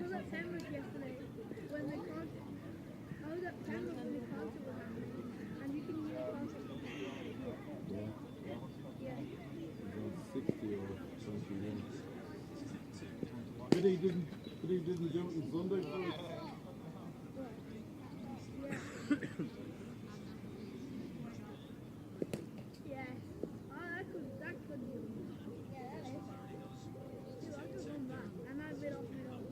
was at Pembroke yesterday when the concert. I was at Pembroke when the concert was happening, and you can hear the concert. Yeah. 60 or 20 minutes. But he didn't do it on Sunday first. Yeah. Oh, that could be. Yeah, that is. Dude, I could run back. I'm not a bit off my own.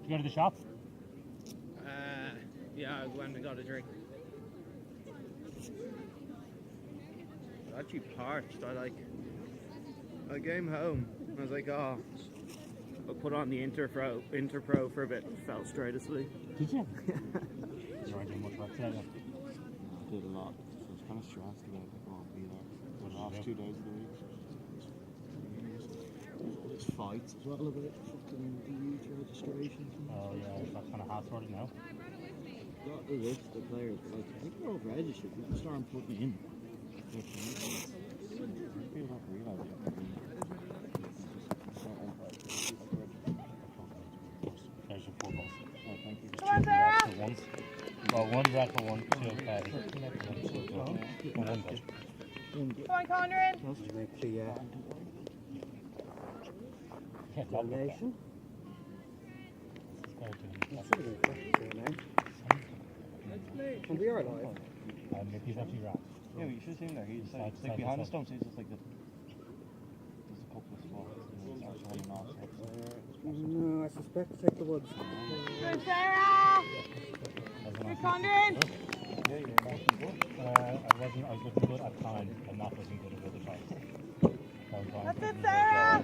Did you go to the shop? Yeah, I went and got a drink. It's actually parched. I came home and I was like, oh, I'll put on the Interpro for a bit. Fell straight asleep. Did you? You weren't doing much work today, though. I did a lot. So I was kind of stressed about it. Oh, be there for the last 2 days of the week. There's fights as well about fucking the youth registration. Oh yeah, that's kind of hard sorted now. Not the list, the players, but like, I think they're all registered. We can start putting in. People don't realise it. There's your 4 goals. Oh, thank you. Come on, Sarah! Well, one red for 1, 2 okay. And 1 goal. Come on, Conrad! Yeah, Donation? And we are live. He's actually right. Yeah, you should have seen there. He's like behind the stumps. He's just like there's a couple of spots. It's actually not. No, I suspect take the woods. Good, Sarah! Good, Conrad! Yeah, you're not good. I was looking good at times. I'm not looking good at other times. That's it, Sarah!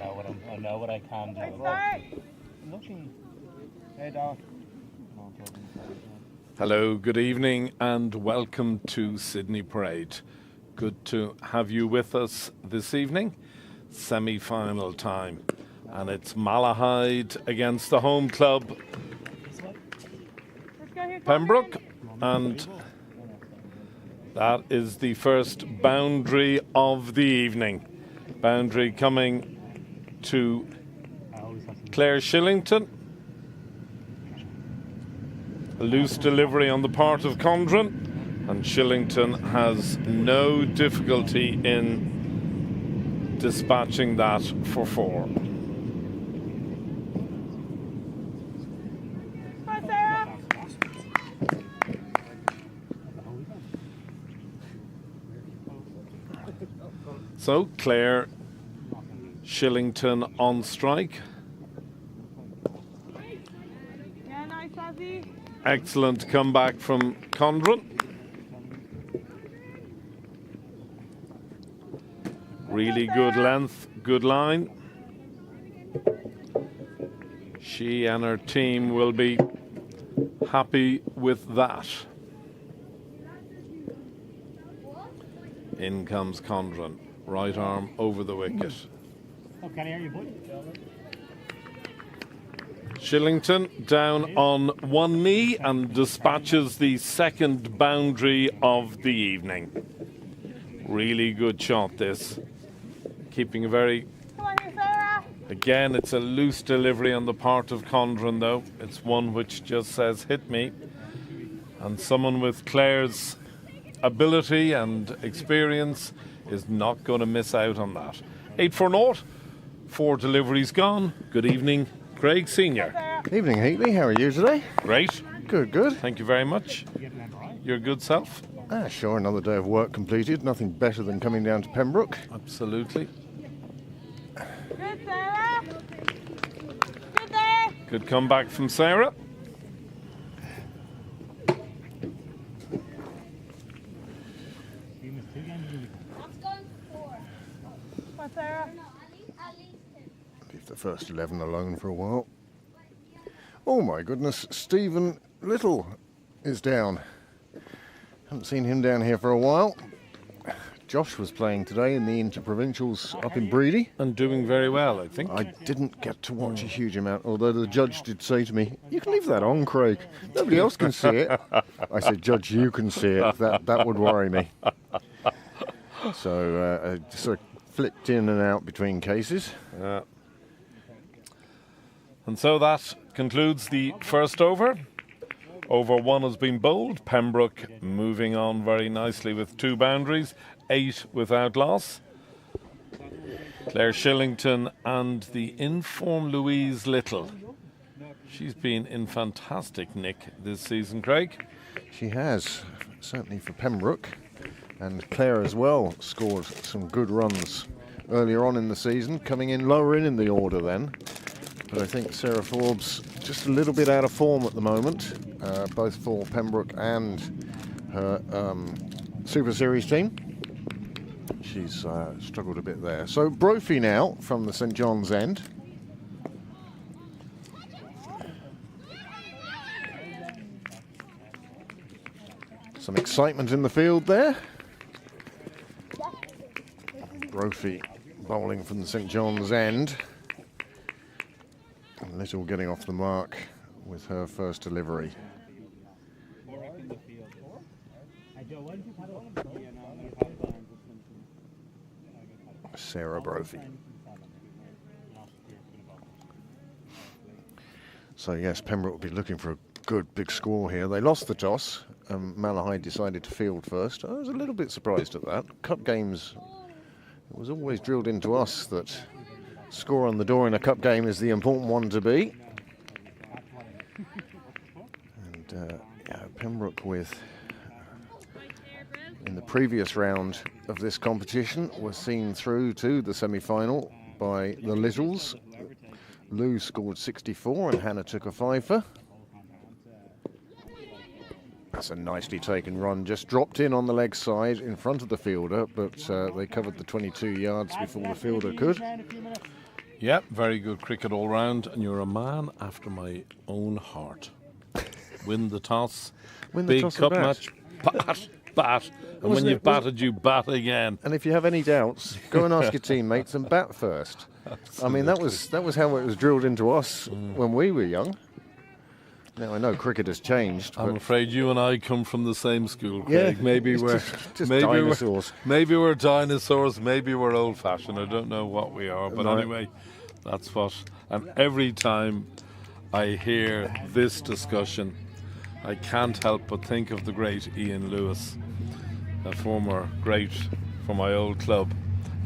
I know what I can do. Nice start! Looking. Hey, Don. Hello, good evening and welcome to Sydney Parade. Good to have you with us this evening. Semi-final time and it's Malahide against the home club Pembroke, and that is the first boundary of the evening. Boundary coming to Claire Shillington. A loose delivery on the part of Condren, and Shillington has no difficulty in dispatching that for 4. Come on, Sarah! So Claire Shillington on strike. Yeah, nice, Ozzy. Excellent comeback from Condren. Really good length, good line. She and her team will be happy with that. In comes Condren, right arm over the wicket. Oh, can I hear you, boy? Shillington down on one knee and dispatches the second boundary of the evening. Really good shot this. Keeping a very... Come on here, Sarah! Again, it's a loose delivery on the part of Condren though. It's one which just says hit me. And someone with Claire's ability and experience is not going to miss out on that. 8-4-0. 4 deliveries gone. Good evening, Craig Senior. Evening, Heatley. How are you today? Great. Good, good. Thank you very much. Your good self. Sure, another day of work completed. Nothing better than coming down to Pembroke. Absolutely. Good, Sarah! Good there! Good comeback from Sarah. Come on, Sarah! the first 11 alone for a while. Oh my goodness, Stephen Little is down. Haven't seen him down here for a while. Josh was playing today in the Interprovincials up in Breedy. And doing very well, I think. I didn't get to watch a huge amount, although the judge did say to me, "You can leave that on, Craig. Nobody else can see it." I said, "Judge, you can see it. That would worry me." So I sort of flipped in and out between cases. Yeah. And so that concludes the first over. Over 1 has been bowled. Pembroke moving on very nicely with 2 boundaries, 8 without loss. Claire Shillington and the in-form Louise Little. She's been in fantastic nick this season, Craig. She has, certainly for Pembroke. And Claire as well scored some good runs earlier on in the season, coming in lower in the order then. But I think Sarah Forbes just a little bit out of form at the moment, both for Pembroke and her Super Series team. She's struggled a bit there. So Brophy now from the St John's end. Some excitement in the field there. Brophy bowling from the St John's end. And Little getting off the mark with her first delivery. Sarah Brophy. So yes, Pembroke will be looking for a good big score here. They lost the toss. Malahide decided to field first. I was a little bit surprised at that. Cup games, it was always drilled into us that score on the door in a cup game is the important one to be. And Pembroke with, in the previous round of this competition, was seen through to the semi-final by the Littles. Lou scored 64 and Hannah took a fifer. That's a nicely taken run, just dropped in on the leg side in front of the fielder, but they covered the 22 yards before the fielder could. Yep, very good cricket all round, and you're a man after my own heart. Win the toss, Win the big toss cup and match, bat, and when you've batted, you bat again. And if you have any doubts, go and ask your teammates and bat first. I mean, that was how it was drilled into us when we were young. Now I know cricket has changed. I'm but afraid you and I come from the same school, yeah, Craig. Maybe it's we're just maybe dinosaurs. Maybe we're dinosaurs. Maybe we're old-fashioned. I don't know what we are, but No. anyway, that's what. And every time I hear this discussion, I can't help but think of the great Ian Lewis, a former great for my old club,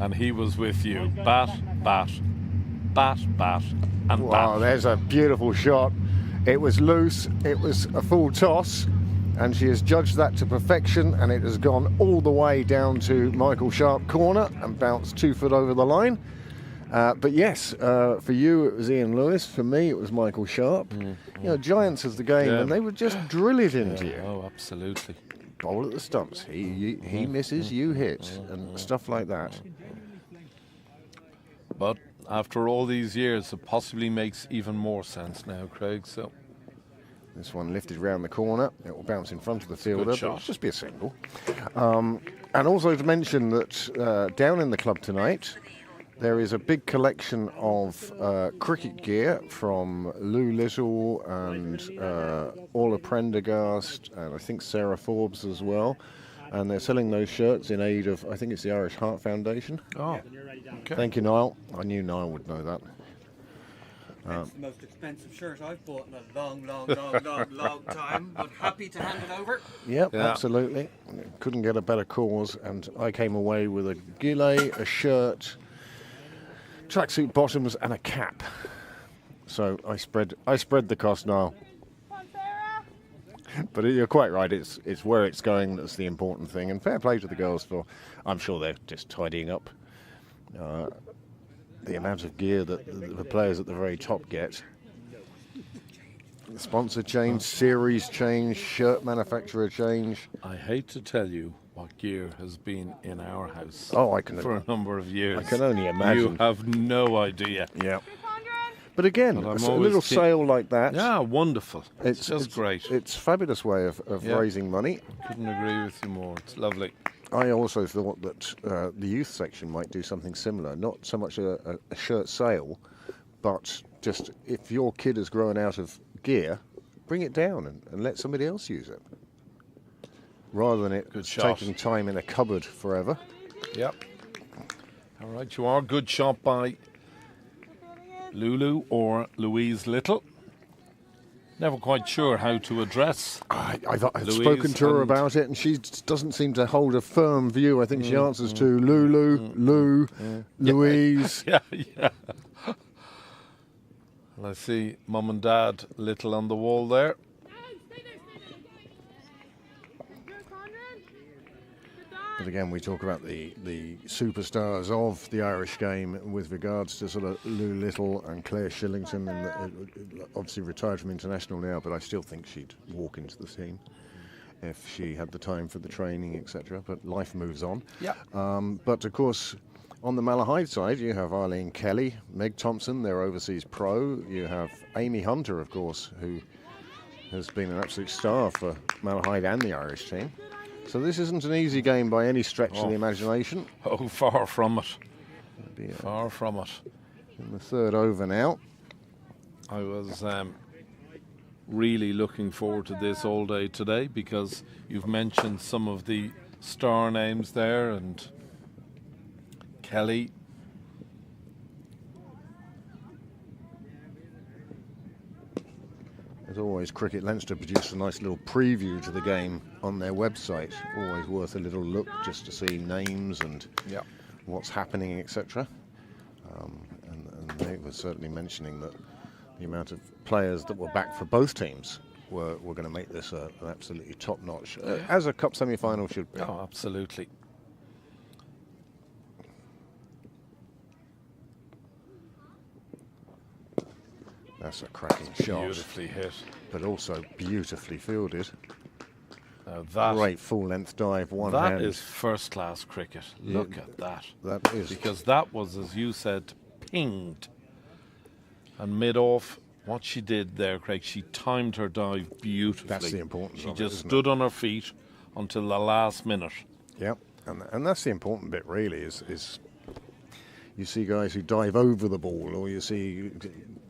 and he was with you. Bat, bat, bat, bat, and Wow, bat. there's a beautiful shot. It was loose, it was a full toss, and she has judged that to perfection, and it has gone all the way down to Michael Sharp corner and bounced 2 foot over the line. But yes, for you it was Ian Lewis, for me it was Michael Sharp. You know, giants is the game, Yeah. and they would just drill it into you. Oh, absolutely. Bowl at the stumps, he misses, you hit, and stuff like that. But after all these years, it possibly makes even more sense now, Craig. So This one lifted round the corner. It will bounce in front of the fielder, but shot. it'll just be a single. And also to mention that down in the club tonight, there is a big collection of cricket gear from Lou Little and Orla Prendergast, and I think Sarah Forbes as well. And they're selling those shirts in aid of, I think it's the Irish Heart Foundation. oh, okay. Thank you, Niall. I knew Niall would know that. It's the most expensive shirt I've bought in a long time, but happy to hand it over. Yep, Yeah. absolutely. Couldn't get a better cause, and I came away with a gilet, a shirt, tracksuit bottoms, and a cap. So I spread the cost now. But you're quite right. It's where it's going that's the important thing, and fair play to the girls for. I'm sure they're just tidying up the amount of gear that the players at the very top get. The sponsor change, series change, shirt manufacturer change. I hate to tell you what gear has been in our house Oh, I can. for a number of years. I can only imagine. You have no idea. Yeah. But again, But I'm a always little keep- sale like that. Yeah, wonderful. It's just great. It's a fabulous way of Yeah. raising money. Couldn't agree with you more. It's lovely. I also thought that the youth section might do something similar. Not so much a shirt sale, but just if your kid has grown out of gear, bring it down and let somebody else use it. Rather than it Good shot. taking time in a cupboard forever. Yep. All right, you are. Good shot by Lulu or Louise Little. Never quite sure how to address. I've Louise spoken to her and- about it, and she doesn't seem to hold a firm view. I think she answers to Lulu, Lou, Louise. Yeah, yeah. And I see Mum and Dad Little on the wall there. But again, we talk about the superstars of the Irish game with regards to sort of Lou Little and Claire Shillington, and obviously retired from international now, but I still think she'd walk into the team if she had the time for the training, etc. But life moves on. Yeah. But of course, on the Malahide side, you have Arlene Kelly, Meg Thompson, their overseas pro. You have Amy Hunter, of course, who has been an absolute star for Malahide and the Irish team. So this isn't an easy game by any stretch of the imagination. Oh, far from it. Be, Far from it. in the third over now. I was really looking forward to this all day today because you've mentioned some of the star names there, and Kelly. As always, Cricket Leinster produce a nice little preview to the game on their website. Always worth a little look just to see names and what's happening, etc. And they were certainly mentioning that the amount of players that were back for both teams were going to make this an absolutely top-notch, as a cup semi-final should be. Oh, absolutely. That's a cracking shot. Beautifully hit. But also beautifully fielded. Now that, Great full-length dive, one that hand. is first-class cricket. Look at that. That is. Because that was, as you said, pinged. And mid-off, what she did there, Craig, she timed her dive beautifully. That's the importance She of it, just isn't stood on her feet until the last minute. Yeah, and that's the important bit, really, is you see guys who dive over the ball, or you see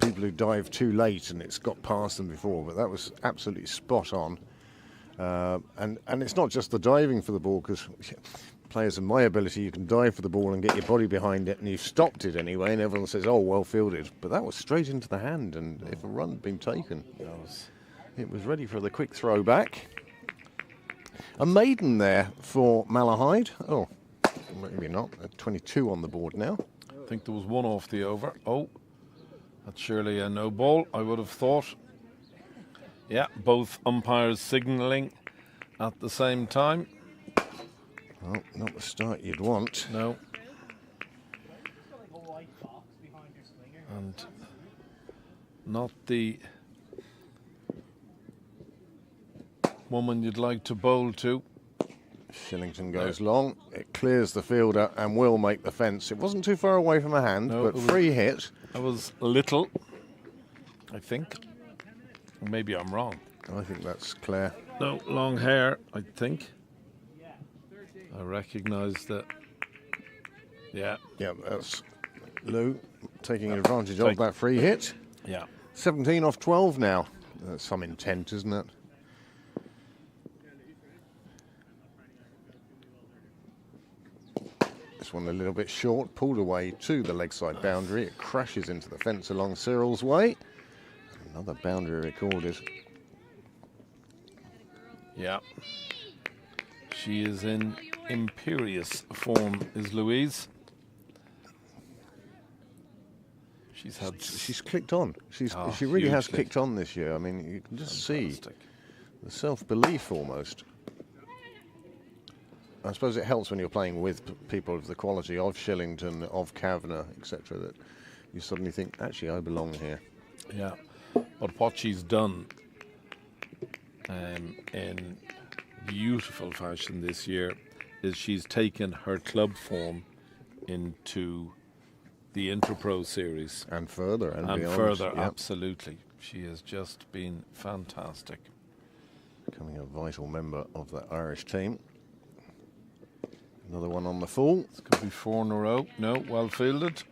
people who dive too late and it's got past them before, but that was absolutely spot on. And it's not just the diving for the ball, because players of my ability, you can dive for the ball and get your body behind it, and you've stopped it anyway, and everyone says, oh, well fielded. But that was straight into the hand, and if a run had been taken, it was ready for the quick throw back. A maiden there for Malahide. Oh, maybe not. 22 on the board now. I think there was one off the over. Oh, that's surely a no ball, I would have thought. Yeah, both umpires signalling at the same time. Well, not the start you'd want. No. And not the woman you'd like to bowl to. Shillington goes long. It clears the fielder and will make the fence. It wasn't too far away from her hand, No, but it was- free hit. That was Little, I think. Maybe I'm wrong. I think that's Claire. No, long hair, I think. I recognise that. Yeah, Yeah, that's Lou taking advantage of that free hit. yeah. 17 off 12 now. That's some intent, isn't it? This one a little bit short, pulled away to the leg side boundary. It crashes into the fence along Cyril's way. Another boundary recorded. Yeah. She is in imperious form, is Louise. She's clicked on. She really has hugely. kicked on this year. I mean, you can just see Fantastic. the self-belief almost. I suppose it helps when you're playing with people of the quality of Shillington, of Kavanagh, etc., that you suddenly think, actually, I belong here. Yeah. But what she's done in beautiful fashion this year is she's taken her club form into the Interpro series. And further. And beyond. Further, Yep. absolutely. She has just been fantastic. Becoming a vital member of the Irish team. Another one on the full. This could be 4 in a row. No, well fielded.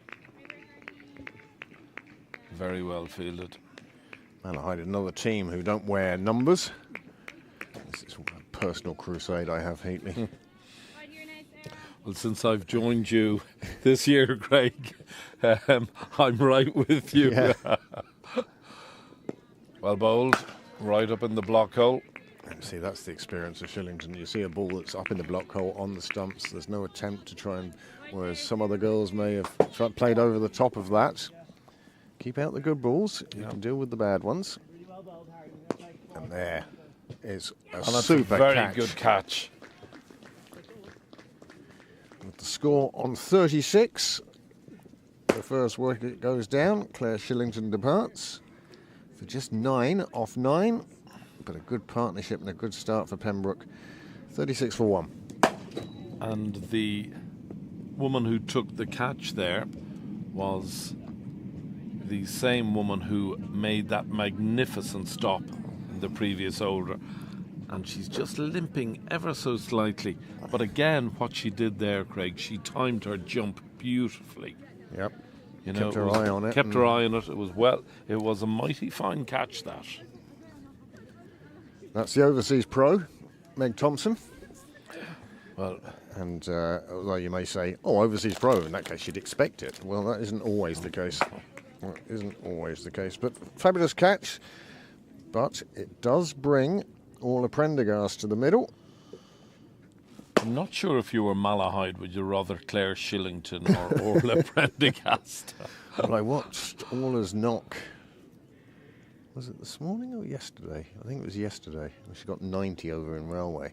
Very well fielded. Malahide, another team who don't wear numbers. This is a personal crusade I have, Heatley. Well, since I've joined you this year, Craig, I'm right with you. Yeah. Well bowled, right up in the block hole. And see, that's the experience of Shillington. You see a ball that's up in the block hole on the stumps. There's no attempt to try and, whereas some other girls may have played over the top of that. Keep out the good balls. You can deal with the bad ones. And there is a super very catch. good catch. With the score on 36, the first wicket goes down. Claire Shillington departs for just 9 off 9. But a good partnership and a good start for Pembroke. 36 for 1. And the woman who took the catch there was the same woman who made that magnificent stop in the previous over. And she's just limping ever so slightly. But again, what she did there, Craig, she timed her jump beautifully. Yep. You know, Kept her eye on it. Kept her eye on it. It was a mighty fine catch, that. That's the overseas pro, Meg Thompson. Well, and although you may say, oh, overseas pro, in that case you'd expect it. Well, that isn't always the case. That isn't always the case. But fabulous catch. But it does bring Orla Prendergast to the middle. I'm not sure if you were Malahide, would you rather Claire Shillington or Orla Prendergast? Well, I watched Orla's knock. Was it this morning or yesterday? I think it was yesterday. She got 90 over in Railway.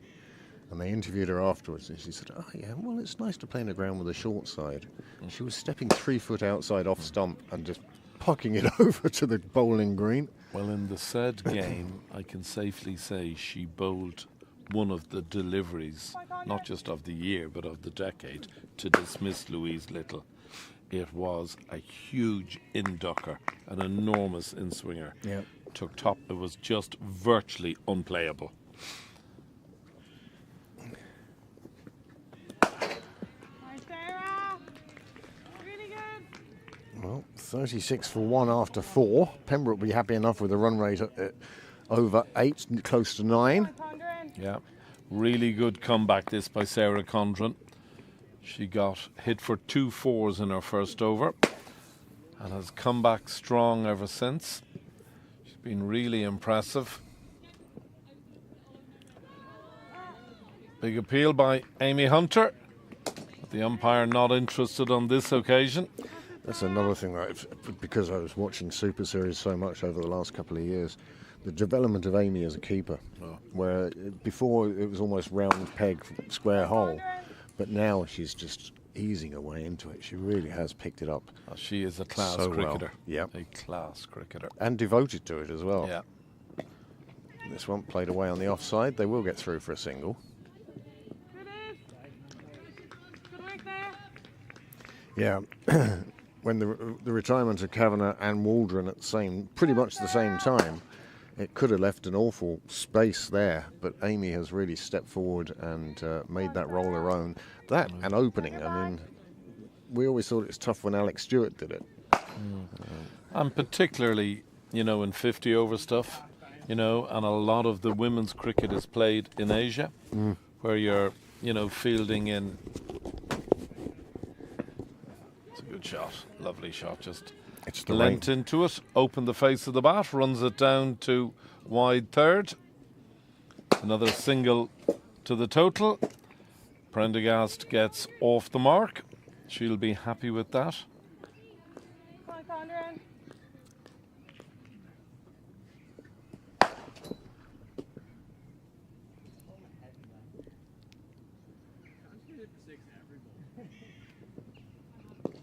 And they interviewed her afterwards and she said, oh yeah, well, it's nice to play in the ground with a short side. And she was stepping 3 foot outside off stump and just pocking it over to the bowling green. Well, in the said game, I can safely say she bowled one of the deliveries, not just of the year, but of the decade, to dismiss Louise Little. It was a huge in-ducker, an enormous in-swinger. Yep. Took top. It was just virtually unplayable. Well, 36 for 1 after 4. Pembroke will be happy enough with a run rate over 8, close to 9. Yeah, really good comeback this by Sarah Condren. She got hit for 2 fours in her first over and has come back strong ever since. She's been really impressive. Big appeal by Amy Hunter. The umpire not interested on this occasion. That's another thing that, because I was watching Super Series so much over the last couple of years, the development of Amy as a keeper, where before it was almost round peg, square hole, but now she's just easing her way into it. She really has picked it up. Oh, she is a class so cricketer. Well. Yep. A class cricketer. And devoted to it as well. Yeah. This one played away on the offside. They will get through for a single. Yeah. When the retirement of Kavanagh and Waldron at pretty much the same time, it could have left an awful space there, but Amy has really stepped forward and made that role her own. That and opening, I mean, we always thought it was tough when Alex Stewart did it. And particularly, you know, in 50 over stuff, you know, and a lot of the women's cricket is played in Asia, where you're, you know, fielding in. It's a good shot, lovely shot, just lent into it, opened the face of the bat, runs it down to wide third. Another single to the total. Prendergast gets off the mark. She'll be happy with that.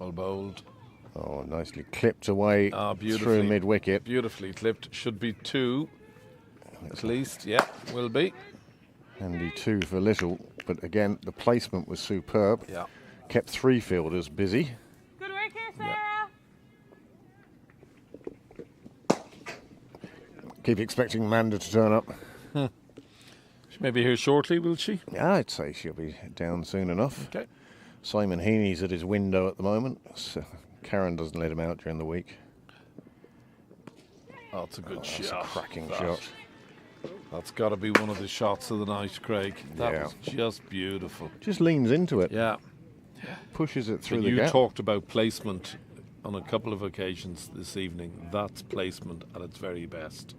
Well bowled. Oh, nicely clipped away through mid-wicket. Beautifully clipped. Should be 2, at least. Yeah, will be. Handy 2 for Little, but again, the placement was superb. Yeah. Kept 3 fielders busy. Good work here, Sarah. keep expecting Amanda to turn up. She may be here shortly, will she? Yeah, I'd say she'll be down soon enough. Okay. Simon Heaney's at his window at the moment. So Karen doesn't let him out during the week. Oh, it's a good That's shot. a cracking That. shot. That's got to be one of the shots of the night, Craig. That Yeah. was just beautiful. Just leans into it. Yeah. Pushes it through But the you gap. talked about placement on a couple of occasions this evening. That's placement at its very best.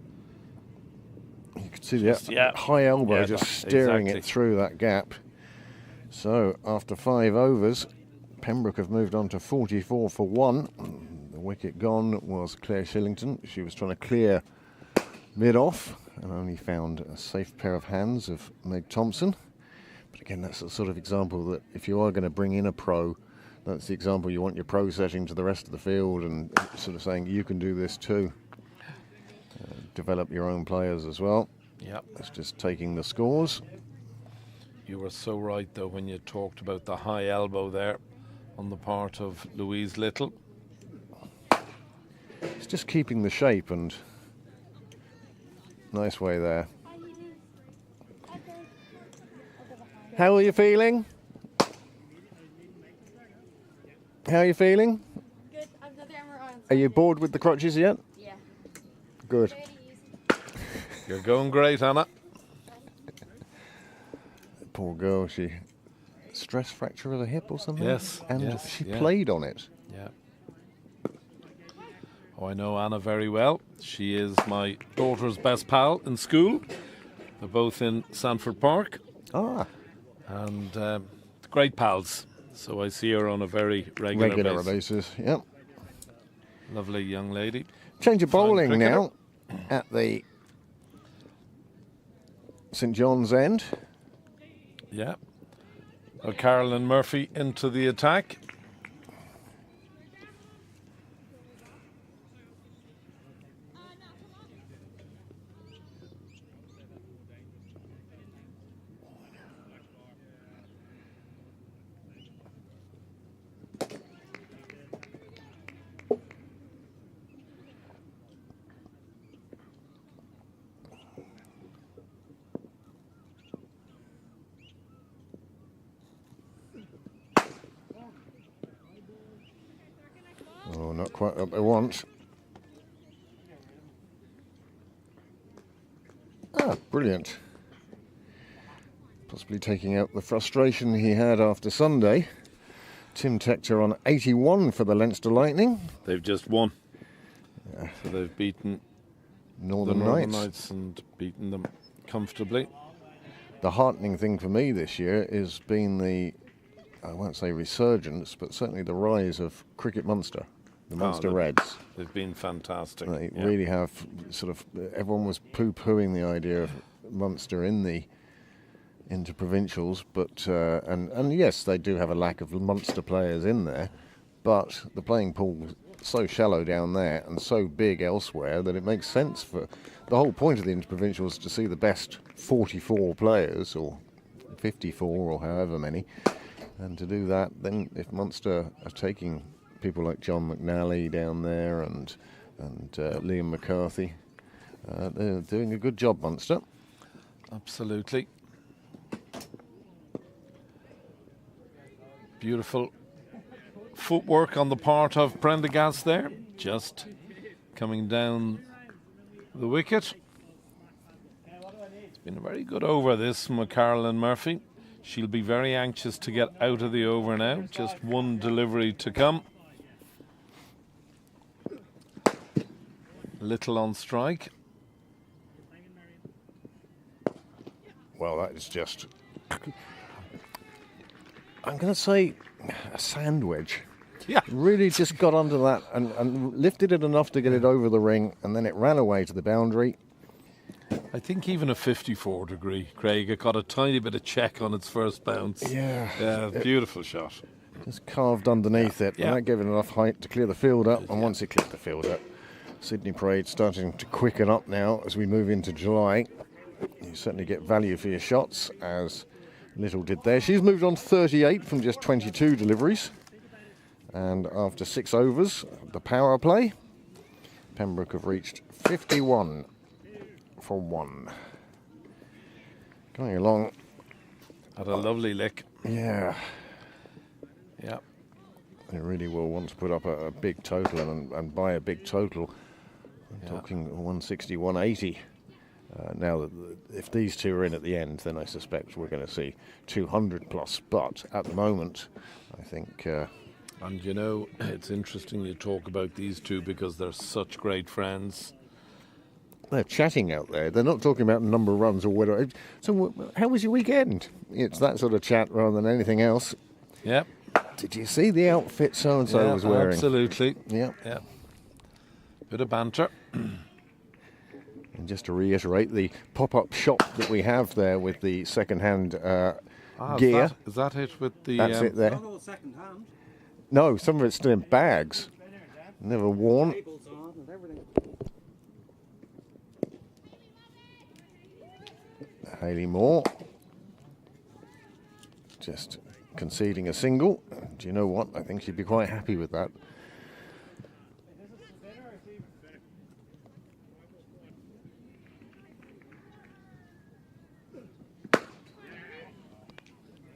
You can see the yeah. high elbow Yeah, just that- steering exactly. it through that gap. So after 5 overs, Pembroke have moved on to 44 for 1. The wicket gone was Claire Shillington. She was trying to clear mid-off and only found a safe pair of hands of Meg Thompson. But again, that's the sort of example that if you are going to bring in a pro, that's the example you want your pro setting to the rest of the field and sort of saying you can do this too. Develop your own players as well. Yep. It's just taking the scores. You were so right, though, when you talked about the high elbow there on the part of Louise Little. It's just keeping the shape and nice way there. How are you feeling? How are you feeling? Good. I've got the camera on. Are you bored with the crutches yet? Yeah. Good. Very easy. You're going great, Anna. Poor girl, she stress fracture of the hip or something? Yes, And yes, she yeah. played on it. Yeah. Oh, I know Anna very well. She is my daughter's best pal in school. They're both in Sanford Park. Ah, And great pals. So I see her on a very regular basis. basis. Yep. Lovely young lady. Change of bowling cricketer. now at the St John's end. Yeah. Carolyn Murphy into the attack. Oh, not quite what they want. Ah, brilliant. Possibly taking out the frustration he had after Sunday. Tim Tector on 81 for the Leinster Lightning. They've just won. So they've beaten Northern the Northern Knights. Knights and beaten them comfortably. The heartening thing for me this year has been the, I won't say resurgence, but certainly the rise of Cricket Munster, the Munster they've- Reds. They've been fantastic. They Yeah. really have sort of, everyone was poo-pooing the idea of Munster in the interprovincials, but and yes, they do have a lack of Munster players in there, but the playing pool is so shallow down there and so big elsewhere that it makes sense for the whole point of the interprovincials to see the best 44 players or 54 or however many, and to do that, then if Munster are taking people like John McNally down there and Liam McCarthy, they're doing a good job, Munster. Absolutely. Beautiful footwork on the part of Prendergast there, just coming down the wicket. It's been a very good over this from Carolyn Murphy. She'll be very anxious to get out of the over now. Just one delivery to come. Little on strike. Well, that is just, I'm going to say, a sand wedge. Yeah. Really just got under that and lifted it enough to get it over the ring, and then it ran away to the boundary. I think even a 54 degree, Craig, it got a tiny bit of check on its first bounce. Yeah. Yeah, beautiful shot. Just carved underneath it, Yeah. and that gave it enough height to clear the field up. And once it cleared the field up, Sydney Parade starting to quicken up now as we move into July. You certainly get value for your shots, as Little did there. She's moved on to 38 from just 22 deliveries. And after 6 overs, the power play, Pembroke have reached 51. for 1. Going along. Had a lovely lick. Yeah. Yeah. They really will want to put up a big total and buy a big total. I'm talking 160, 180. Now, if these two are in at the end, then I suspect we're going to see 200 plus. But at the moment, I think... and you know, it's interesting you talk about these two because they're such great friends. They're chatting out there. They're not talking about number of runs or whatever. So how was your weekend? It's that sort of chat rather than anything else. Yep. Did you see the outfit so-and-so was wearing? Absolutely. Yeah. Yeah. Bit of banter. And just to reiterate, the pop-up shop that we have there with the second-hand gear. Is that it with the... That's it there. Not all second hand. No, some of it's still in bags. Never worn. Labels on and everything. Hayley Moore. Just conceding a single. Do you know what? I think she'd be quite happy with that.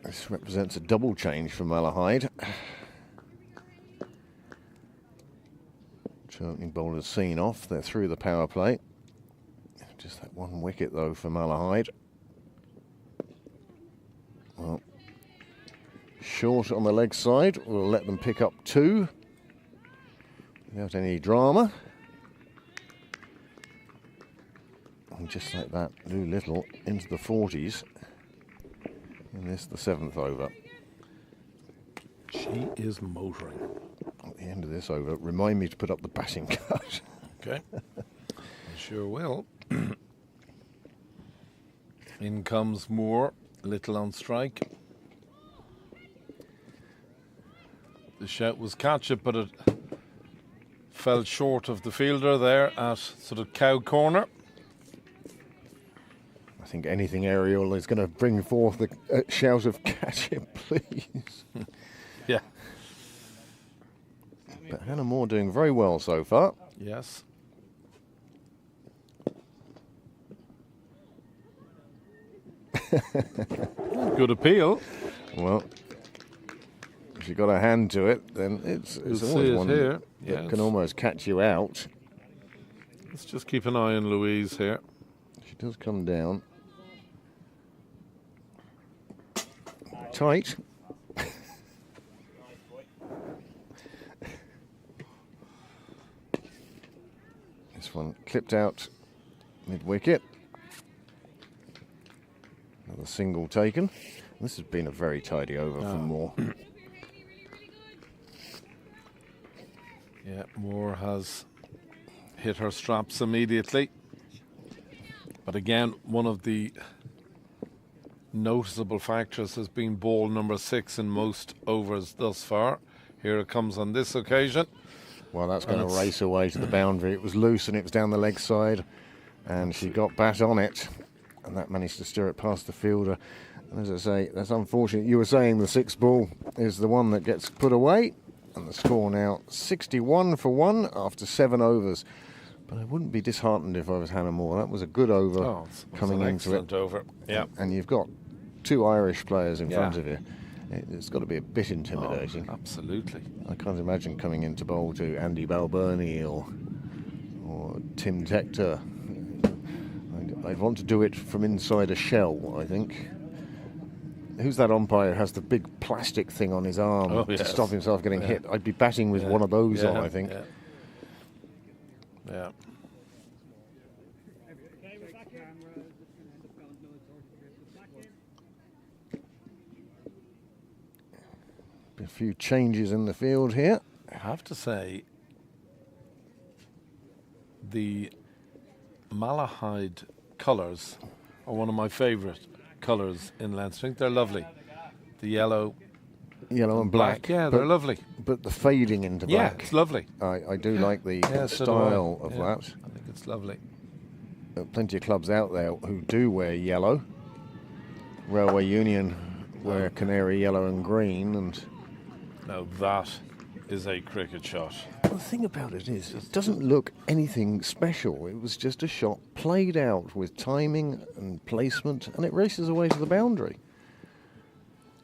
This represents a double change for Malahide. Opening bowlers seen off. They're through the power play. Just that one wicket though for Malahide. Well, short on the leg side. We'll let them pick up 2 without any drama. And just like that, Lou Little into the 40s. And this the 7th over. She is motoring. At the end of this over, remind me to put up the batting cut. Okay. I sure will. In comes Moore, Little on strike. The shout was catch it, but it fell short of the fielder there at sort of cow corner. I think anything aerial is going to bring forth the shout of catch it, please. Yeah. But Hannah Moore doing very well so far. Yes. Good appeal. Well, if you've got a hand to it, then it's always one here. that can almost catch you out. Let's just keep an eye on Louise here. She does come down. Tight. This one clipped out mid-wicket. Another single taken. This has been a very tidy over from Moore. Yeah, Moore has hit her straps immediately. But again, one of the noticeable factors has been ball number 6 in most overs thus far. Here it comes on this occasion. Well, that's going to race away to the boundary. It was loose and it was down the leg side, and she got bat on it, and that managed to steer it past the fielder. And as I say, that's unfortunate. You were saying the 6th ball is the one that gets put away, and the score now 61 for 1 after 7 overs. But I wouldn't be disheartened if I was Hannah Moore. That was a good over coming into it. Over. Yeah. And you've got 2 Irish players in front of you. It's got to be a bit intimidating. Oh, absolutely. I can't imagine coming into bowl to Andy Balbirnie or Tim Tector. I'd want to do it from inside a shell, I think. Who's that umpire who has the big plastic thing on his arm to stop himself getting hit? I'd be batting with one of those on, I think. Yeah. A few changes in the field here. I have to say, the Malahide colours are one of my favourite colours in Leinster. I think they're lovely. The yellow and black. Yeah, they're lovely. But the fading into black. Yeah, it's lovely. I do like the so style of that. I think it's lovely. There are plenty of clubs out there who do wear yellow. Railway Union wear canary yellow and green, and now that is a cricket shot. Well, the thing about it is, it doesn't look anything special. It was just a shot played out with timing and placement, and it races away to the boundary.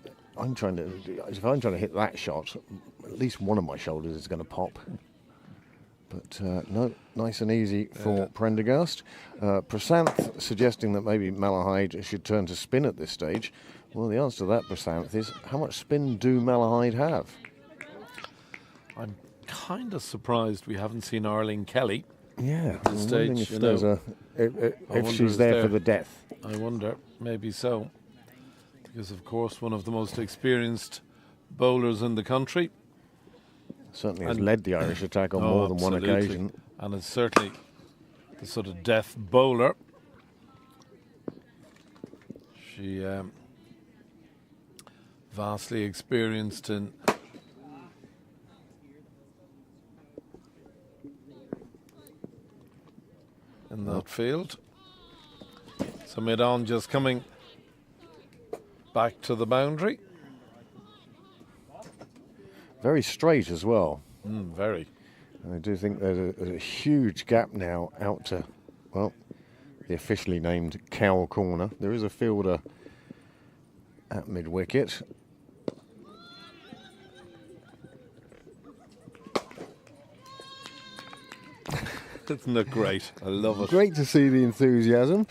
If I'm trying to hit that shot, at least one of my shoulders is going to pop. But no, nice and easy for Prendergast. Prasanth suggesting that maybe Malahide should turn to spin at this stage. Well, the answer to that, Prasanth, is how much spin do Malahide have? I'm kind of surprised we haven't seen Arlene Kelly. Yeah, at this stage. If, You there's know, if she's there for the death. I wonder, maybe so. Because, of course, one of the most experienced bowlers in the country. Certainly has led the Irish attack on more than one occasion. And is certainly the sort of death bowler. She vastly experienced in that field. So mid-on just coming back to the boundary. Very straight as well. Very. And I do think there's a huge gap now out to, well, the officially named cow corner. There is a fielder at mid-wicket. Isn't it great? I love it. Great to see the enthusiasm.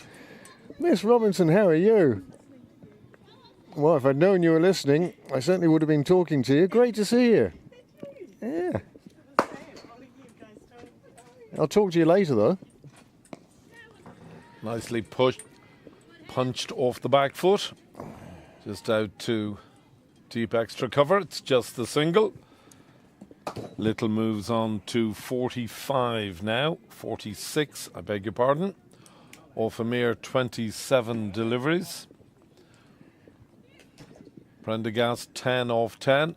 Miss Robinson, how are you? Well, if I'd known you were listening, I certainly would have been talking to you. Great to see you. Yeah. I'll talk to you later, though. Nicely punched off the back foot. Just out to deep extra cover. It's just the single. Little moves on to 45 now. 46, I beg your pardon. Off a mere 27 deliveries. Prendergast 10 off 10.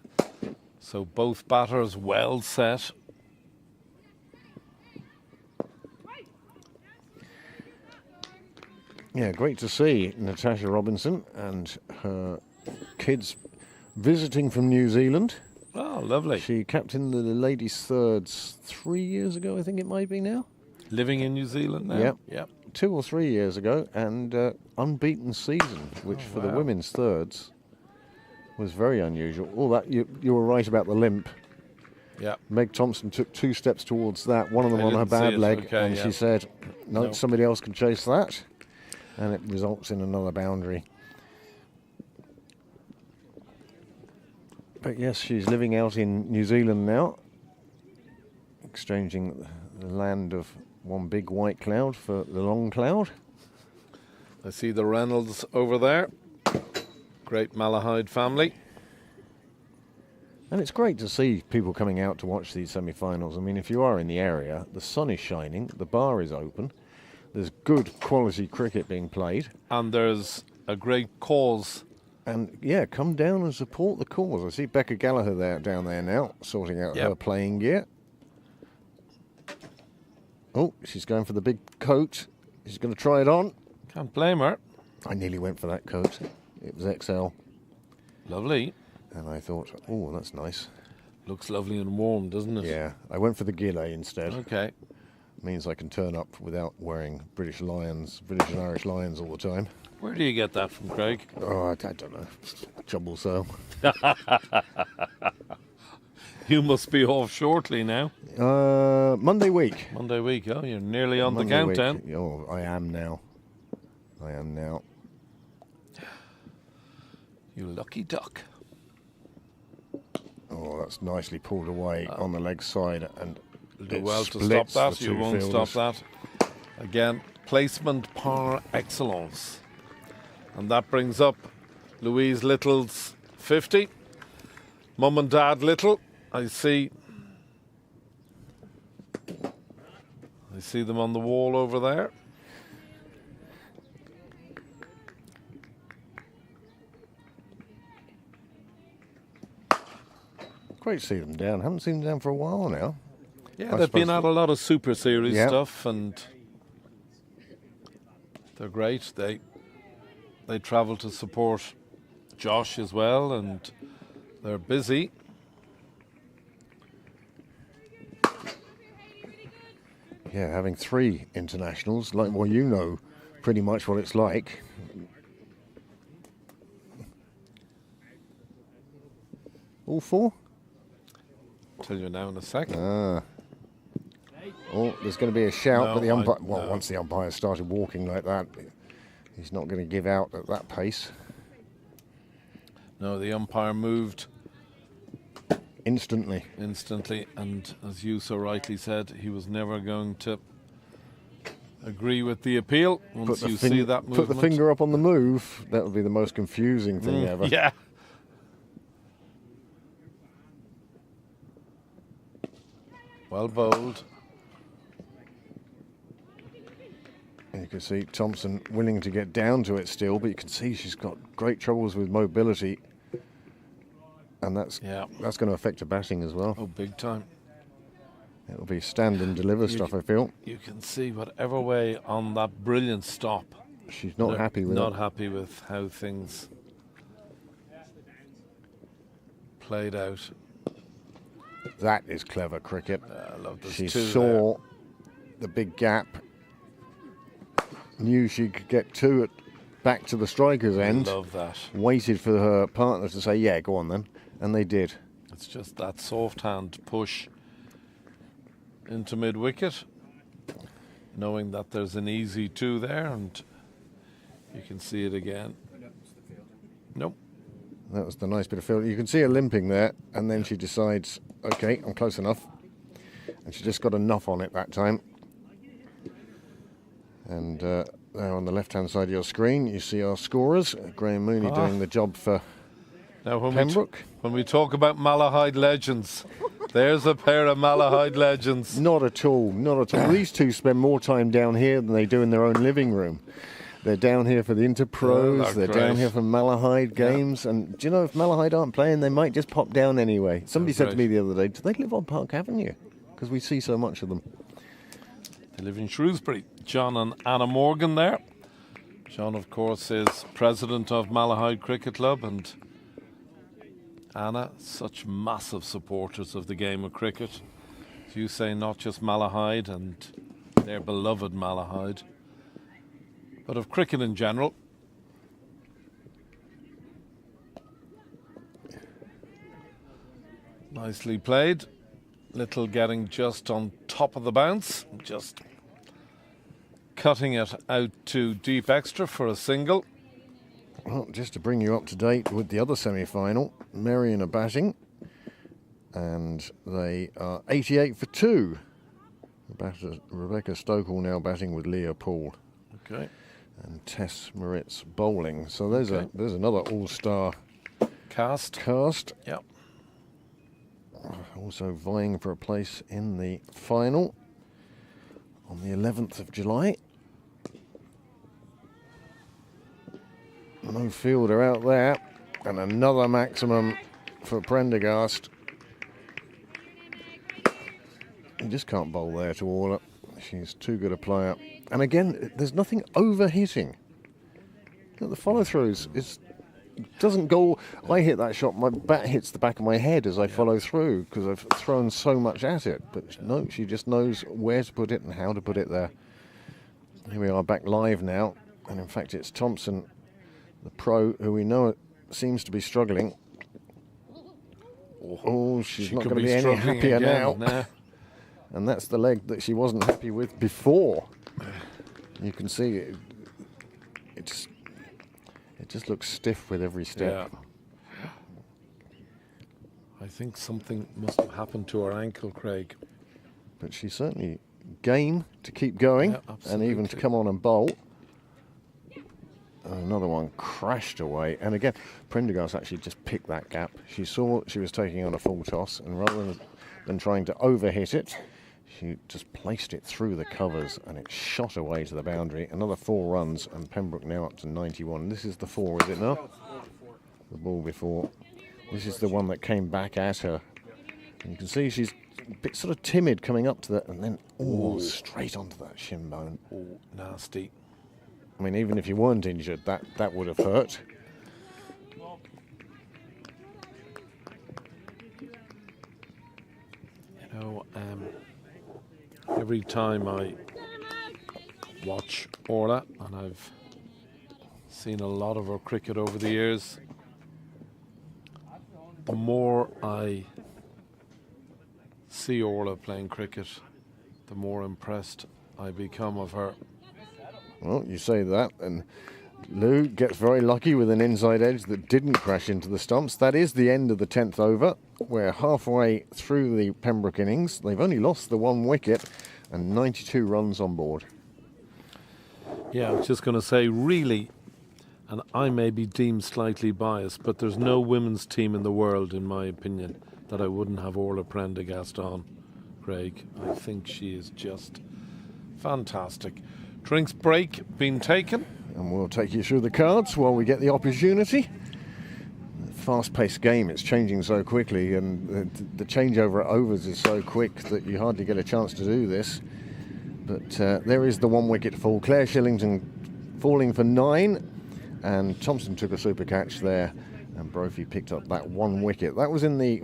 So both batters well set. Yeah, great to see Natasha Robinson and her kids visiting from New Zealand. Oh, lovely. She captained the ladies' thirds 3 years ago, I think it might be now. Living in New Zealand now? Yep. 2 or 3 years ago, and unbeaten season, which for the women's thirds was very unusual. All that, you were right about the limp. Yeah. Meg Thompson took 2 steps towards that, one of them on her bad leg, and she said, no, somebody else can chase that. And it results in another boundary. But yes, she's living out in New Zealand now, exchanging the land of one big white cloud for the long cloud. I see the Reynolds over there. Great Malahide family. And it's great to see people coming out to watch these semi-finals. I mean, if you are in the area, the sun is shining, the bar is open, there's good quality cricket being played. And there's a great cause. And yeah, come down and support the cause. I see Becca Gallagher down there now, sorting out her playing gear. Oh, she's going for the big coat. She's going to try it on. Can't blame her. I nearly went for that coat. It was XL. Lovely. And I thought, oh, that's nice. Looks lovely and warm, doesn't it? Yeah, I went for the gilet instead. Okay. Means I can turn up without wearing British and Irish Lions all the time. Where do you get that from, Craig? Oh, I don't know. Jumble sale. You must be off shortly now. Monday week. Monday week, oh, you're nearly on Monday the countdown. Week. Oh, I am now. You lucky duck. Oh, that's nicely pulled away on the leg side, and do well to stop that. You won't stop that. Again, placement par excellence. And that brings up Louise Little's 50. Mum and Dad Little, I see them on the wall over there. Great to see them down. Haven't seen them down for a while now. Yeah, they've been at a lot of Super Series stuff, and they're great. They travel to support Josh as well, and they're busy. Yeah, having 3 internationals, like, well, you know pretty much what it's like. All 4? Tell you now in a second. Oh, there's going to be a shout, No, but the umpire. no. Once the umpire started walking like that, he's not going to give out at that pace. No, the umpire moved Instantly. and as you so rightly said, he was never going to agree with the appeal. Once you see that movement, put the finger up on the move. That would be the most confusing thing ever. Yeah. Well bowled. And you can see Thompson willing to get down to it still, but you can see she's got great troubles with mobility, and that's going to affect her batting as well. Oh, big time. It'll be stand and deliver stuff, I feel. You can see whatever way on that brilliant stop. She's not happy with Not it. happy with how things played out. That is clever cricket. I love this She too saw the big gap, knew she could get 2 back to the striker's end. Love that. Waited for her partner to say, yeah, go on then. And they did. It's just that soft hand push into mid wicket, knowing that there's an easy 2 there, and you can see it again. Nope. That was the nice bit of field. You can see her limping there, and then she decides, okay, I'm close enough. And she just got enough on it that time. And there on the left-hand side of your screen, you see our scorers. Graham Mooney doing the job for Now, Pembroke. when we talk about Malahide legends, there's a pair of Malahide legends. Not at all, not at all. These 2 spend more time down here than they do in their own living room. They're down here for the Interpros, they're down here for Malahide games, and do you know, if Malahide aren't playing, they might just pop down anyway. Somebody said to me the other day, do they live on Park Avenue? Because we see so much of them. They live in Shrewsbury. John and Anna Morgan there. John, of course, is president of Malahide Cricket Club, and Anna, such massive supporters of the game of cricket. As you say, not just Malahide and their beloved Malahide, but of cricket in general. Nicely played. Little getting just on top of the bounce, just cutting it out to deep extra for a single. Well, just to bring you up to date with the other semi-final, Marion are batting, and they are 88 for 2. Rebecca Stokell now batting with Leah Poole. Okay. And Tess Moritz bowling. So there's another all-star cast. Yep. Also vying for a place in the final on the 11th of July. No fielder out there, and another maximum for Prendergast. You just can't bowl there to Orla. She's too good a player. And again, there's nothing over-hitting. Look, the follow-throughs doesn't go. I hit that shot, my bat hits the back of my head as I follow through because I've thrown so much at it. But no, she just knows where to put it and how to put it there. Here we are back live now, and in fact it's Thompson, the pro, who we know seems to be struggling. Oh, she's not going to be any happier now. And that's the leg that she wasn't happy with before. You can see it just looks stiff with every step. Yeah. I think something must have happened to her ankle, Craig. But she's certainly game to keep going and even to come on and bowl. Another one crashed away. And again, Prendergast actually just picked that gap. She saw she was taking on a full toss, and rather than trying to overhit it, she just placed it through the covers and it shot away to the boundary. Another 4 runs, and Pembroke now up to 91. This is the 4, is it not? The ball before. This is the one that came back at her. And you can see she's a bit sort of timid coming up to that, and then straight onto that shin bone. Oh, nasty. I mean, even if you weren't injured, that would have hurt. every time I watch Orla, and I've seen a lot of her cricket over the years, the more I see Orla playing cricket, the more impressed I become of her. Well, you say that, and Lou gets very lucky with an inside edge that didn't crash into the stumps. That is the end of the 10th over. We're halfway through the Pembroke innings. They've only lost the 1 wicket and 92 runs on board. Yeah, I was just going to say, really, and I may be deemed slightly biased, but there's no women's team in the world, in my opinion, that I wouldn't have Orla Prendergast on, Craig. I think she is just fantastic. Drinks break been taken. And we'll take you through the cards while we get the opportunity. Fast-paced game, it's changing so quickly, and the changeover at overs is so quick that you hardly get a chance to do this. But there is the 1 wicket fall. Claire Shillington falling for 9, and Thompson took a super catch there, and Brophy picked up that 1 wicket. That was in the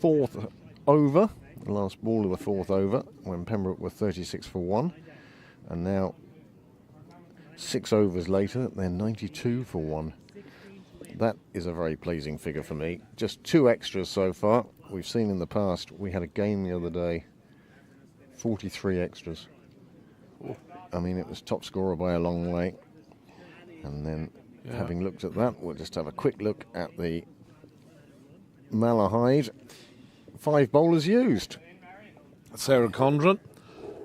4th over, the last ball of the 4th over, when Pembroke were 36 for 1, and now 6 overs later, they're 92 for 1. That is a very pleasing figure for me. Just 2 extras so far. We've seen in the past, we had a game the other day, 43 extras. I mean, it was top scorer by a long way. And then, having looked at that, we'll just have a quick look at the Malahide. 5 bowlers used. Sarah Condren,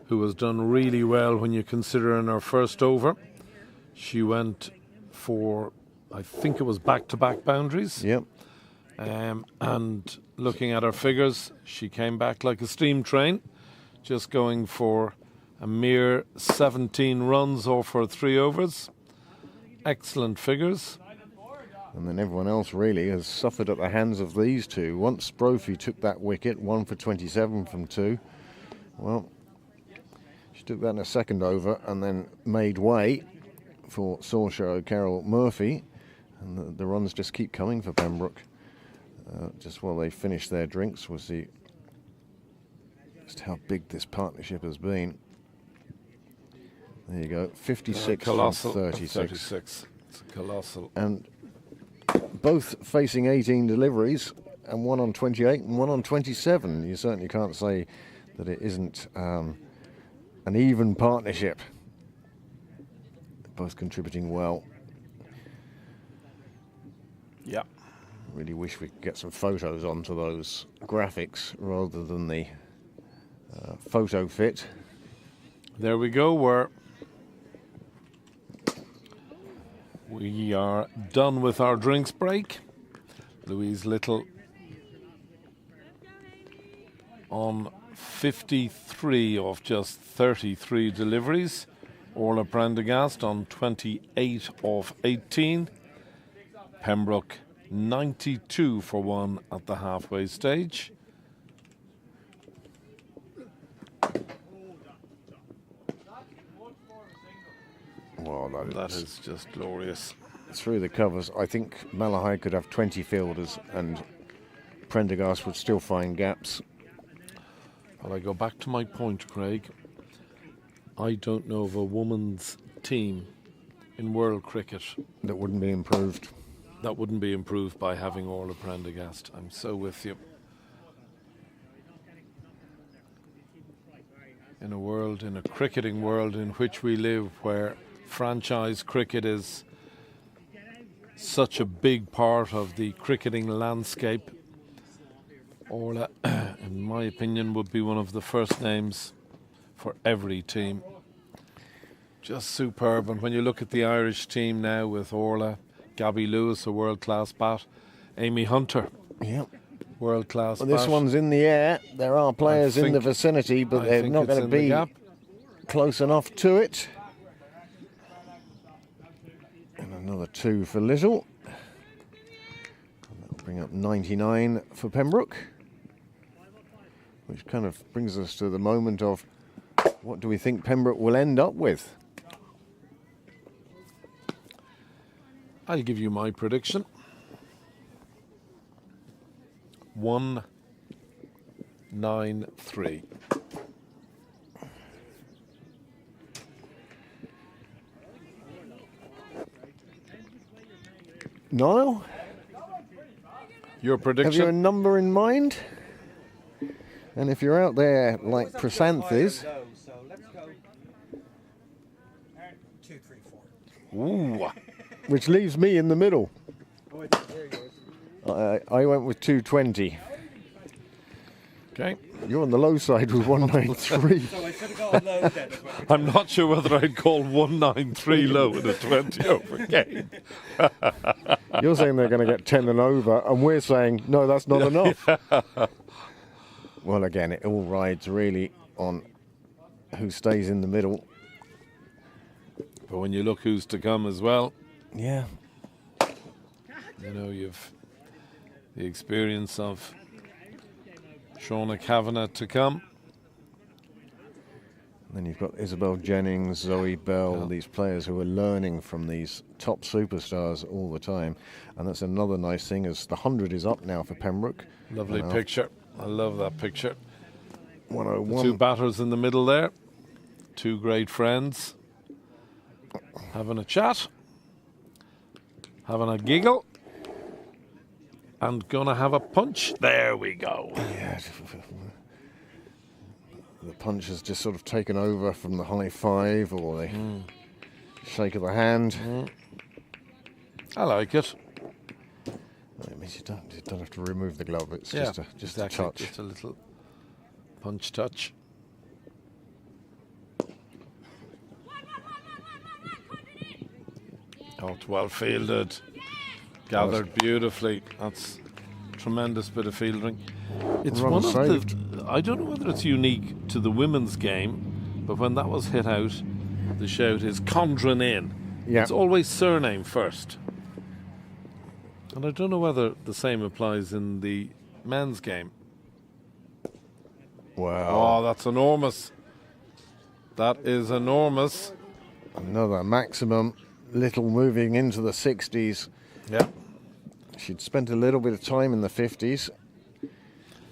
who has done really well when you consider in her first over. She went for, I think it was back-to-back boundaries. Yep. And looking at her figures, she came back like a steam train, just going for a mere 17 runs off her 3 overs. Excellent figures. And then everyone else really has suffered at the hands of these two. Once Brophy took that wicket, 1 for 27 from 2. Well, she took that in a second over and then made way for Saoirse O'Carroll Murphy. And the runs just keep coming for Pembroke. Just while they finish their drinks, we'll see just how big this partnership has been. There you go, 56 colossal, from 36. 36. It's colossal. And both facing 18 deliveries, and 1 on 28 and 1 on 27. You certainly can't say that it isn't an even partnership. Both contributing well. Yeah. Really wish we could get some photos onto those graphics rather than the photo fit. There we go. We are done with our drinks break. Louise Little on 53 of just 33 deliveries. Orla Prendergast on 28 of 18. Pembroke 92 for 1 at the halfway stage. Well, That is just glorious. through the covers. I think Malahide could have 20 fielders and Prendergast would still find gaps. Well, I go back to my point, Craig. I don't know of a women's team in world cricket That wouldn't be improved. that wouldn't be improved by having Orla Prendergast. I'm so with you. In a cricketing world in which we live, where franchise cricket is such a big part of the cricketing landscape, Orla, in my opinion, would be one of the first names for every team. Just superb. And when you look at the Irish team now with Orla, Gabby Lewis, a world-class bat, Amy Hunter, Yep. world-class Well, this bat. one's in the air. There are players in the vicinity, but I they're think not it's going to in the be gap. close enough to it. And another 2 for Little. And that'll bring up 99 for Pembroke. Which kind of brings us to the moment of what do we think Pembroke will end up with? I'll give you my prediction. 1-9-3. Niall, Your have you a prediction? number in mind? And if you're out there like Prasanth is, So let's go. 2, 3, 4. Ooh. which leaves me in the middle. I went with 220. Okay. You're on the low side with 193. So I should have gone low then as well. I'm not sure whether I'd call 193 low in a 20 over game. You're saying they're going to get 10 and over, and we're saying, no, that's not enough. Well, again, it all rides really on who stays in the middle. But when you look who's to come as well, Yeah. you know, you've the experience of Shauna Kavanagh to come. Then you've got Isabel Jennings, Zoe Bell, these players who are learning from these top superstars all the time. And that's another nice thing, as the 100 is up now for Pembroke. Lovely And picture. I love that picture. The 101. two batters in the middle there. Two great friends. Having a chat. Having a giggle. And gonna have a punch. There we go. Yeah. The punch has just sort of taken over from the high five or the shake of the hand. I like it. It means you don't have to remove the glove. It's Yeah, just exactly. a touch. Just a little punch touch. Oh, it's well fielded. Gathered beautifully. That's a tremendous bit of fielding. It's Run one of saved. the. I don't know whether it's unique to the women's game, but when that was hit out, the shout is Condren in. Yeah. It's always surname first. And I don't know whether the same applies in the men's game. Wow. Oh, that's enormous. That is enormous. Another maximum. Little moving into the 60s. Yeah. She'd spent a little bit of time in the 50s,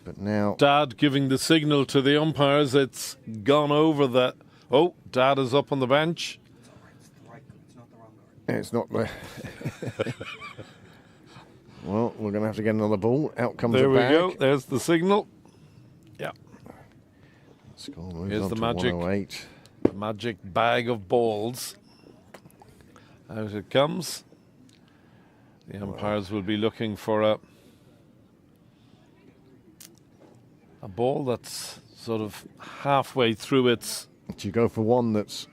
but now Dad giving the signal to the umpires. It's gone over the. Oh, Dad is up on the bench. it's not the. Well, we're going to have to get another ball. Out comes There a we bag. go. There's the signal. Yeah. Score moves Here's on the to magic. 108. The magic bag of balls. Out it comes. The umpires will be looking for a ball that's sort of halfway through its. Do you go for one that's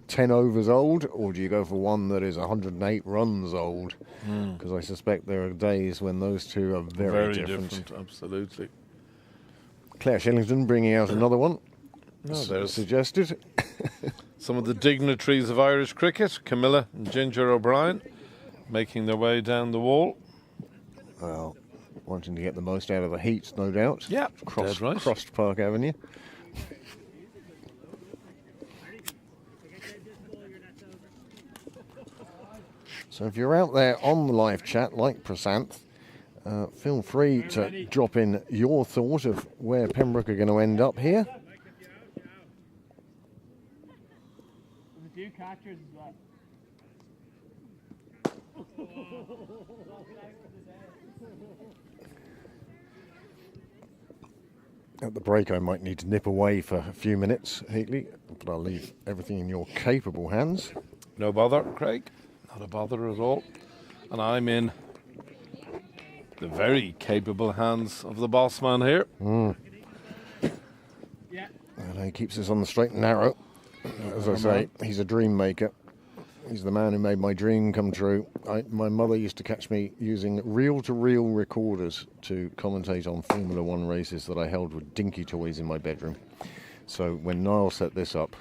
10 overs old, or do you go for one that is 108 runs old? Because I suspect there are days when those two are very different. Absolutely. Claire Shillington bringing out another one. No, there's Suggested. some of the dignitaries of Irish cricket, Camilla and Ginger O'Brien, making their way down the wall. Well, wanting to get the most out of the heat, no doubt. Yeah, dead right. Crossed Park Avenue. So if you're out there on the live chat, like Prasanth, feel free to drop in your thought of where Pembroke are going to end up here. The two catchers as well. At the break, I might need to nip away for a few minutes, Heatley, but I'll leave everything in your capable hands. No bother, Craig. Not a bother at all. And I'm in the very capable hands of the boss man here. Yeah. And he keeps us on the straight and narrow. As I say, he's a dream maker. He's the man who made my dream come true. My mother used to catch me using reel-to-reel recorders to commentate on Formula One races that I held with dinky toys in my bedroom. So when Niall set this up,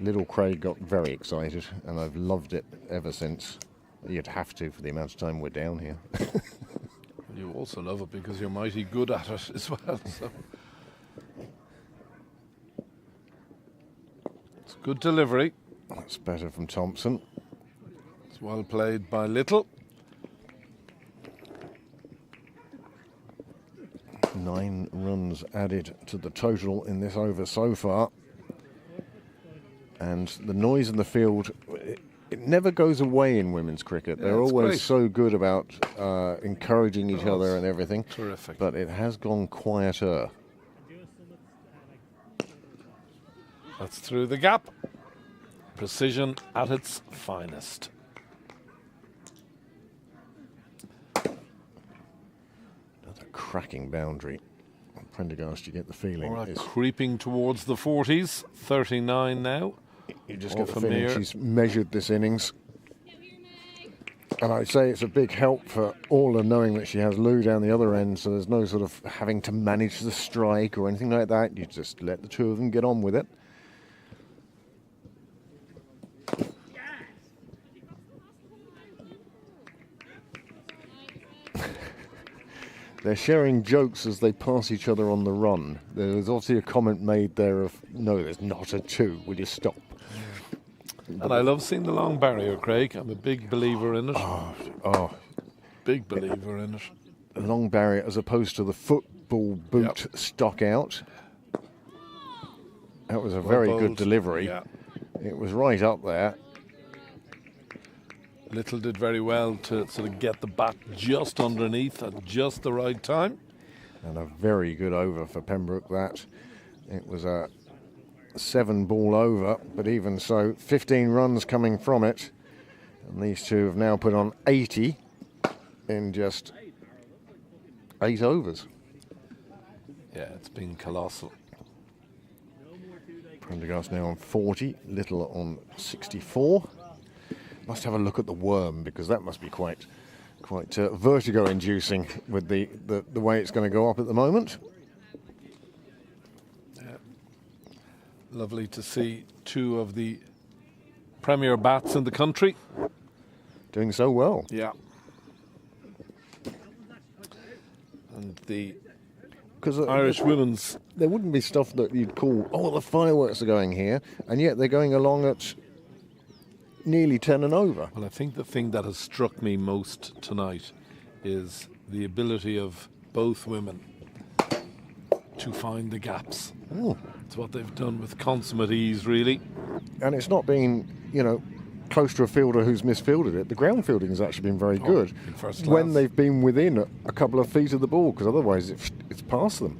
little Craig got very excited, and I've loved it ever since. You'd have to for the amount of time we're down here. You also love it because you're mighty good at it as well. So. It's a good delivery. That's better from Thompson. It's well played by Little. 9 runs added to the total in this over so far. And the noise in the field, it never goes away in women's cricket. They're it's always great. so good about encouraging each other and everything. Terrific. But it has gone quieter. That's through the gap. Precision at its finest. Another cracking boundary. Prendergast, you get the feeling. All right, is creeping towards the 40s. 39 now. you just Off get the a feeling mere. she's measured this innings. And I'd say it's a big help for Orla knowing that she has Lou down the other end, so there's no sort of having to manage the strike or anything like that. You just let the two of them get on with it. They're sharing jokes as they pass each other on the run. There's obviously a comment made there of, no, there's not a two, will you stop? And I love seeing the long barrier, Craig. I'm a big believer in it. Oh, Big believer in it. a long barrier as opposed to the football boot stock out. That was a very good bowled. delivery. Yeah. It was right up there. Little did very well to sort of get the bat just underneath at just the right time. And a very good over for Pembroke, that. It was a 7-ball over, but even so, 15 runs coming from it. And these two have now put on 80 in just 8 overs. Yeah, it's been colossal. Prendergast now on 40, Little on 64. Must have a look at the worm, because that must be quite vertigo-inducing with the way it's going to go up at the moment. Lovely to see two of the premier bats in the country. Doing so well. Yeah. And the Because Irish women's, there wouldn't be stuff that you'd call, oh, the fireworks are going here, and yet they're going along at nearly 10 and over. well, I think the thing that has struck me most tonight is the ability of both women to find the gaps. Oh. It's what they've done with consummate ease, really. And it's not been, close to a fielder who's misfielded it. The ground fielding has actually been very good in first when class. they've been within a couple of feet of the ball, because otherwise it's past them.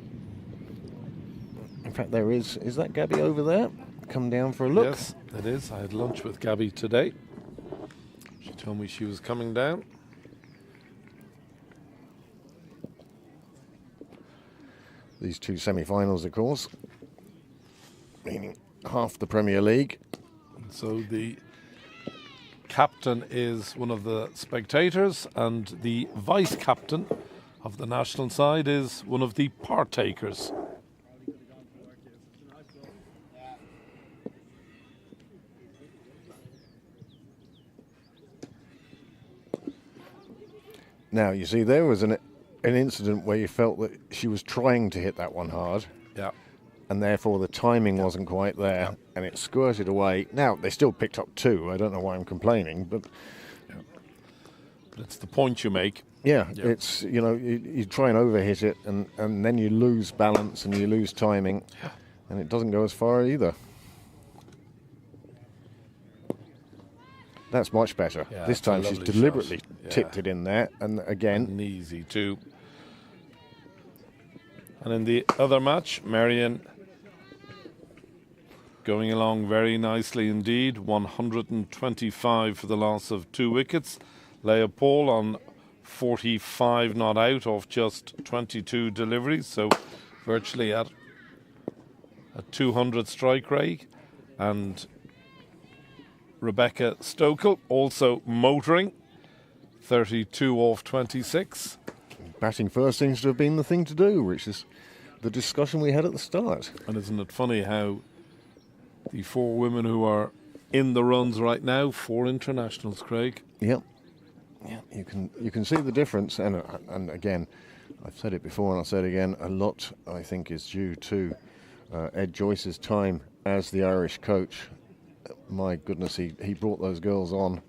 In fact, there is that Gabby over there? Come down for a look. Yes, it is. I had lunch with Gabby today. She told me she was coming down. These two semi-finals, of course, meaning half the Premier League. So the captain is one of the spectators, and the vice captain of the national side is one of the partakers. Now, you see, there was an incident where you felt that she was trying to hit that one hard, Yeah. and therefore the timing wasn't quite there, and it squirted away. Now, they still picked up 2. I don't know why I'm complaining, but But it's the point you make. yeah, Yeah. it's, you try and overhit it, and then you lose balance and you lose timing, and it doesn't go as far either. That's much better. Yeah, This it's a time she's lovely deliberately shot. Yeah. tipped it in there, and again, And easy too. And in the other match, Marion going along very nicely indeed. 125 for the loss of 2 wickets. Leah Paul on 45 not out off just 22 deliveries, so virtually at a 200 strike rate. And Rebecca Stokel also motoring, 32 off 26. batting first seems to have been the thing to do, which is the discussion we had at the start. And isn't it funny how the 4 women who are in the runs right now, 4 internationals, Craig? Yep. Yeah, you can see the difference, and again, I've said it before and I'll say it again. A lot, I think, is due to Ed Joyce's time as the Irish coach. My goodness, he brought those girls on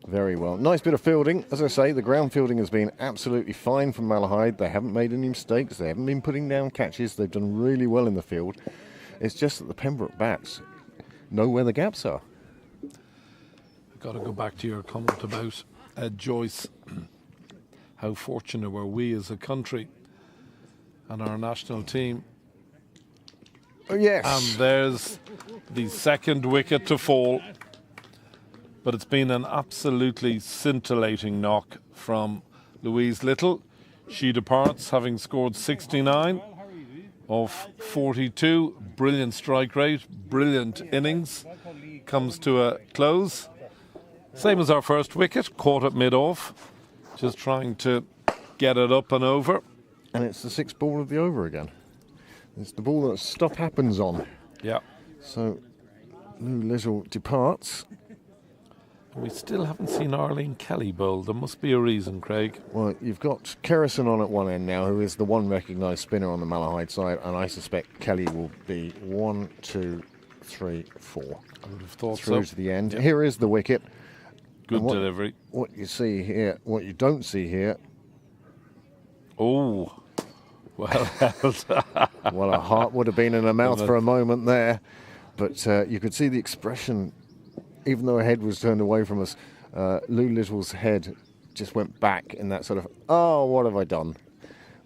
very well. Nice bit of fielding, as I say. The ground fielding has been absolutely fine from Malahide. They haven't made any mistakes. They haven't been putting down catches. They've done really well in the field. It's just that the Pembroke bats know where the gaps are. got to go back to your comment about Ed Joyce. How fortunate were we as a country and our national team. Oh, yes. And there's the second wicket to fall. But it's been an absolutely scintillating knock from Louise Little. She departs having scored 69 of 42. Brilliant strike rate, brilliant innings. Comes to a close. Same as our first wicket, caught at mid-off. Just trying to get it up and over. And it's the sixth ball of the over again. It's the ball that stop happens on. Yeah. So Lou Little departs. We still haven't seen Arlene Kelly bowl. There must be a reason, Craig. Well, you've got Kerrison on at one end now, who is the one recognised spinner on the Malahide side, and I suspect Kelly will be 1, 2, 3, 4. I would have thought through so. to the end. Yep. Here is the wicket. Good And delivery. What you see here, what you don't see here. Oh, well held. Well, a heart would have been in her mouth for a moment there, but you could see the expression. Even though her head was turned away from us, Lou Little's head just went back in that sort of, oh, what have I done?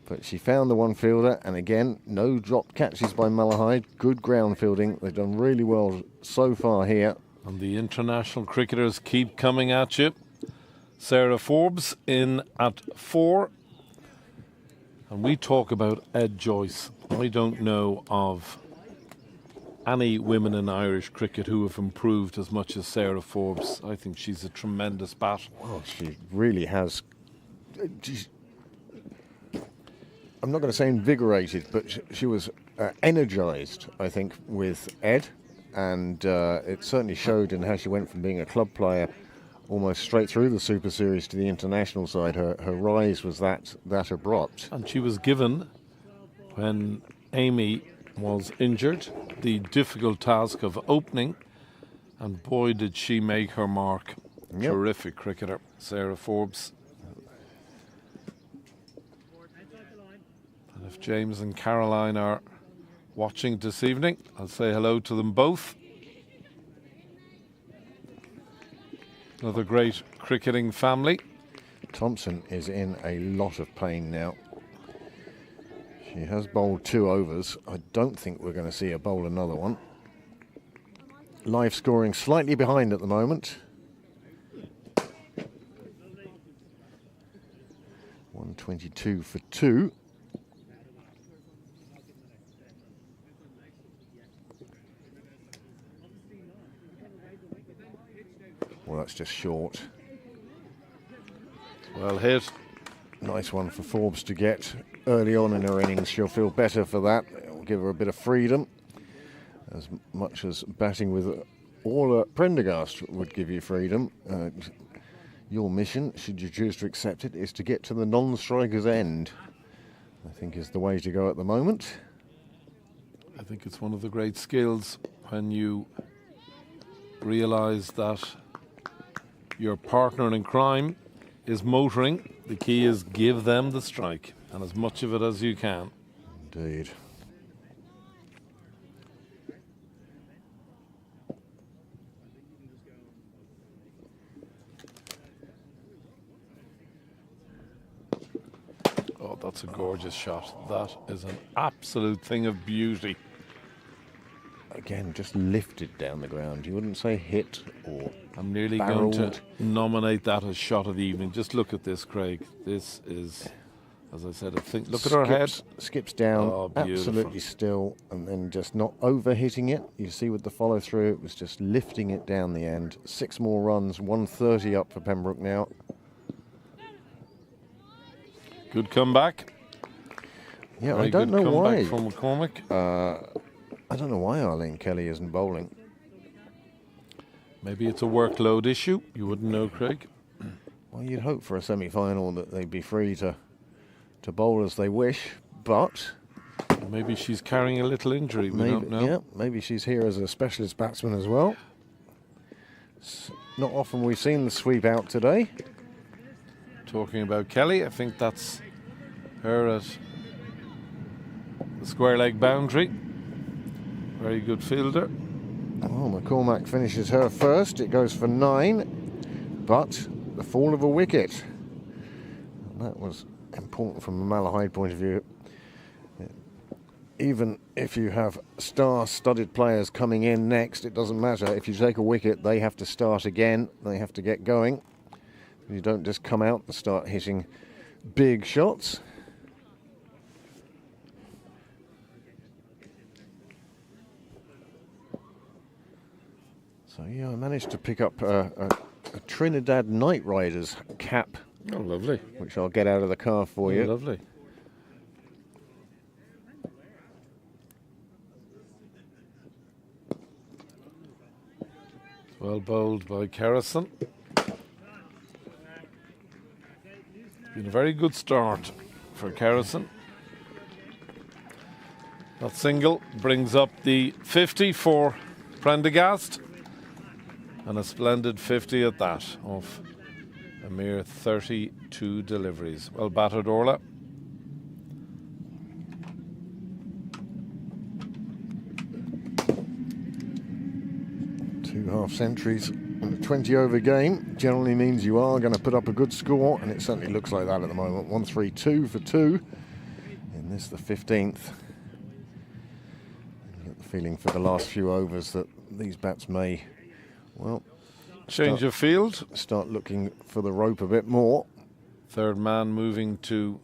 But she found the one fielder, and again, no dropped catches by Malahide. Good ground fielding. They've done really well so far here. And the international cricketers keep coming at you. Sarah Forbes in at 4. And we talk about Ed Joyce. I don't know of any women in Irish cricket who have improved as much as Sarah Forbes. I think she's a tremendous bat. Well, she really has. I'm not going to say invigorated, but she was energised, I think, with Ed. And it certainly showed in how she went from being a club player almost straight through the Super Series to the international side. Her rise was that abrupt. And she was given, when Amy was injured, the difficult task of opening, and boy did she make her mark. Yep. Terrific cricketer, Sarah Forbes. And if James and Caroline are watching this evening, I'll say hello to them both. Another great cricketing family. Thompson is in a lot of pain now. She has bowled 2 overs. I don't think we're going to see her bowl another one. Live scoring slightly behind at the moment. 122 for 2. Well, that's just short. Well hit. Nice one for Forbes to get early on in her innings. She'll feel better for that. It'll give her a bit of freedom, as much as batting with Orla Prendergast would give you freedom. Your mission, should you choose to accept it, is to get to the non-striker's end. I think is the way to go at the moment. I think it's one of the great skills when you realise that your partner in crime is motoring. The key is give them the strike, and as much of it as you can. Indeed. Oh, that's a gorgeous shot. That is an absolute thing of beauty. Again, just lifted down the ground. You wouldn't say hit or I'm nearly barreled. going to nominate that as shot of the evening. Just look at this, Craig. This is, as I said, a thing. Look at her head. Skips down, Oh, beautiful. absolutely still, and then just not over hitting it. You see with the follow through, it was just lifting it down the end. 6 more runs, 130 up for Pembroke now. Good comeback. Yeah, Very I don't good know why. comeback from McCormick. I don't know why Arlene Kelly isn't bowling. Maybe it's a workload issue. You wouldn't know, Craig. Well, you'd hope for a semi-final that they'd be free to bowl as they wish, but Maybe she's carrying a little injury. We maybe, don't know. yeah, maybe she's here as a specialist batsman as well. It's not often we've seen the sweep out today. Talking about Kelly, I think that's her at the square leg boundary. Very good fielder. Oh, McCormack finishes her first. It goes for 9. but the fall of a wicket. And that was important from a Malahide point of view. Even if you have star-studded players coming in next, it doesn't matter. If you take a wicket, they have to start again. They have to get going. You don't just come out and start hitting big shots. So yeah, I managed to pick up a Trinidad Knight Riders cap. Oh, lovely. Which I'll get out of the car for you. Lovely. Well bowled by Kerrison. Been a very good start for Kerrison. That single brings up the 50 for Prendergast. And a splendid 50 at that, off a mere 32 deliveries. Well battered, Orla. Two half centuries in a 20-over game generally means you are going to put up a good score, and it certainly looks like that at the moment. 1-3-2 for 2 in this, the 15th. You get the feeling for the last few overs that these bats may, well, change of field. Start looking for the rope a bit more. Third man moving to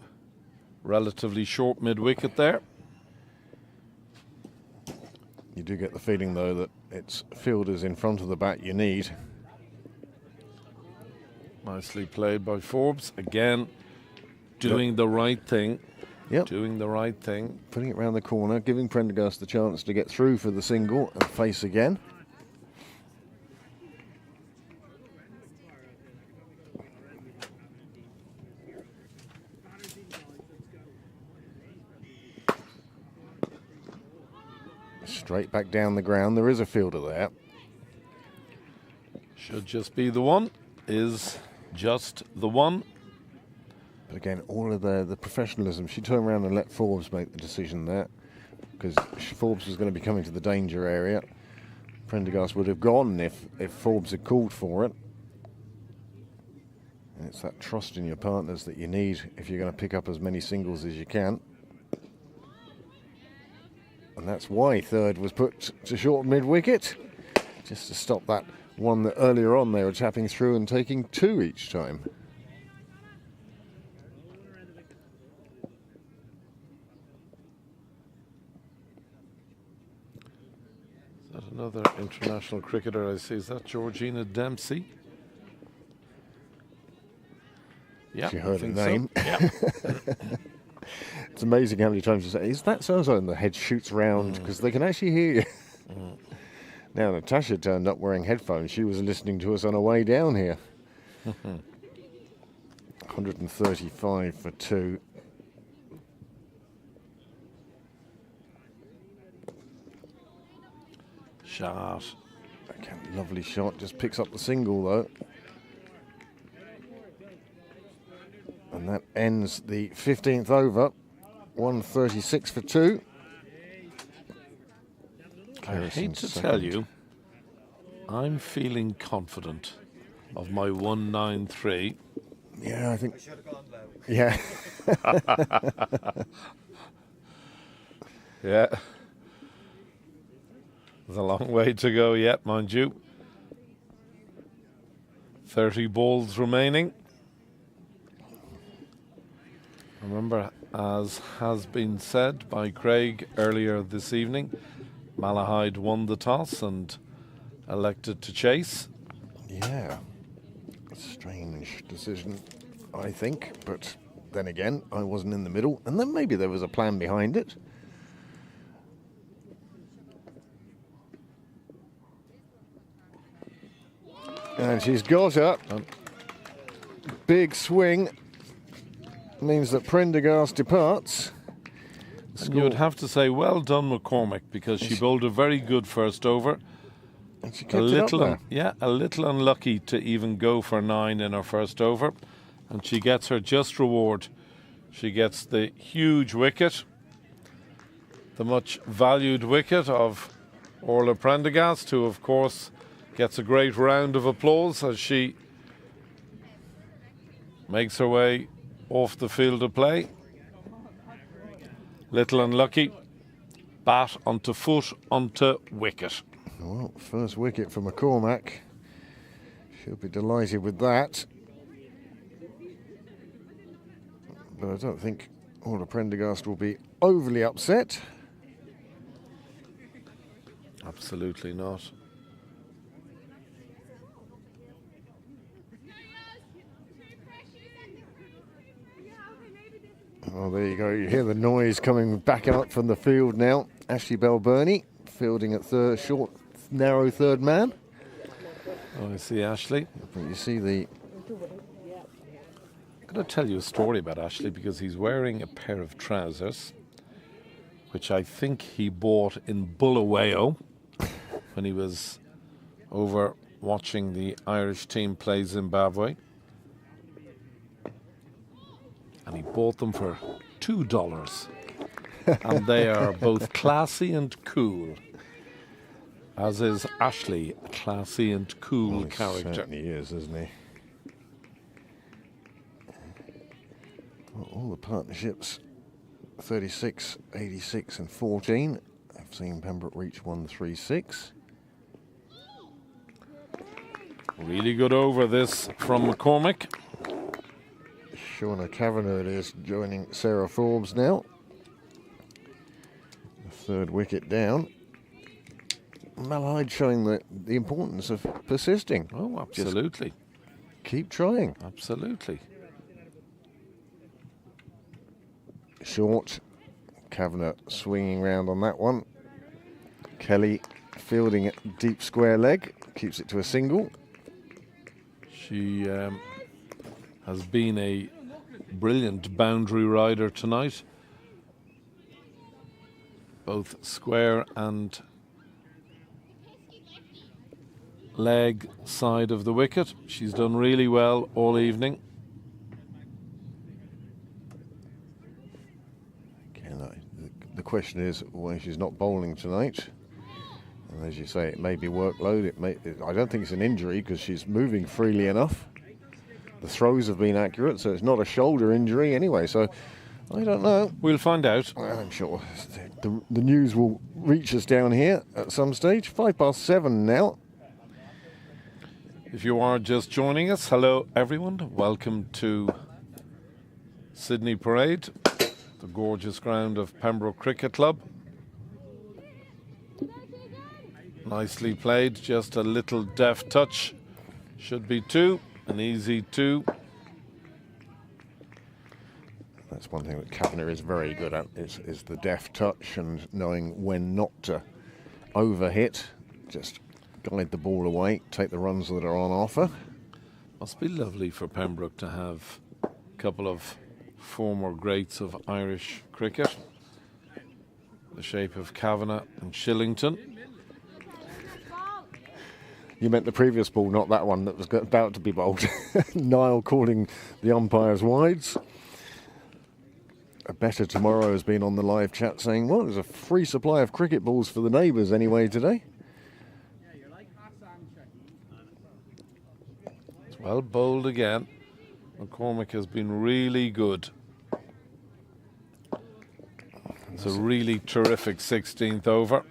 relatively short mid-wicket there. You do get the feeling, though, that it's fielders in front of the bat you need. Nicely played by Forbes. Again, doing the right thing. Yep. Doing the right thing. Putting it round the corner, giving Prendergast the chance to get through for the single and face again. Straight back down the ground. There is a fielder there. Should just be the one. Is just the one. But again, all of the professionalism. She turned around and let Forbes make the decision there, because Forbes was going to be coming to the danger area. Prendergast would have gone if Forbes had called for it. And it's that trust in your partners that you need if you're going to pick up as many singles as you can. And that's why third was put to short mid-wicket, just to stop that one that earlier on they were tapping through and taking 2 each time. Is that another international cricketer I see? Is that Georgina Dempsey? Yeah, She heard I the think name. So. Yeah. It's amazing how many times you say, is that so-and-so? And the head shoots round, because they can actually hear you. Now, Natasha turned up wearing headphones. She was listening to us on her way down here. 135 for 2. Shot. Okay, lovely shot. Just picks up the single, though. And that ends the 15th over. 136 for 2. I hate to tell you, I'm feeling confident of my 193. Yeah, I think. Yeah. Yeah. There's a long way to go yet, mind you. 30 balls remaining. Remember, as has been said by Craig earlier this evening, Malahide won the toss and elected to chase. Yeah. Strange decision, I think. But then again, I wasn't in the middle. And then maybe there was a plan behind it. And she's got her. Big swing. Means that Prendergast departs. And you would have to say, well done, McCormick, because she bowled a very good first over. And she kept it up there. Yeah, a little unlucky to even go for 9 in her first over. And she gets her just reward. She gets the huge wicket, the much valued wicket of Orla Prendergast, who, of course, gets a great round of applause as she makes her way off the field of play. Little unlucky. Bat onto foot, onto wicket. Well, first wicket for McCormack. She'll be delighted with that. But I don't think Orla Prendergast will be overly upset. Absolutely not. Oh, there you go. You hear the noise coming back out from the field now. Ashley Bell-Burney fielding at third, short, narrow third man. Oh, I see Ashley. But you see the... I'm going to tell you a story about Ashley because he's wearing a pair of trousers which I think he bought in Bulawayo when he was over watching the Irish team play Zimbabwe. And he bought them for $2. And they are both classy and cool. As is Ashley, a classy and cool character. He certainly is, isn't he? Well, all the partnerships, 36, 86 and 14. I've seen Pembroke reach 136. Really good over this from McCormack. Shauna Kavanagh is joining Sarah Forbes now. The third wicket down. Malahide showing the importance of persisting. Oh, absolutely. Just keep trying. Absolutely. Short. Kavanagh swinging round on that one. Kelly fielding it deep square leg. Keeps it to a single. She has been a brilliant boundary rider tonight. Both square and leg side of the wicket. She's done really well all evening. Again, the question is why she's not bowling tonight. And as you say, it may be workload. I don't think it's an injury because she's moving freely enough. The throws have been accurate, so it's not a shoulder injury anyway. So I don't know. We'll find out. Well, I'm sure the news will reach us down here at some stage. 7:05 now. If you are just joining us, hello everyone. Welcome to Sydney Parade, the gorgeous ground of Pembroke Cricket Club. Nicely played, just a little deft touch. Should be two, an easy two. That's one thing that Kavanagh is very good at, is the deft touch and knowing when not to overhit. Just guide the ball away, take the runs that are on offer. Must be lovely for Pembroke to have a couple of former greats of Irish cricket, the shape of Kavanagh and Shillington. You meant the previous ball, not that one that was about to be bowled. Niall calling the umpires wides. A Better Tomorrow has been on the live chat saying, well, there's a free supply of cricket balls for the neighbours anyway today. It's well bowled again. McCormack has been really good. It's a really terrific 16th over.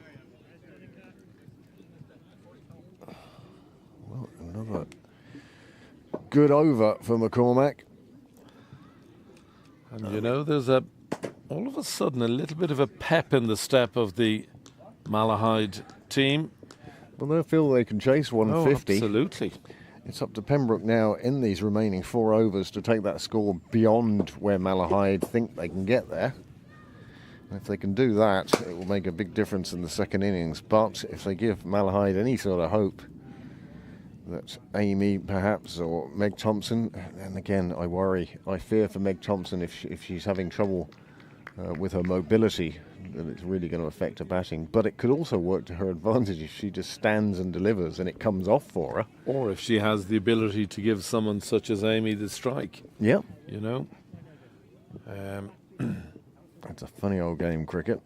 Well, another good over for McCormack. And you know, there's all of a sudden a little bit of a pep in the step of the Malahide team. Well, they feel they can chase 150. Oh, absolutely. It's up to Pembroke now in these remaining 4 overs to take that score beyond where Malahide think they can get there. And if they can do that, it will make a big difference in the second innings. But if they give Malahide any sort of hope that Amy perhaps or Meg Thompson, and again I fear for Meg Thompson if she's having trouble with her mobility, that it's really going to affect her batting. But it could also work to her advantage if she just stands and delivers and it comes off for her. Or if she has the ability to give someone such as Amy the strike. Yeah. You know? That's a funny old game, cricket.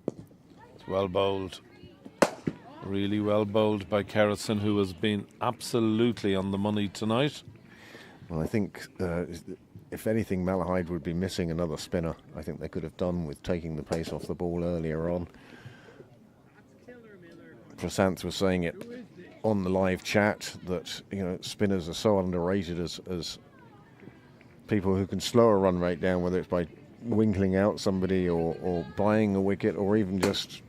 It's well bowled. Really well bowled by Kerrison, who has been absolutely on the money tonight. Well, I think if anything, Malahide would be missing another spinner. I think they could have done with taking the pace off the ball earlier on. Prasanth was saying it on the live chat that, you know, spinners are so underrated as people who can slow a run rate down, whether it's by winkling out somebody or buying a wicket or even just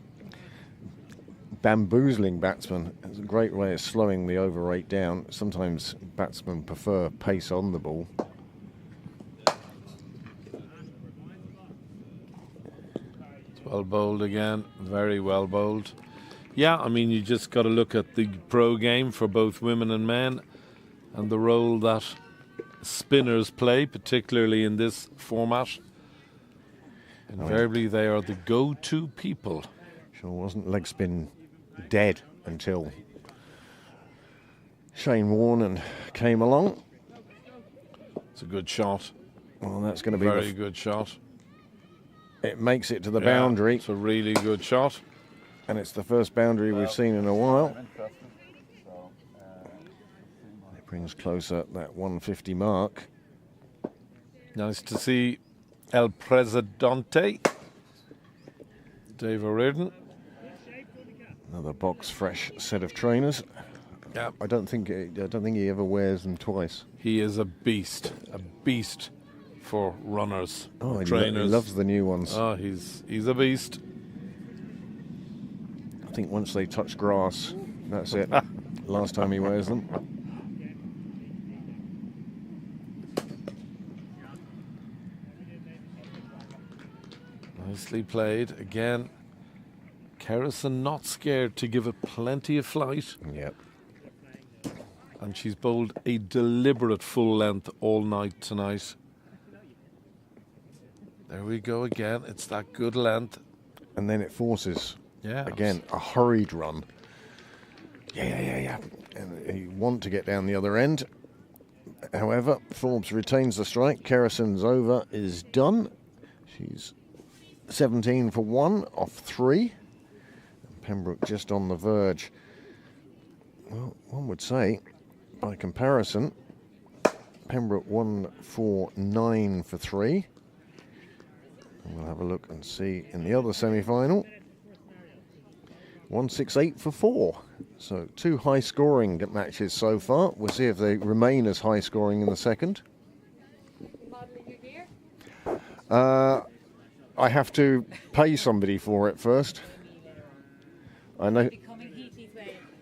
bamboozling batsmen. It's a great way of slowing the over rate down. Sometimes batsmen prefer pace on the ball. It's well bowled again, very well bowled. Yeah, I mean, you just got to look at the pro game for both women and men and the role that spinners play, particularly in this format. Invariably, they are the go-to people. Sure wasn't leg spin dead until Shane Warne came along. It's a good shot. Well, that's going to be very good shot. It makes it to the boundary. It's a really good shot. And it's the first boundary we've seen in a while. It brings closer that 150 mark. Nice to see El Presidente, Dave O'Riordan. Another box fresh set of trainers. Yeah, I don't think he ever wears them twice. He is a beast for runners, trainers. He loves the new ones. Oh, he's a beast. I think once they touch grass, that's it. Last time he wears them. Nicely played again. Kerrison not scared to give it plenty of flight. Yep. And she's bowled a deliberate full length all night tonight. There we go again. It's that good length. And then it forces, again, a hurried run. Yeah. And you want to get down the other end. However, Forbes retains the strike. Kerrison's over is done. She's 17 for 1 off 3. Pembroke just on the verge. Well, one would say, by comparison, Pembroke 1 for 9 for 3. And we'll have a look and see in the other semi-final. 168 for 4. So 2 high-scoring matches so far. We'll see if they remain as high-scoring in the second. I have to pay somebody for it first. I know.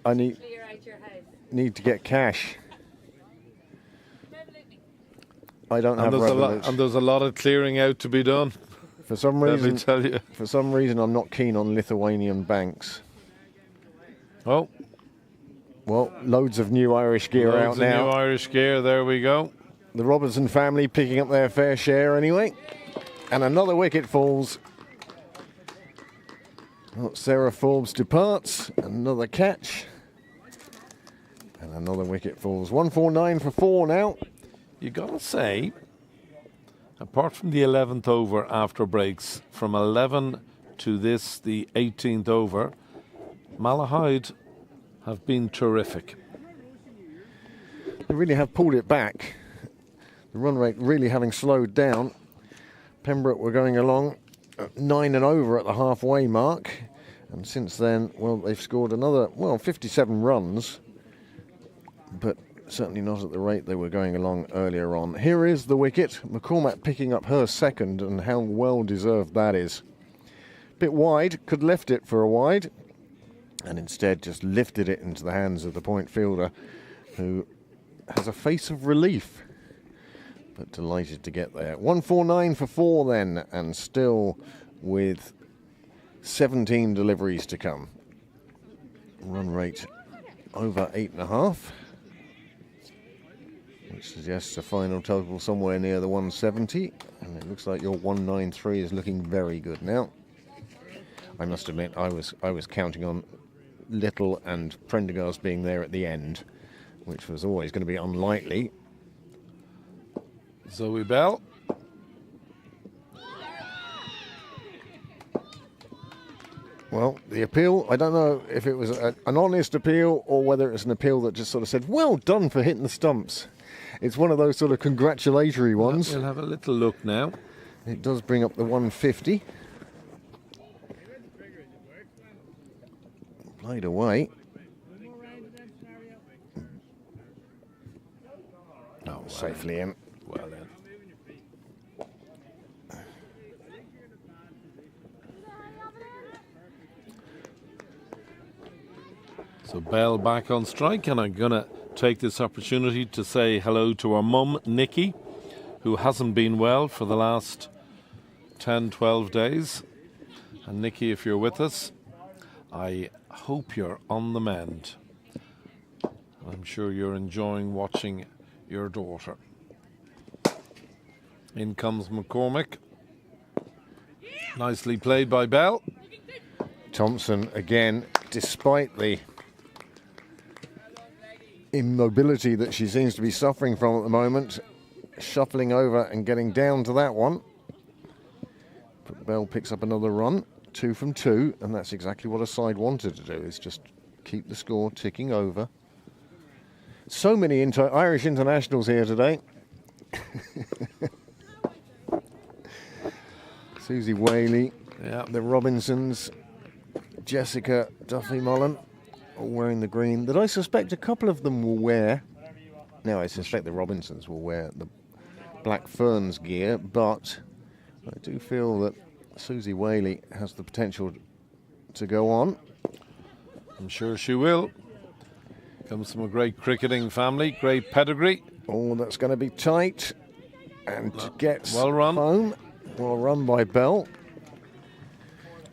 I need to get cash. I don't have Revolut. And there's a lot of clearing out to be done. For some reason, let me tell you. For some reason, I'm not keen on Lithuanian banks. Oh. Well, loads of new Irish gear out now. Loads of new Irish gear, there we go. The Robertson family picking up their fair share anyway. And another wicket falls. Well, Sarah Forbes departs. Another catch. And another wicket falls. 149 for 4 now. You got to say, apart from the 11th over after breaks, from 11 to this, the 18th over, Malahide have been terrific. They really have pulled it back. The run rate really having slowed down. Pembroke were going along 9 and over at the halfway mark. And since then, well, they've scored another, 57 runs. But certainly not at the rate they were going along earlier on. Here is the wicket. McCormack picking up her second, and how well deserved that is. Bit wide, could lift it for a wide, and instead just lifted it into the hands of the point fielder, who has a face of relief, but delighted to get there. 149 for 4 then, and still with 17 deliveries to come. Run rate over 8.5. Which suggests a final total somewhere near the 170, and it looks like your 193 is looking very good now. I must admit, I was counting on Little and Prendergast being there at the end, which was always going to be unlikely. Zoe Bell. Well, the appeal, I don't know if it was an honest appeal or whether it's an appeal that just sort of said, well done for hitting the stumps. It's one of those sort of congratulatory ones. We'll have a little look now. It does bring up the 150. Played away. Oh, Safely in. Well then. So Bell back on strike, and I'm going to take this opportunity to say hello to our mum, Nikki, who hasn't been well for the last 10, 12 days. And Nikki, if you're with us, I hope you're on the mend. I'm sure you're enjoying watching your daughter. In comes McCormick. Nicely played by Bell. Thompson again, despite the immobility that she seems to be suffering from at the moment, shuffling over and getting down to that one. But Bell picks up another run, 2 from 2, and that's exactly what a side wanted to do, is just keep the score ticking over. So many Irish internationals here today. Susie Whaley, the Robinsons, Jessica Duffy-Mullen, all wearing the green that I suspect a couple of them will wear. Now, I suspect the Robinsons will wear the Black Ferns gear, but I do feel that Susie Whaley has the potential to go on. I'm sure she will. Comes from a great cricketing family, great pedigree. Oh, that's going to be tight. And gets well run. Home. Well run by Bell.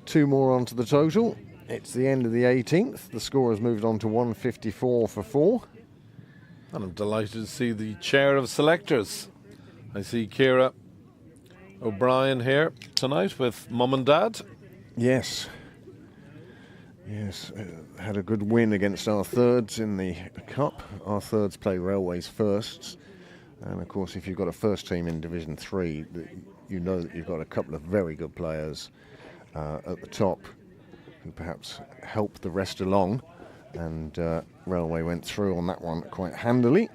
2 more onto the total. It's the end of the 18th. The score has moved on to 154 for 4. And I'm delighted to see the chair of selectors. I see Ciara O'Brien here tonight with Mum and Dad. Yes. Yes, had a good win against our thirds in the Cup. Our thirds play Railways firsts. And of course, if you've got a first team in Division 3, you know that you've got a couple of very good players at the top who perhaps help the rest along. And Railway went through on that one quite handily.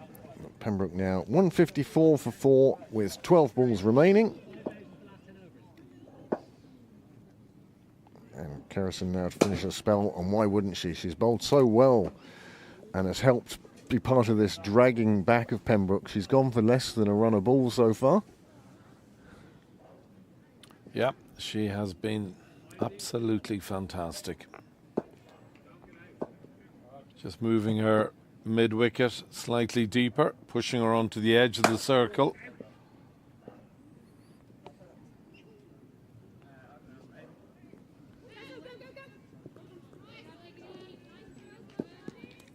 Pembroke now 154 for 4 with 12 balls remaining. And Kerrison now to finish her spell, and why wouldn't she? She's bowled so well and has helped be part of this dragging back of Pembroke. She's gone for less than a run of ball so far. Yeah, she has been absolutely fantastic. Just moving her mid-wicket slightly deeper, pushing her onto the edge of the circle.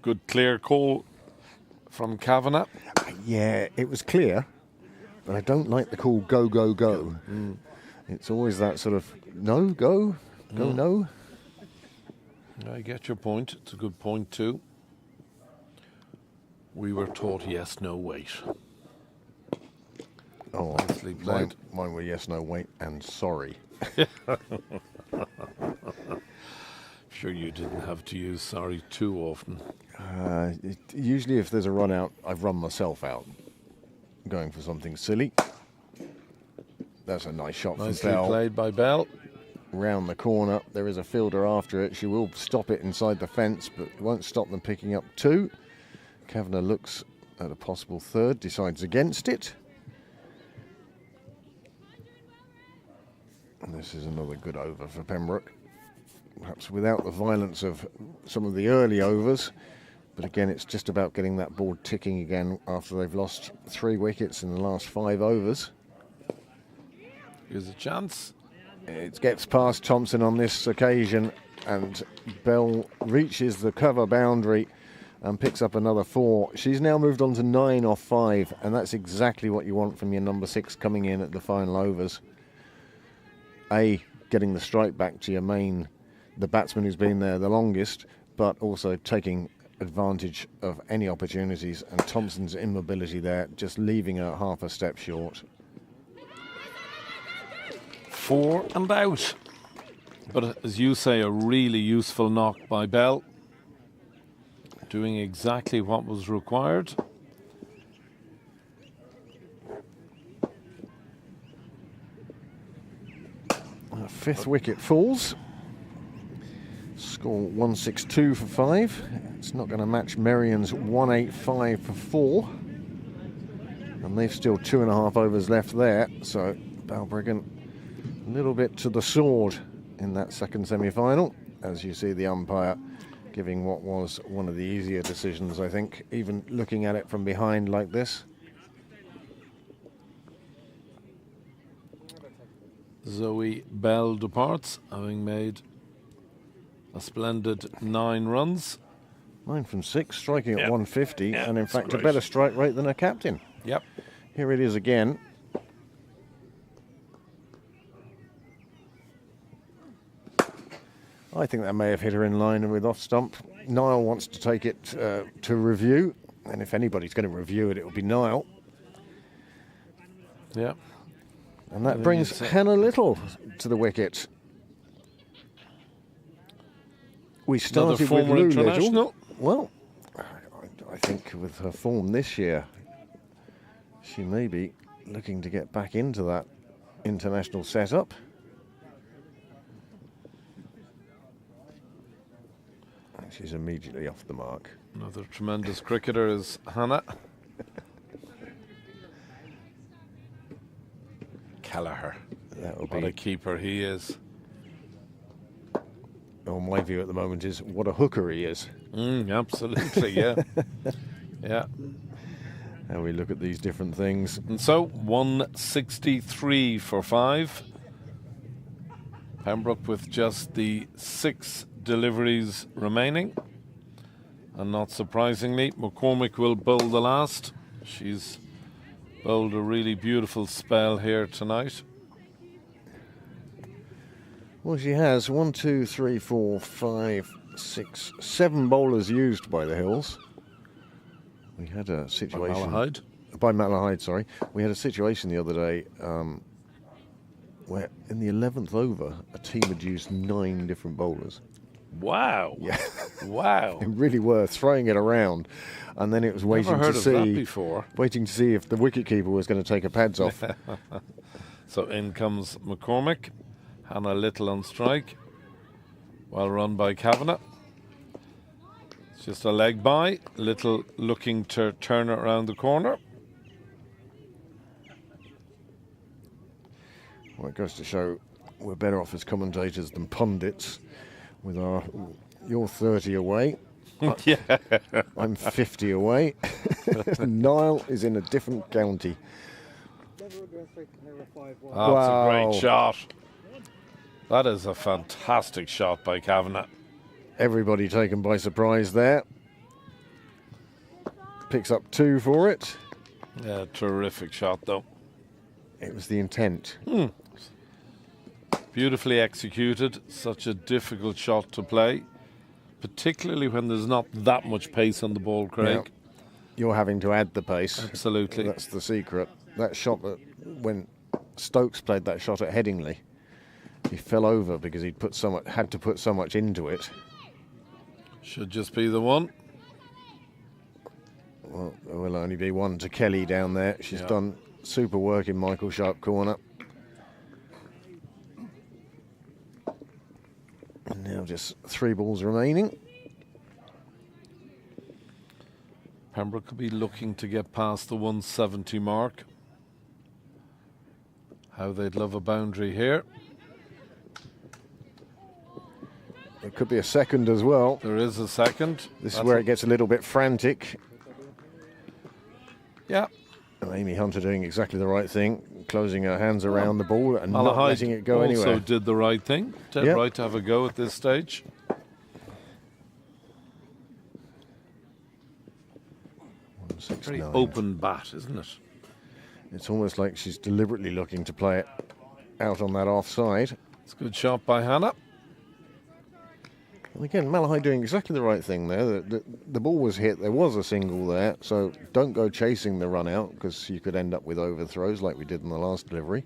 Good clear call from Kavanagh. Yeah, it was clear, but I don't like the call go, go, go. It's always that sort of no, go, no. I get your point. It's a good point too. We were taught yes, no, wait. Oh, Nicely played. mine were yes, no, wait, and sorry. Sure you didn't have to use sorry too often. Usually if there's a run out, I've run myself out, going for something silly. That's a nice shot from Nicely Bell. played by Bell. Round the corner, there is a fielder after it. She will stop it inside the fence, but won't stop them picking up 2. Kavanagh looks at a possible third, decides against it. And this is another good over for Pembroke. Perhaps without the violence of some of the early overs. But again, it's just about getting that board ticking again after they've lost 3 wickets in the last 5 overs. Here's a chance. It gets past Thompson on this occasion, and Bell reaches the cover boundary and picks up another 4. She's now moved on to 9 off 5, and that's exactly what you want from your number 6 coming in at the final overs. Getting the strike back to your main, the batsman who's been there the longest, but also taking advantage of any opportunities, and Thompson's immobility there, just leaving her half a step short. 4 and out. But as you say, a really useful knock by Bell. Doing exactly what was required. Fifth wicket falls. Score 162 for 5. It's not going to match Merion's 185 for 4. And they've still 2.5 overs left there. So Balbriggan a little bit to the sword in that second semi-final. As you see the umpire giving what was one of the easier decisions, I think, even looking at it from behind like this. Zoe Bell departs, having made a splendid 9 runs. 9 from 6, striking at Yep. 150, Yeah, and in that's fact a great. better strike rate than her captain. Yep. Here it is again. I think that may have hit her in line with off stump. Niall wants to take it to review, and if anybody's going to review it, it will be Niall. Yeah. And that think brings it's, Hannah Little to the wicket. We Another started with former Lou international. Little. Well, I think with her form this year, she may be looking to get back into that international setup. She's immediately off the mark. Another tremendous cricketer is Hannah. Kelleher. That will What a be. keeper he is. Well, my view at the moment is what a hooker he is. Absolutely, yeah. Yeah. How we look at these different things. And so, 163 for 5. Pembroke with just the 6 deliveries remaining. And not surprisingly, McCormick will bowl the last. She's bowled a really beautiful spell here tonight. Well, she has 1, 2, 3, 4, 5, 6, 7 bowlers used by the Hills. We had a situation Malahide. by Malahide, sorry. We had a situation the other day where in the 11th over, a team had used 9 different bowlers. Wow. Yeah. Wow. It really were throwing it around, and then it was waiting Never heard to of that see, before. waiting to see if the wicketkeeper was going to take her pads off. So in comes McCormick. Hannah Little on strike. Well run by Kavanagh. It's just a leg by. Little looking to turn it around the corner. Well, it goes to show we're better off as commentators than pundits. With our, you're 30 away. Yeah. I'm 50 away. Niall is in a different county. That's Wow. a great shot. That is a fantastic shot by Kavanagh. Everybody taken by surprise there. Picks up 2 for it. Yeah, terrific shot though. It was the intent. Beautifully executed. Such a difficult shot to play, particularly when there's not that much pace on the ball, Craig. Yeah. You're having to add the pace. Absolutely. That's the secret. That shot that when Stokes played that shot at Headingley, he fell over because he'd had to put so much into it. Should just be the one. Well, there will only be one to Kelly down there. She's Yeah. done super work in Michael Sharp corner. And now just 3 balls remaining. Pembroke could be looking to get past the 170 mark. How they'd love a boundary here. It could be a second as well. There is a second. This is That's where it gets a little bit frantic. Yeah. And Amy Hunter doing exactly the right thing, closing her hands around the ball and not Malahide letting it go also anywhere. did the right thing. Dead Yep. right to have a go at this stage. Very 169. open bat, isn't it? It's almost like she's deliberately looking to play it out on that offside. It's a good shot by Hannah. And again, Malahide doing exactly the right thing there. The ball was hit. There was a single there. So don't go chasing the run out because you could end up with overthrows like we did in the last delivery.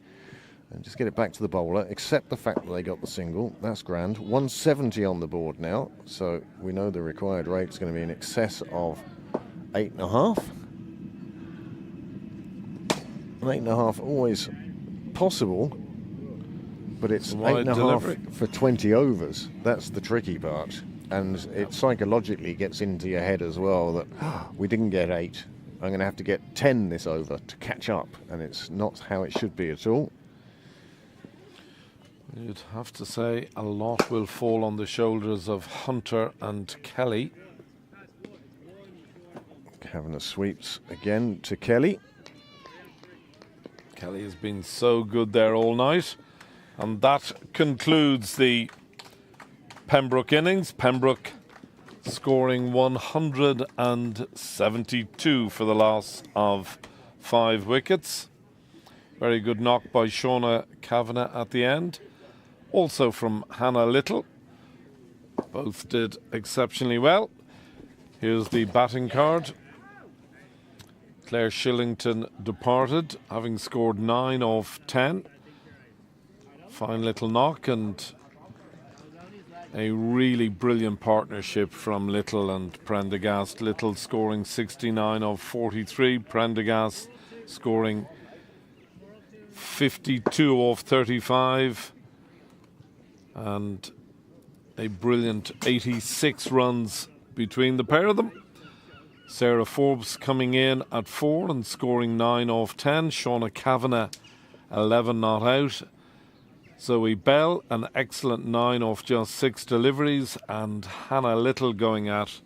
And just get it back to the bowler, accept the fact that they got the single. That's grand. 170 on the board now, so we know the required rate is going to be in excess of 8.5. And 8.5 always possible, but it's Wide 8.5 delivery. for 20 overs. That's the tricky part. And it psychologically gets into your head as well that we didn't get 8. I'm going to have to get 10 this over to catch up, and it's not how it should be at all. You'd have to say a lot will fall on the shoulders of Hunter and Kelly. Kavanagh sweeps again to Kelly. Kelly has been so good there all night. And that concludes the Pembroke innings. Pembroke scoring 172 for the loss of 5 wickets. Very good knock by Shauna Kavanagh at the end. Also from Hannah Little. Both did exceptionally well. Here's the batting card. Claire Shillington departed, having scored 9 of 10. Fine little knock and a really brilliant partnership from Little and Prendergast. Little scoring 69 of 43. Prendergast scoring 52 of 35. And a brilliant 86 runs between the pair of them. Sarah Forbes coming in at 4 and scoring 9 of 10. Shauna Kavanagh 11 not out. Zoe Bell an excellent 9 off just 6 deliveries, and Hannah Little going at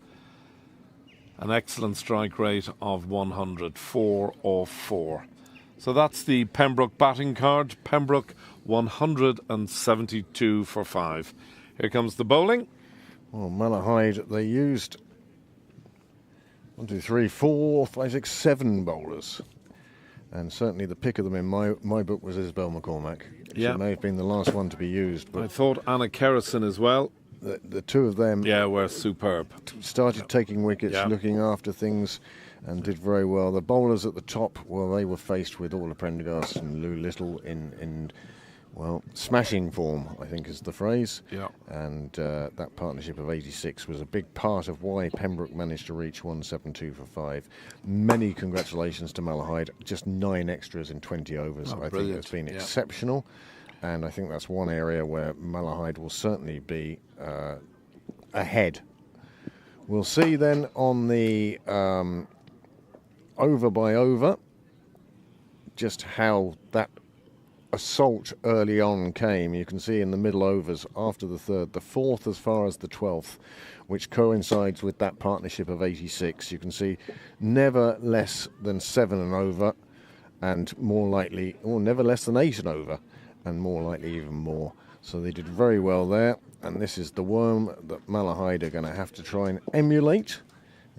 an excellent strike rate of 104 off 4. So that's the Pembroke batting card. Pembroke 172 for 5. Here comes the bowling. Well, Malahide, they used 1, 2, 3, 4, 5, 6, 7 bowlers. And certainly the pick of them in my book was Isabel McCormack. Yeah. She may have been the last one to be used. But I thought Anna Kerrison as well. The two of them were superb. Started taking wickets, looking after things, and did very well. The bowlers at the top, well, they were faced with Orla Prendergast and Lou Little in smashing form, I think is the phrase. Yeah. And that partnership of 86 was a big part of why Pembroke managed to reach 172 for 5. Many congratulations to Malahide. Just 9 extras in 20 overs. I think that's been exceptional. And I think that's one area where Malahide will certainly be ahead. We'll see then on the over by over just how that assault early on came. You can see in the middle overs after the 3rd, the 4th as far as the 12th, which coincides with that partnership of 86. You can see never less than 7 and over, and more likely, or never less than 8 and over, and more likely even more. So they did very well there, and this is the worm that Malahide are going to have to try and emulate,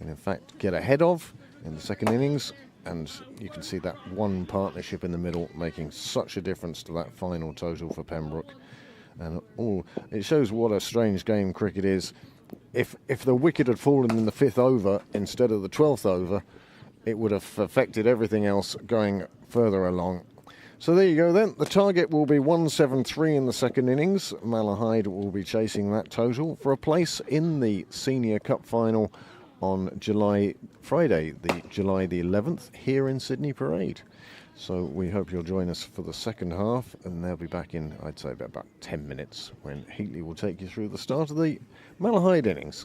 and in fact get ahead of in the second innings. And you can see that one partnership in the middle making such a difference to that final total for Pembroke. And it shows what a strange game cricket is. If the wicket had fallen in the 5th over instead of the 12th over, it would have affected everything else going further along. So there you go then. The target will be 173 in the second innings. Malahide will be chasing that total for a place in the Senior Cup final on Friday, July the 11th, here in Sydney Parade. So we hope you'll join us for the second half, and they'll be back in, I'd say, about 10 minutes, when Heatley will take you through the start of the Malahide innings.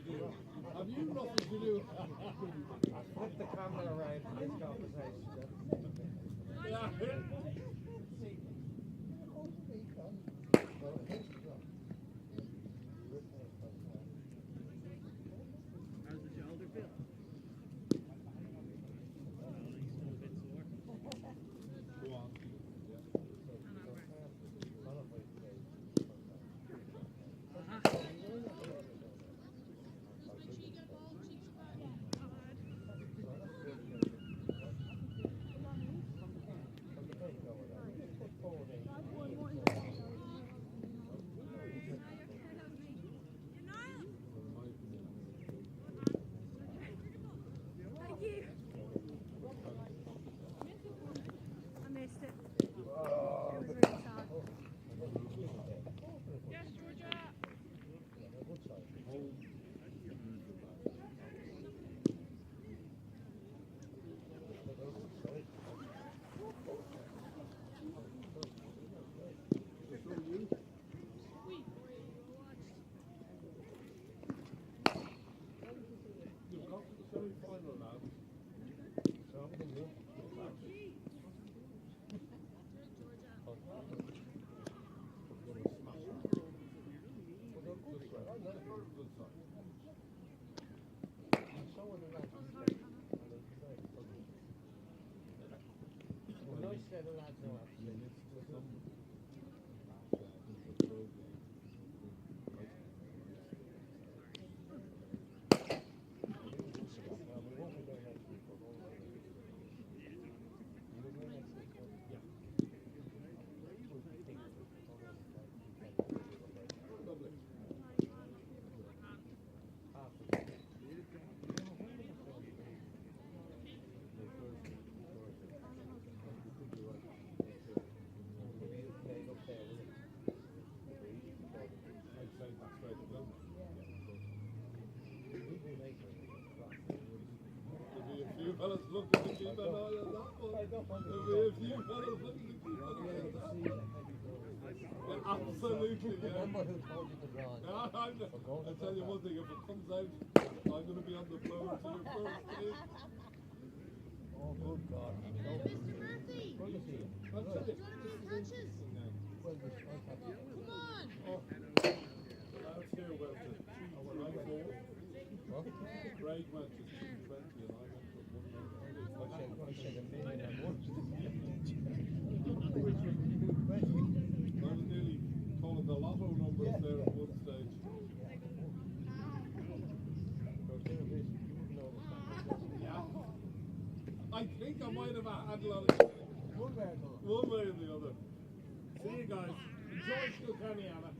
Have you nothing to do? Flip the camera around for this conversation. Yeah. How's the shoulder feel? Go on. Thank you. I missed it. It was really sad. Yes, Georgia. You've got to the semi-final now. Few fellas looking to keep an eye on that one. There'll be a few fellas looking to keep an eye on that one. Yeah, absolutely, yeah. Remember who told you to draw? I tell you one thing, if it comes out, I'm going to be on the floor to your first game. Oh, good God. Good to see you. I'll tell you. Well, this one have you. Oh, last year went to 2-4. What? Craig went to 2-20 and I went to 1-9. I said a million and one. I was nearly calling the lotto numbers there at one stage. I think I might have a handle on it. One way or the other. See you guys. Enjoy Kilkenny, Anna.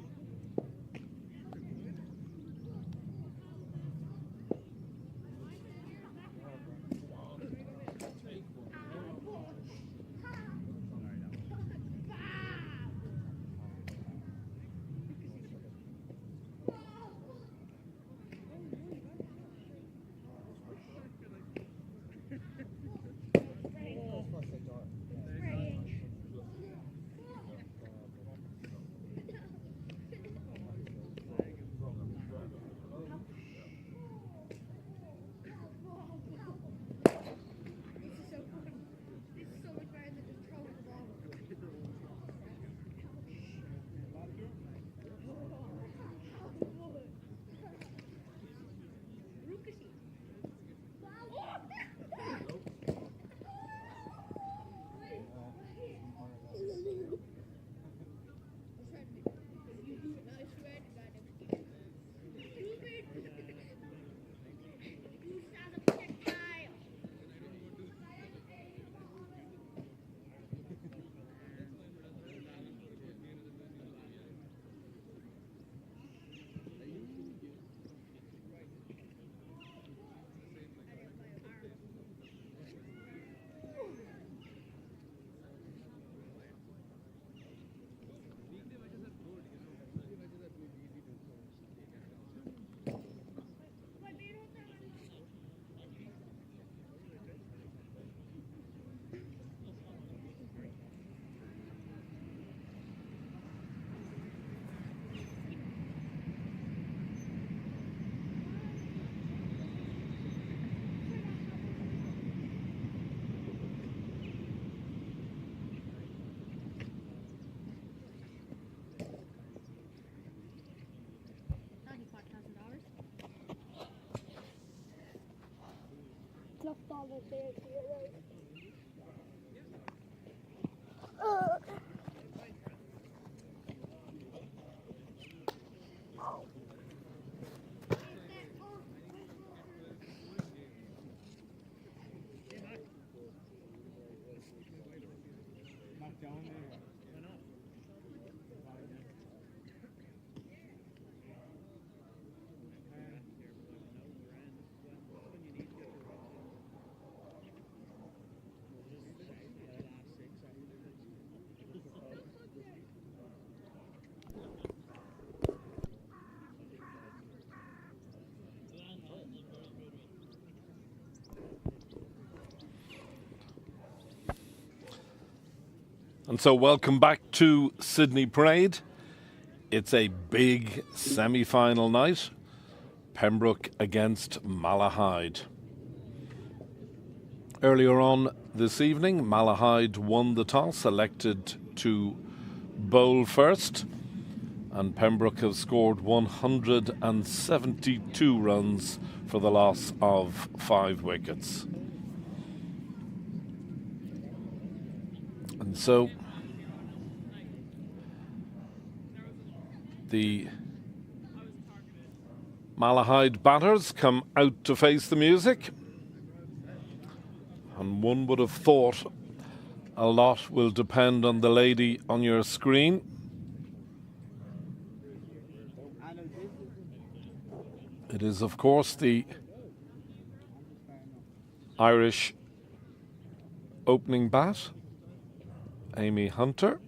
softball is there too. And so welcome back to Sydney Parade. It's a big semi-final night. Pembroke against Malahide. Earlier on this evening, Malahide won the toss, elected to bowl first, and Pembroke have scored 172 runs for the loss of 5 wickets. And so the Malahide batters come out to face the music, and one would have thought a lot will depend on the lady on your screen. It is, of course, the Irish opening bat, Amy Hunter.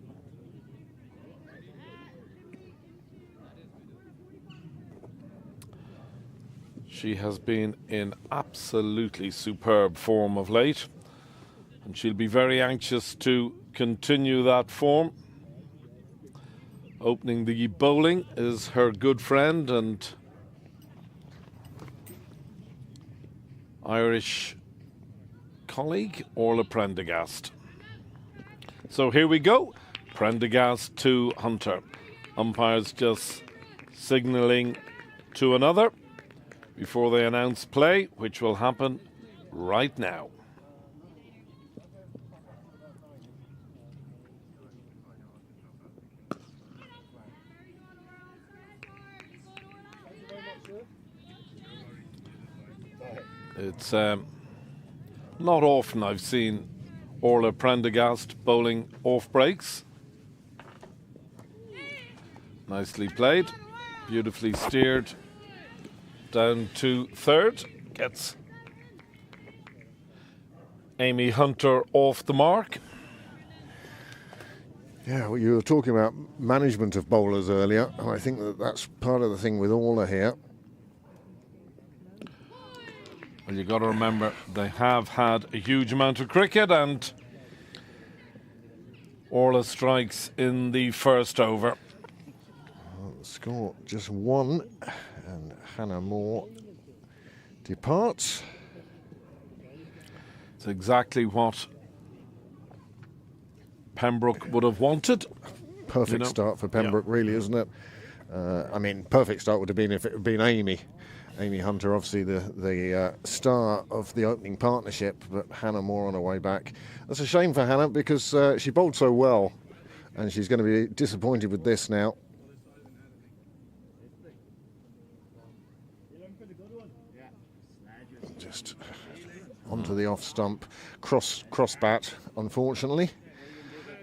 She has been in absolutely superb form of late, and she'll be very anxious to continue that form. Opening the bowling is her good friend and Irish colleague, Orla Prendergast. So here we go. Prendergast to Hunter. Umpires just signalling to another before they announce play, which will happen right now. It's not often I've seen Orla Prendergast bowling off breaks. Nicely played, beautifully steered down to third. Gets Amy Hunter off the mark. Yeah, well, you were talking about management of bowlers earlier, and I think that that's part of the thing with Orla here. Well, you've got to remember they have had a huge amount of cricket, and Orla strikes in the first over. Well, the score just 1, and Hannah Moore departs. It's exactly what Pembroke would have wanted. Perfect start for Pembroke, really, isn't it? I mean, perfect start would have been if it had been Amy Hunter, obviously the star of the opening partnership, but Hannah Moore on her way back. That's a shame for Hannah because she bowled so well, and she's going to be disappointed with this now. Just onto the off stump, cross bat, unfortunately.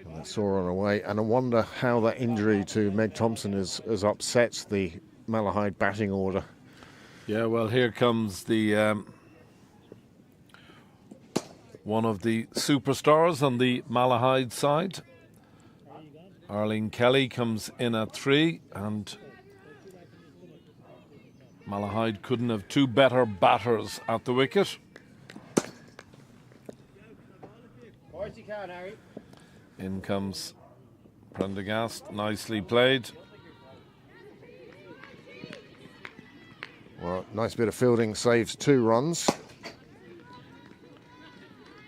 And that saw her on her way, and I wonder how that injury to Meg Thompson has upset the Malahide batting order. Yeah, well, here comes the one of the superstars on the Malahide side. Arlene Kelly comes in at 3, and Malahide couldn't have 2 better batters at the wicket. In comes Prendergast, nicely played. Well, nice bit of fielding, saves 2 runs.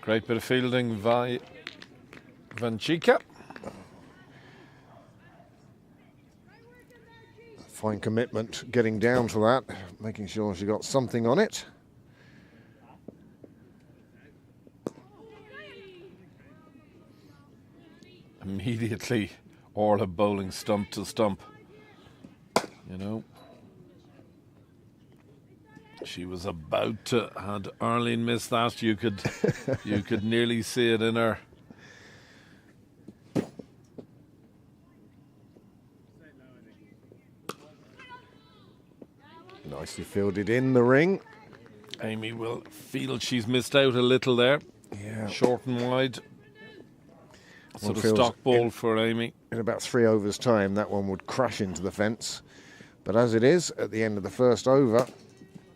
Great bit of fielding by Vanchika. Fine commitment getting down to that, making sure she got something on it. immediately Orla bowling stump to stump. You know, she was about to, had Arlene missed that, you could nearly see it in her. Nicely fielded in the ring. Amy will feel she's missed out a little there. Yeah. Short and wide. Sort of feels stock ball for Amy. In about 3 overs' time, that one would crash into the fence. But as it is, at the end of the first over,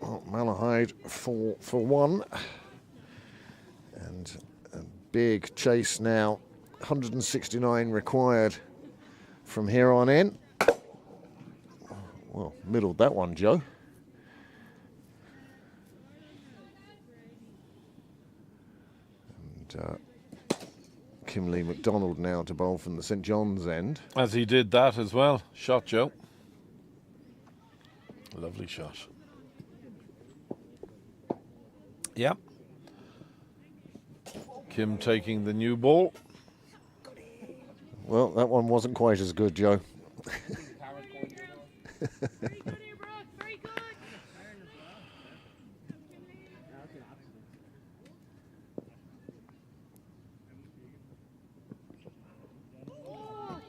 Malahide 4 for 1. And a big chase now. 169 required from here on in. Well, middled that one, Joe. And Kimlee McDonald now to bowl from the St John's end. As he did that as well. Shot, Joe. Lovely shot. Yep. Kim taking the new ball. Well, that one wasn't quite as good, Joe.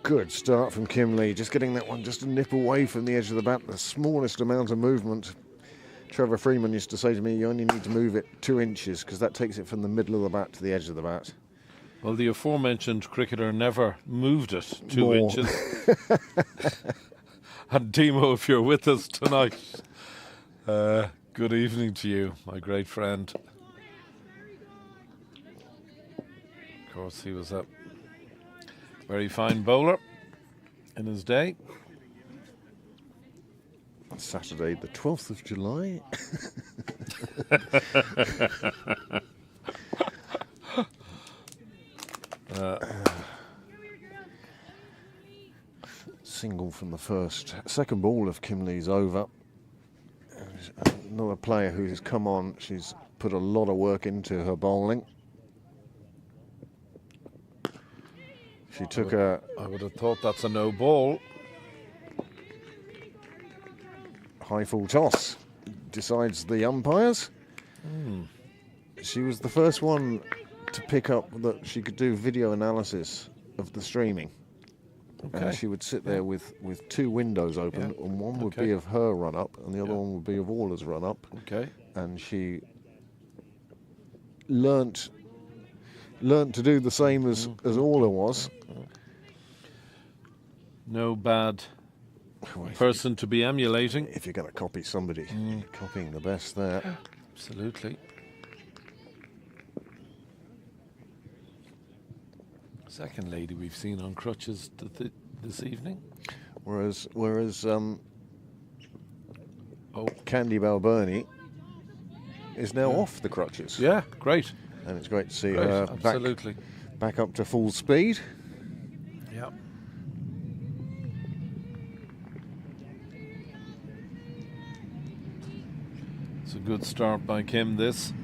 Good start from Kimlee, just getting that one just a nip away from the edge of the bat, the smallest amount of movement. Trevor Freeman used to say to me, you only need to move it 2 inches because that takes it from the middle of the bat to the edge of the bat. Well, the aforementioned cricketer never moved it 2 More. inches. And Demo, if you're with us tonight, good evening to you, my great friend. Of course, he was a very fine bowler in his day. Saturday, the 12th of July. Single from the second ball of Kimlee's over. Another player who's come on, she's put a lot of work into her bowling. She took I would have thought that's a no ball. high full toss, decides the umpires. She was the first one to pick up that she could do video analysis of the streaming. Okay. She would sit there with 2 windows open, and one would be of her run up, and the other one would be of Orla's run up. Okay. And she learnt to do the same as Orla was. No bad person to be emulating. If you're going to copy somebody, copying the best there. Absolutely. Second lady we've seen on crutches this evening. Whereas Candy Balbirnie is now off the crutches. Yeah, great. And it's great to see Great, her absolutely. back up to full speed. Yeah. It's a good start by Kim, this.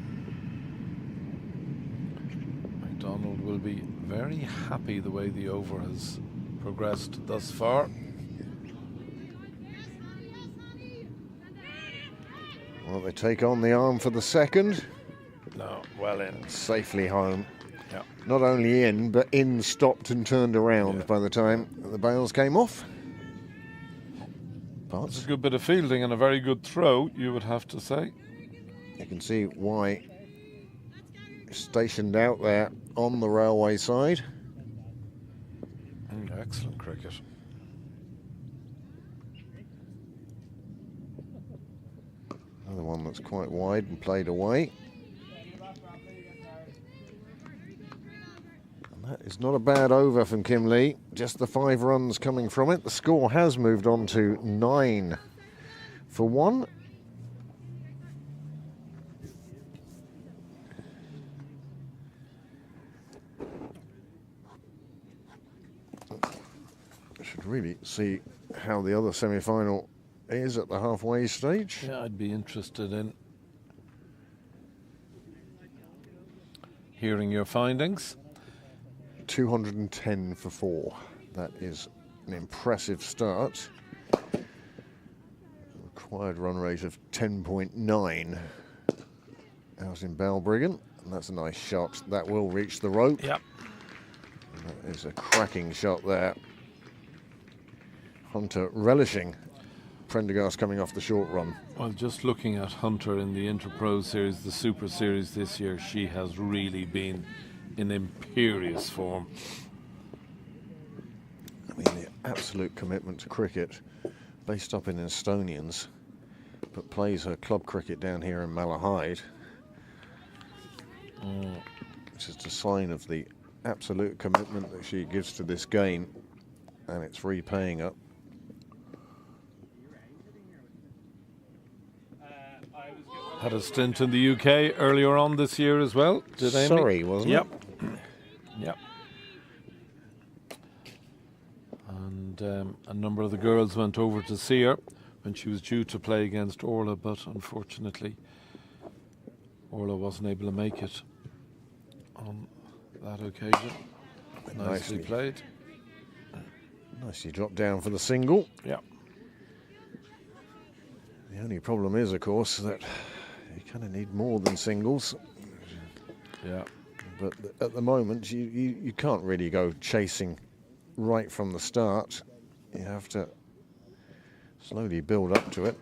McDonald will be very happy the way the over has progressed thus far. Well, they take on the arm for the second. No, well in. Safely home. Yeah. Not only in, but in stopped and turned around by the time the bails came off. It's a good bit of fielding and a very good throw, you would have to say. You can see why stationed out there on the railway side. Excellent cricket. Another one that's quite wide and played away. And that is not a bad over from Kimlee. Just the 5 runs coming from it. The score has moved on to 9 for 1. Should really see how the other semi-final is at the halfway stage. Yeah, I'd be interested in hearing your findings. 210 for 4. That is an impressive start. Required run rate of 10.9 out in Balbriggan. And that's a nice shot. That will reach the rope. Yep. And that is a cracking shot there. Hunter relishing Prendergast coming off the short run. Well, just looking at Hunter in the Interpro Series, the Super Series this year, she has really been in imperious form. I mean, the absolute commitment to cricket, based up in Estonians, but plays her club cricket down here in Malahide, which is a sign of the absolute commitment that she gives to this game, and it's repaying her. Had a stint in the UK earlier on this year as well, did Amy? Sorry, wasn't Yep. it? Yep. And a number of the girls went over to see her when she was due to play against Orla, but unfortunately Orla wasn't able to make it on that occasion. Nicely played. Nicely dropped down for the single. Yeah. The only problem is, of course, that you kind of need more than singles. Yeah. But at the moment, you can't really go chasing right from the start. You have to slowly build up to it.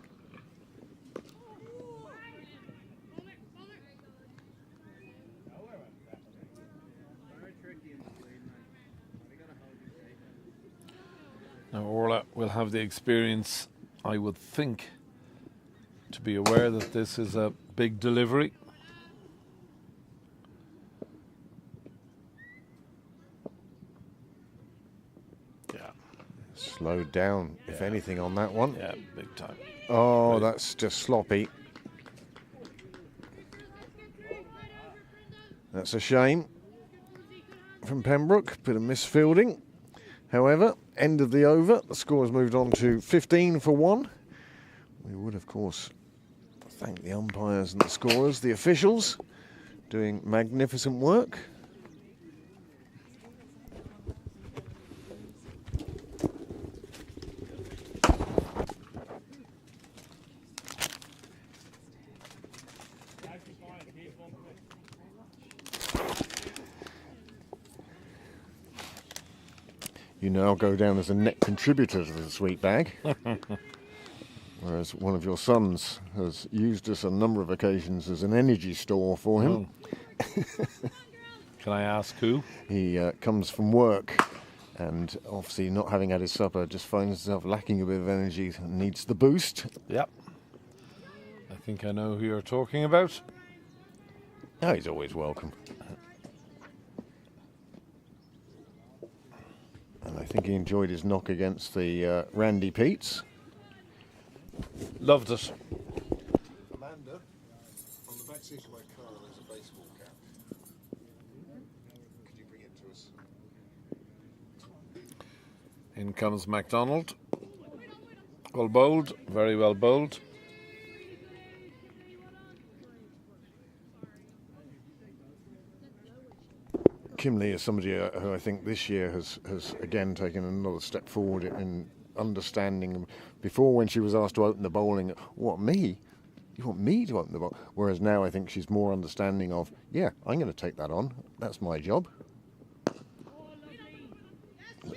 Now Orla will have the experience, I would think, to be aware that this is a big delivery. Yeah. Slowed down, if anything, on that one. Yeah, big time. Oh, that's just sloppy. That's a shame from Pembroke, bit of misfielding. However, end of the over, the score has moved on to 15 for 1. We would, of course, thank the umpires and the scorers, the officials, doing magnificent work. You now go down as a net contributor to the sweet bag. Whereas one of your sons has used us a number of occasions as an energy store for him. Can I ask who? He comes from work and obviously not having had his supper just finds himself lacking a bit of energy and needs the boost. Yep. I think I know who you're talking about. Oh, he's always welcome. And I think he enjoyed his knock against the Randy Peets. Loved it. Amanda, on the back seat of my car there's a baseball cap. Could you bring it to us? In comes MacDonald. Well bowled, very well bowled. Kimley is somebody who I think this year has again taken another step forward in understanding. Before, when she was asked to open the bowling, what, me? You want me to open the bowl? Whereas now I think she's more understanding of, yeah, I'm going to take that on. That's my job.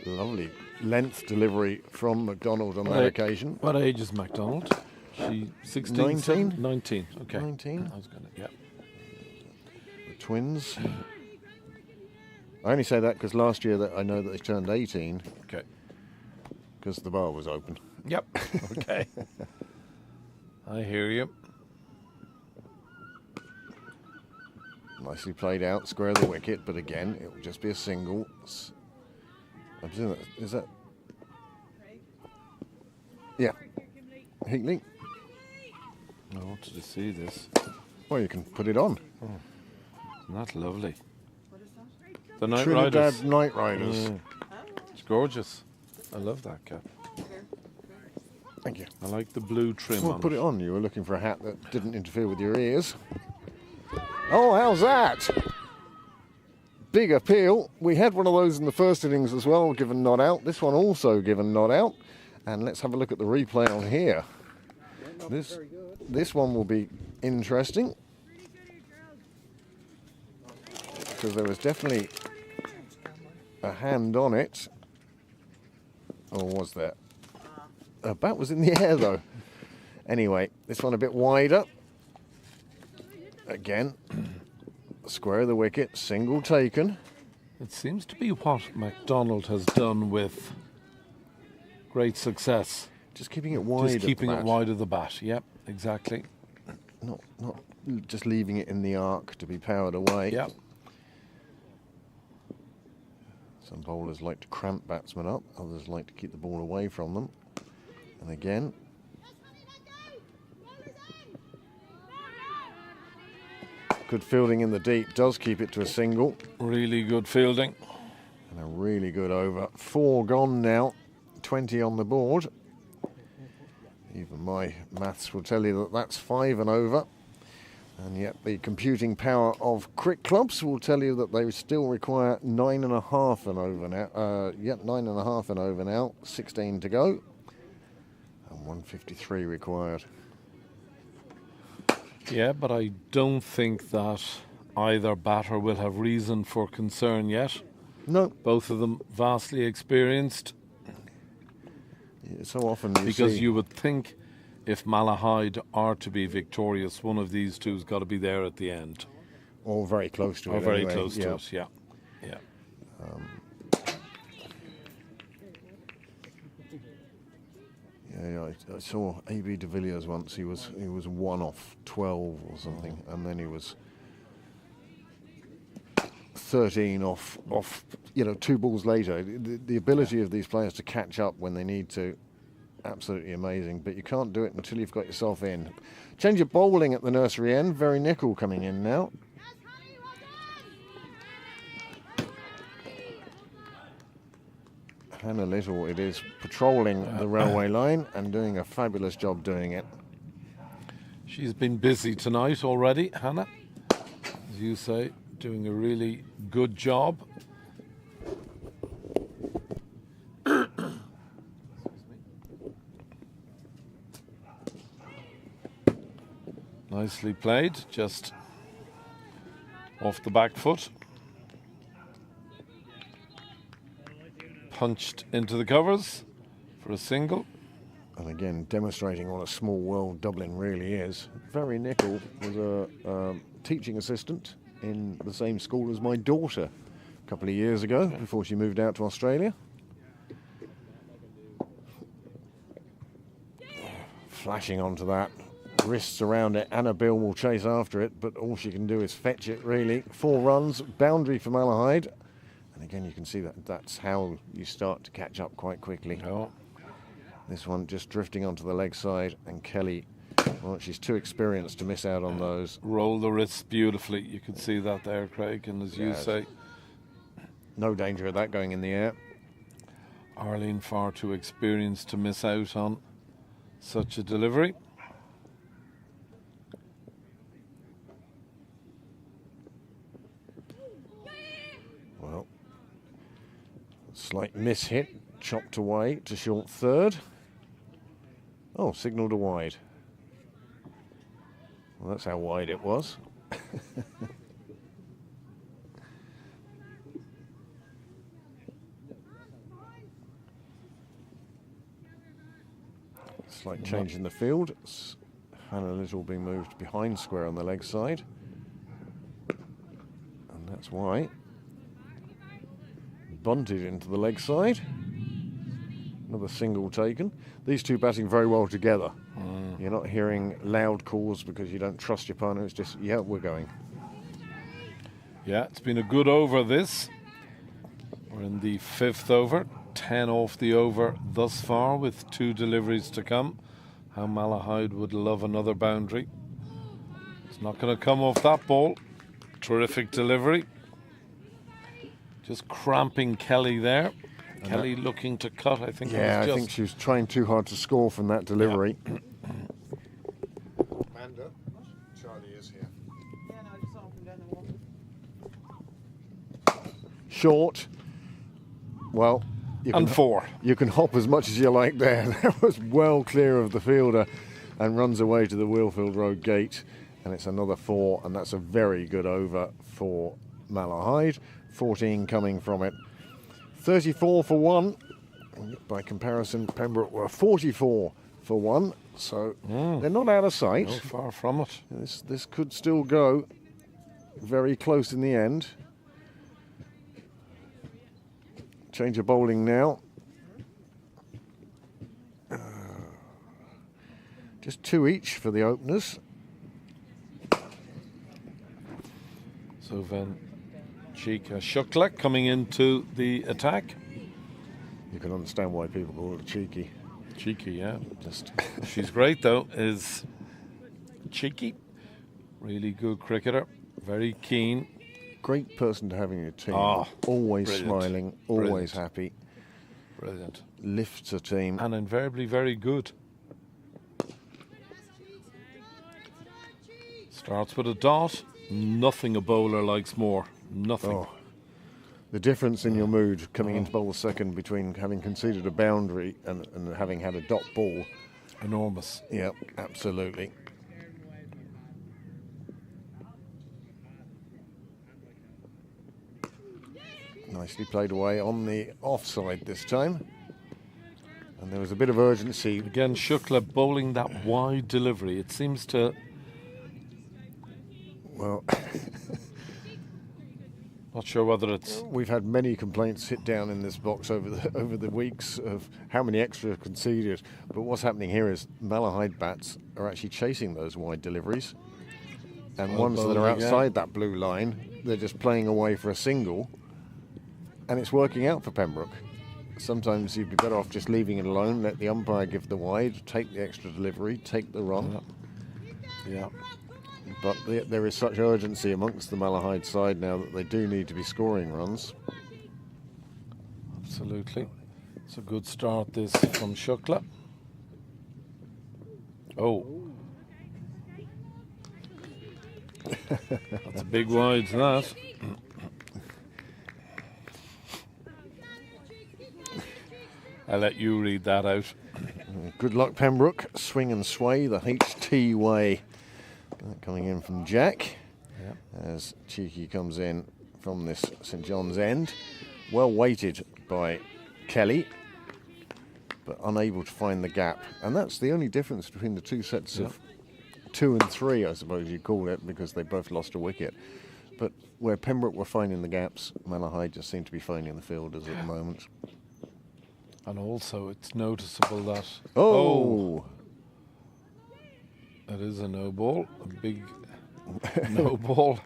Lovely length delivery from MacDonald on that occasion. What age is MacDonald? She 16? 19? 19, okay. 19. I was going to, yeah. The twins. I only say that because last year that I know that they turned 18. Okay. Because the bar was open. Yep. Okay. I hear you. Nicely played out, square of the wicket, but again, it will just be a single. I'm doing that. Is that? Yeah. Heatley. I wanted to see this. Well, you can put it on. Oh, isn't that lovely? The Night Trinidad Riders. Night Riders. Mm. It's gorgeous. I love that cap. Thank you. I like the blue trim Well, on put it on. You were looking for a hat that didn't interfere with your ears. Oh, how's that? big appeal. We had one of those in the first innings as well, given not out. This one also given not out. And let's have a look at the replay on here. This one will be interesting, because there was definitely a hand on it. Or was there? A bat was in the air though. Anyway, this one a bit wider. Again, square of the wicket, single taken. It seems to be what MacDonald has done with great success. Just keeping it wide. Just keeping it wide of the bat. Yep, exactly. Not just leaving it in the arc to be powered away. Yep. Some bowlers like to cramp batsmen up, others like to keep the ball away from them. And again, good fielding in the deep does keep it to a single. Really good fielding. And a really good over. 4 gone now, 20 on the board. Even my maths will tell you that that's 5 and over. And yet the computing power of cricket clubs will tell you that they still require 9.5 and over now. 9.5 and over now, 16 to go. And 153 required. Yeah, but I don't think that either batter will have reason for concern yet. No. Both of them vastly experienced. Yeah, so often because you would think if Malahide are to be victorious, one of these two's got to be there at the end. Or very close to it. Or very anyway. close to it, yeah. Yeah, I saw A.B. de Villiers once. He was 1 off 12 or something, and then he was 13 off 2 balls later. The ability of these players to catch up when they need to, absolutely amazing. But you can't do it until you've got yourself in. Change of bowling at the nursery end. Very nickel coming in now. Hannah Little, it is, patrolling the railway line and doing a fabulous job doing it. She's been busy tonight already, Hannah. As you say, doing a really good job. Nicely played, just off the back foot. Punched into the covers for a single. And again, demonstrating what a small world Dublin really is. Very Nicol was a teaching assistant in the same school as my daughter a couple of years ago, before she moved out to Australia. Flashing onto that. Wrists around it. Anna Bill will chase after it, but all she can do is fetch it, really. 4 runs, boundary for Malahide. And again, you can see that's how you start to catch up quite quickly. Oh. This one just drifting onto the leg side, and Kelly, well, she's too experienced to miss out on those. Roll the wrists beautifully. You can see that there, Craig, and as you say, no danger of that going in the air. Arlene far too experienced to miss out on such a delivery. Well, slight miss hit, chopped away to short third. Oh, signal to wide. Well, that's how wide it was. Slight change in the field. Hannah Little being moved behind square on the leg side. And that's why. Bunted into the leg side. Another single taken. These two batting very well together. You're not hearing loud calls because you don't trust your partner. It's just, yeah, we're going. Yeah, it's been a good over this. We're in the 5th over. 10 off the over thus far with 2 deliveries to come. How Malahide would love another boundary. It's not going to come off that ball. Terrific delivery. Just cramping Kelly there. And Kelly looking to cut, I think. Yeah, I think she was trying too hard to score from that delivery. Amanda, Charlie is here. Yeah, no, I just saw him down the wall. short. Well, And 4. You can hop as much as you like there. That was well clear of the fielder and runs away to the Wheelfield Road gate. And it's another 4, and that's a very good over for Malahide. 14 coming from it. 34 for 1. By comparison, Pembroke were 44 for 1. So they're not out of sight. No, far from it. This could still go very close in the end. Change of bowling now. Just 2 each for the openers. So then Chika Shukla coming into the attack. You can understand why people call it cheeky. Cheeky, yeah. Just She's great though, is cheeky. Really good cricketer. Very keen. great person to have in your team. Oh, always brilliant. smiling, always Brilliant. happy. Brilliant. Lifts a team. And invariably very good. Starts with a dot. Nothing a bowler likes more. Nothing. Oh, the difference in your mood coming into bowl second between having conceded a boundary and having had a dot ball. Enormous. Yep, absolutely. Nicely played away on the offside this time. And there was a bit of urgency. Again, Shukla bowling that wide delivery. It seems to... Well, not sure whether it's... we've had many complaints hit down in this box over the weeks of how many extra are conceded. But what's happening here is Malahide bats are actually chasing those wide deliveries. And Well ones that bowled are again. outside that blue line, they're just playing away for a single. And it's working out for Pembroke. Sometimes you'd be better off just leaving it alone, let the umpire give the wide, take the extra delivery, take the run. Yeah. But there is such urgency amongst the Malahide side now that they do need to be scoring runs. Absolutely. It's a good start this from Shukla. Oh. That's a big wide, that. I'll let you read that out. Good luck, Pembroke. Swing and sway, the HT way. Coming in from Jack. As Cheeky comes in from this St John's end. Well weighted by Kelly, but unable to find the gap. And that's the only difference between the two sets of 2 and 3, I suppose you'd call it, because they both lost a wicket. But where Pembroke were finding the gaps, Malahide just seemed to be finding the fielders at the moment. And also, it's noticeable that... Oh! That is a no ball. A big no ball.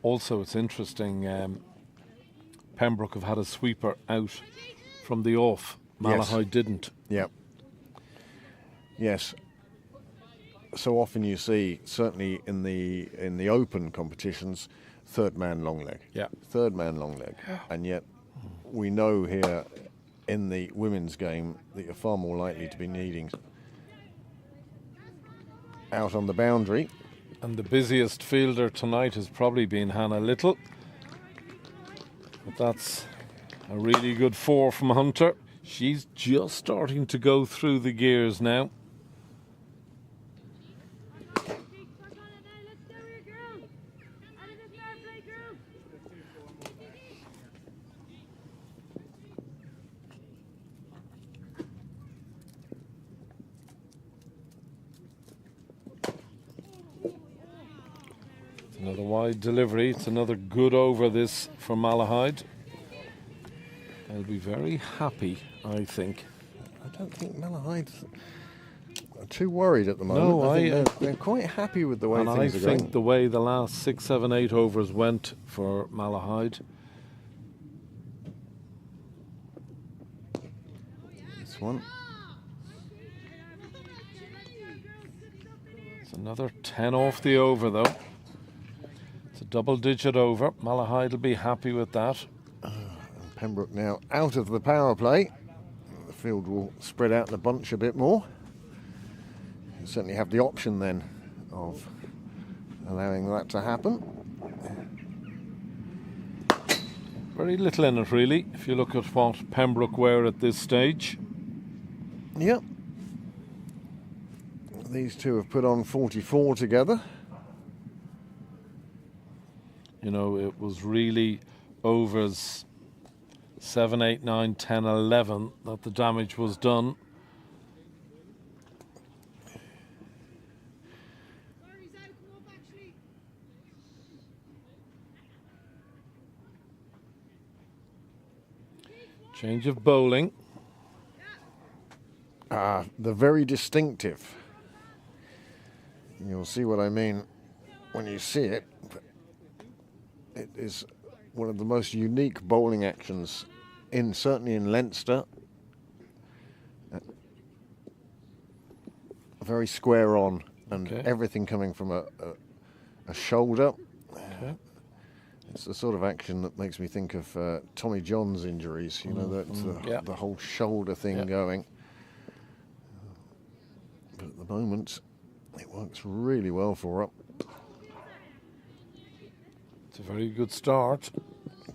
Also, it's interesting, Pembroke have had a sweeper out from the off. Malahide didn't. Yep. Yes. So often you see, certainly in the open competitions, third man long leg. Yeah. Third man long leg. And yet we know here in the women's game that you're far more likely to be needing out on the boundary. And the busiest fielder tonight has probably been Hannah Little. But that's a really good 4 from Hunter. She's just starting to go through the gears now. Another wide delivery. It's another good over this for Malahide. They'll be very happy, I think. I don't think Malahide are too worried at the moment. No, I think they're quite happy with the way And I things are think going. the way the last 6, 7, 8 overs went for Malahide. This one. It's another 10 off the over, though. It's a double-digit over. Malahide will be happy with that. Pembroke now out of the power play. The field will spread out the bunch a bit more. You certainly have the option then of allowing that to happen. Very little in it, really, if you look at what Pembroke were at this stage. Yep. These two have put on 44 together. You know, it was really overs 7, 8, 9, 10, 11 that the damage was done. Change of bowling. They're very distinctive. You'll see what I mean when you see it. It is one of the most unique bowling actions certainly in Leinster. Very square on, and everything coming from a shoulder. Okay. It's the sort of action that makes me think of Tommy John's injuries, you know, the whole shoulder thing going. But at the moment, it works really well for her. It's a very good start.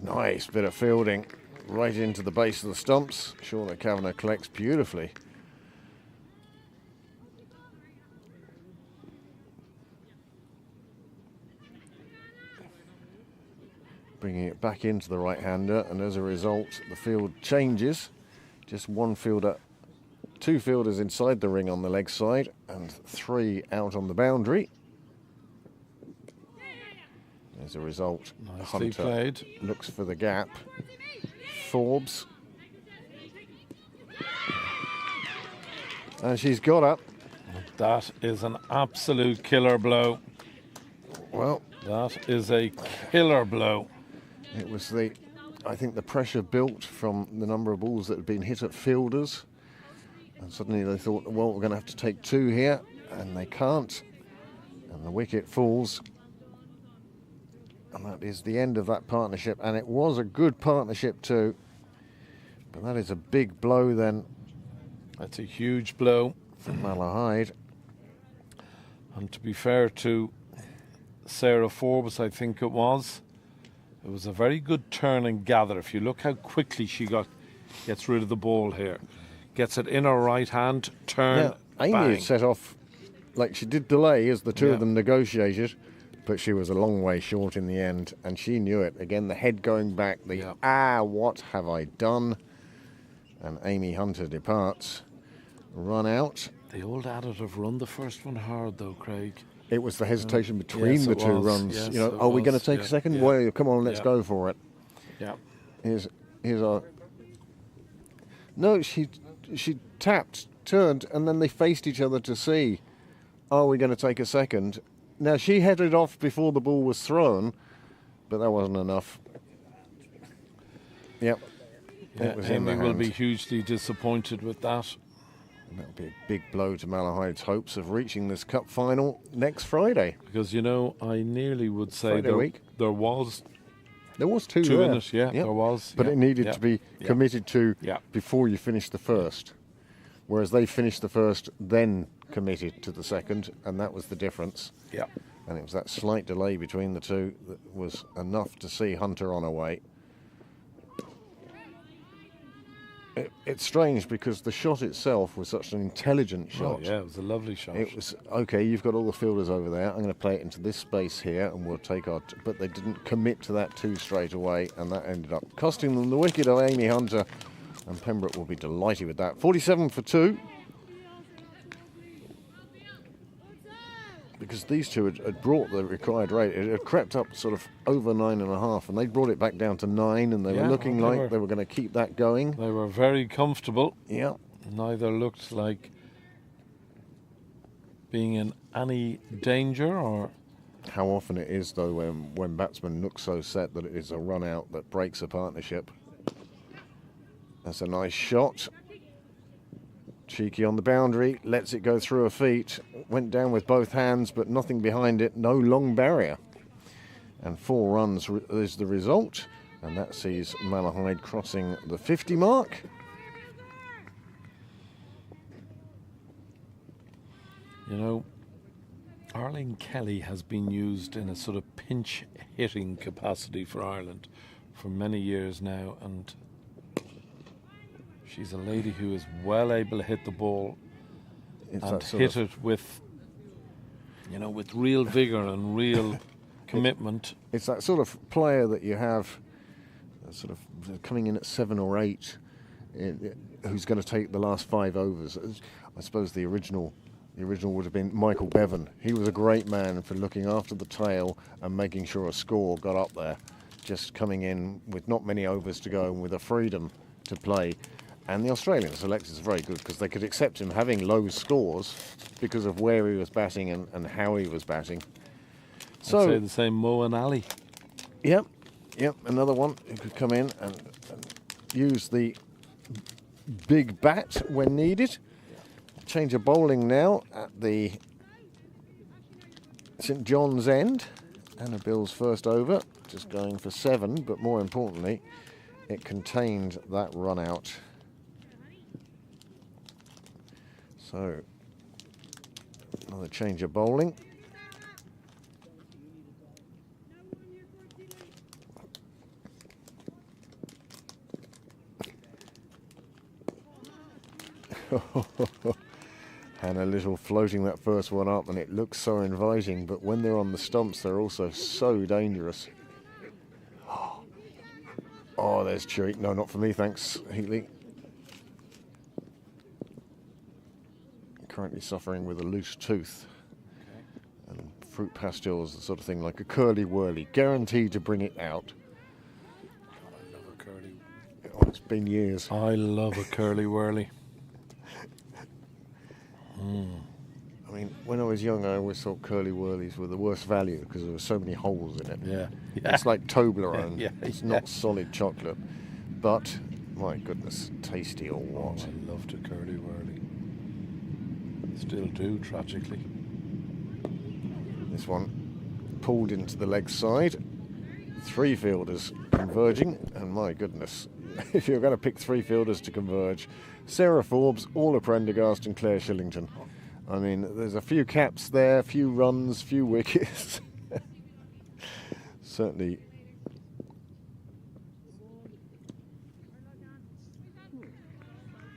Nice bit of fielding right into the base of the stumps. Shauna Kavanagh collects beautifully. Bringing it back into the right-hander, and as a result, the field changes. Just one fielder, two fielders inside the ring on the leg side, and three out on the boundary. As a result, Nicely Hunter played. looks for the gap. Forbes. And she's got up. That is an absolute killer blow. Well, that is a killer blow. It was I think the pressure built from the number of balls that had been hit at fielders. And suddenly they thought, well, we're going to have to take two here. And they can't. And the wicket falls. And that is the end of that partnership. And it was a good partnership too. But that is a big blow then. That's a huge blow. For Malahide. And to be fair to Sarah Forbes, I think it was a very good turn and gather. If you look how quickly she gets rid of the ball here. Gets it in her right hand, turn, Amy bang. had set off, like she did delay as the two of them negotiated, but she was a long way short in the end, and she knew it. Again, the head going back, what have I done? And Amy Hunter departs. Run out. The old additive run the first one hard though, Craig. It was the hesitation between the two runs. Yes, you know, are we going to take a second? Yeah. Well, come on, let's go for it. Yeah. Here's our. No, she tapped, turned, and then they faced each other to see, are we going to take a second? Now, she headed off before the ball was thrown, but that wasn't enough. Yep. It was in the Amy will hand. be hugely disappointed with that. That'll be a big blow to Malahide's hopes of reaching this cup final next Friday. Because, you know, I nearly would say Friday week. There was two in there. it, there was. But it needed to be committed to before you finish the first. Whereas they finished the first, then committed to the second, and that was the difference. Yeah. And it was that slight delay between the two that was enough to see Hunter on her way. It's strange because the shot itself was such an intelligent shot. Oh, yeah, it was a lovely shot. It was, okay, you've got all the fielders over there. I'm going to play it into this space here and we'll take our... But they didn't commit to that two straight away, and that ended up costing them the wicket of Amy Hunter. And Pembroke will be delighted with that. 47 for 2. Because these two had brought the required rate. It had crept up sort of over 9.5, and they brought it back down to 9, and they were looking like they were going to keep that going. They were very comfortable. Yeah. Neither looked like being in any danger or... How often it is, though, when batsmen look so set that it is a run out that breaks a partnership. That's a nice shot. Cheeky on the boundary, lets it go through her feet. Went down with both hands, but nothing behind it. No long barrier. And 4 runs is the result. And that sees Malahide crossing the 50 mark. You know, Arlene Kelly has been used in a sort of pinch hitting capacity for Ireland for many years now, and she's a lady who is well able to hit the ball and hit it with, with real vigour and real commitment. It's that sort of player that you have sort of coming in at 7 or 8 who's going to take the last 5 overs. I suppose the original would have been Michael Bevan. He was a great man for looking after the tail and making sure a score got up there, just coming in with not many overs to go and with a freedom to play. And the Australian selectors are very good because they could accept him having low scores because of where he was batting and how he was batting. So, I'd say the same Mo and Ali. Yep, another one who could come in and use the big bat when needed. Change of bowling now at the St John's end. Anna Bill's first over, just going for 7, but more importantly, it contained that run out. So, another change of bowling. Hannah Little floating that first one up, and it looks so inviting, but when they're on the stumps, they're also so dangerous. Oh, there's Chewy. No, not for me, thanks, Heatley. Currently suffering with a loose tooth. Okay. And fruit pastilles, the sort of thing, like a curly whirly, guaranteed to bring it out. God, I love a curly. Oh, it's been years. I love a curly whirly. I mean, when I was young, I always thought curly whirlies were the worst value because there were so many holes in it. Yeah. It's like Toblerone. Yeah. It's not solid chocolate. But, my goodness, tasty or what? I loved a curly whirly. Still do, tragically. This one pulled into the leg side. 3 fielders converging, and my goodness, if you're going to pick 3 fielders to converge, Sarah Forbes, Orla Prendergast and Claire Shillington. I mean, there's a few caps there, few runs, few wickets. Certainly.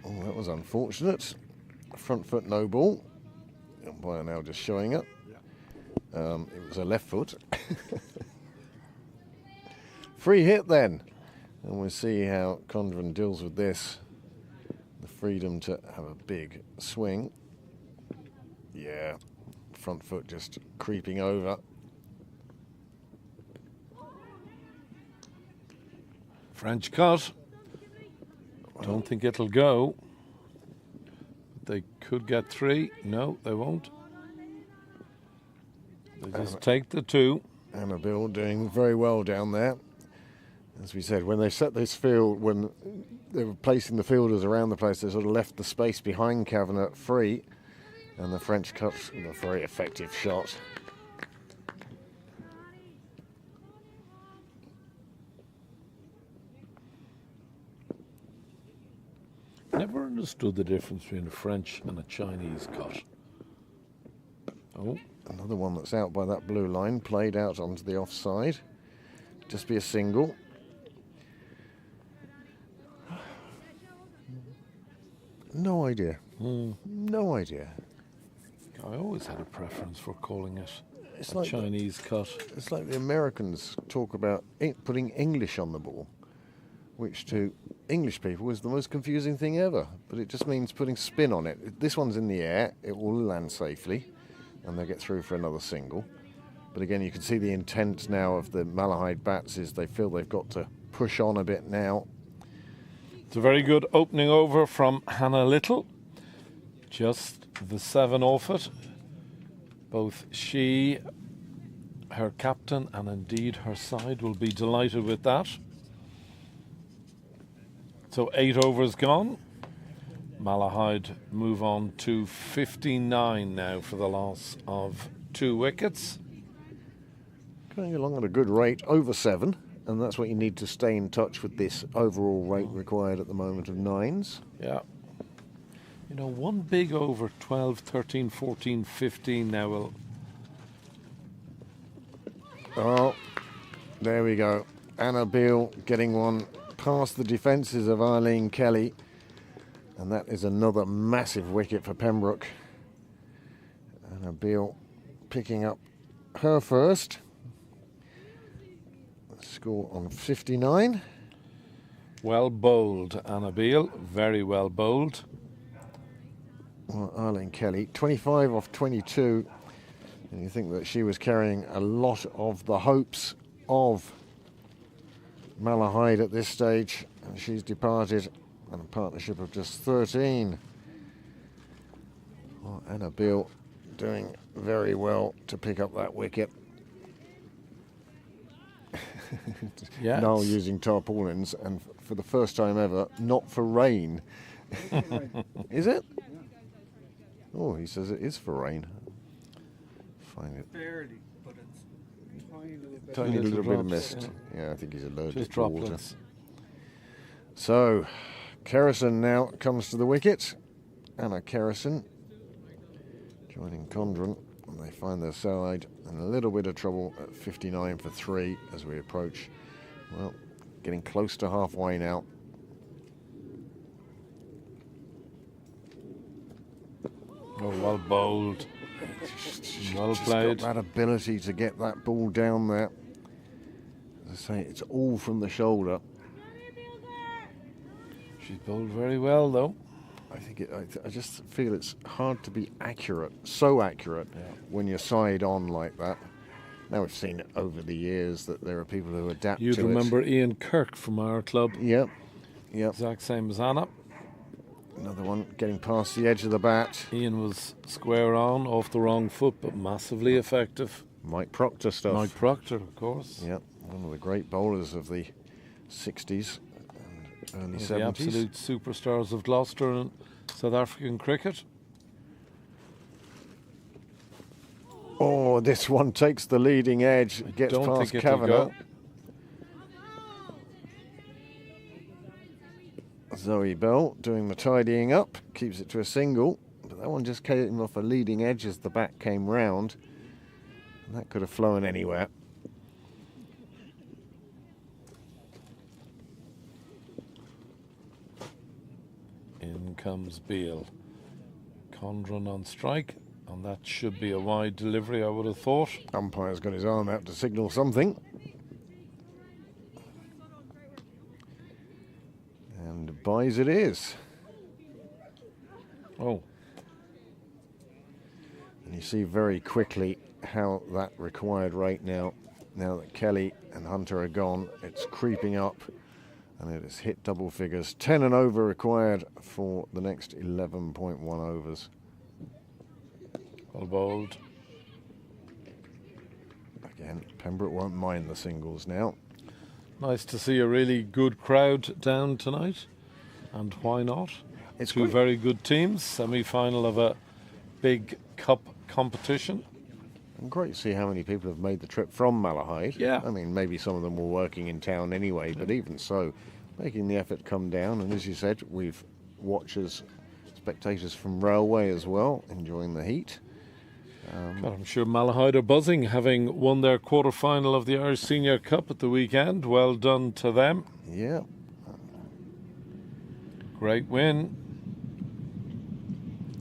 Oh, that was unfortunate. Front foot no ball. Umpire now just showing it. It was a left foot. Free hit then. And we'll see how Condren deals with this. The freedom to have a big swing. Yeah, front foot just creeping over. French cut. Don't think it'll go. They could get 3. No, they won't. They just take the 2. Anna Bill doing very well down there. As we said, when they set this field, when they were placing the fielders around the place, they sort of left the space behind Kavanagh free. And the French cut with a very effective shot. Never understood the difference between a French and a Chinese cut. Oh. Another one that's out by that blue line, played out onto the offside. Just be a single. No idea. No idea. I always had a preference for calling it It's a like Chinese cut. It's like the Americans talk about putting English on the ball, which to English people is the most confusing thing ever. But it just means putting spin on it. This one's in the air, it will land safely, and they'll get through for another single. But again, you can see the intent now of the Malahide bats is they feel they've got to push on a bit now. It's a very good opening over from Hannah Little. Just the 7 off it. Both she, her captain, and indeed her side will be delighted with that. So 8 overs gone. Malahide move on to 59 now for the loss of 2 wickets. Going along at a good rate, over 7, and that's what you need to stay in touch with this overall rate required at the moment of 9s. Yeah. You know, one big over, 12, 13, 14, 15 now will... Oh, there we go. Anna Beale getting one past the defences of Eileen Kelly. And that is another massive wicket for Pembroke. Anna Beale picking up her first. Score on 59. Well bowled, Anna Beale. Very well bowled. Well, Eileen Kelly, 25 off 22. And you think that she was carrying a lot of the hopes of Malahide at this stage. And she's departed on a partnership of just 13. Well, Anna Beale doing very well to pick up that wicket. Yes. Now using tarpaulins, and for the first time ever, not for rain. Is it? Oh, he says it is for rain. Find it. Barely, but it's Tiny little bit of drops, mist. Yeah, I think he's allergic Just to water. droplets. So, Kerrison now comes to the wicket. Anna Kerrison joining Condren. And they find their side in a little bit of trouble at 59 for 3 as we approach, well, getting close to halfway now. Oh, well bowled. Well Just played. got that ability to get that ball down there. As I say, it's all from the shoulder. She's bowled very well, though. I think I just feel it's hard to be accurate, so accurate, when you're side on like that. Now we've seen over the years that there are people who adapt You'd to remember Ian Kirk from our club. Yep, yep. Exact same as Anna. Another one getting past the edge of the bat. Ian was square on, off the wrong foot, but massively effective. Mike Proctor stuff. Mike Proctor, of course. Yep, one of the great bowlers of the 60s and early One of 70s. the absolute superstars of Gloucester and South African cricket. Oh, this one takes the leading edge, gets Don't past think it'll Kavanagh. go. Zoe Bell doing the tidying up, keeps it to a single, but that one just came off a leading edge as the bat came round. And that could have flown anywhere. In comes Beale. Condren on strike, and that should be a wide delivery, I would have thought. Umpire's got his arm out to signal something. And buys it is. Oh, And you see very quickly how that required rate now that Kelly and Hunter are gone, it's creeping up and it has hit double figures. 10 and over required for the next 11.1 overs. well bowled. Again, Pembroke won't mind the singles now. Nice to see a really good crowd down tonight. And why not? It's Two great. very good teams, semi-final of a big cup competition. And great to see how many people have made the trip from Malahide. Yeah. I mean, maybe some of them were working in town anyway, but even so, making the effort come down. And as you said, we've watchers, spectators from Railway as well, enjoying the heat. God, I'm sure Malahide are buzzing, having won their quarter-final of the Irish Senior Cup at the weekend. Well done to them. Yeah. Great win.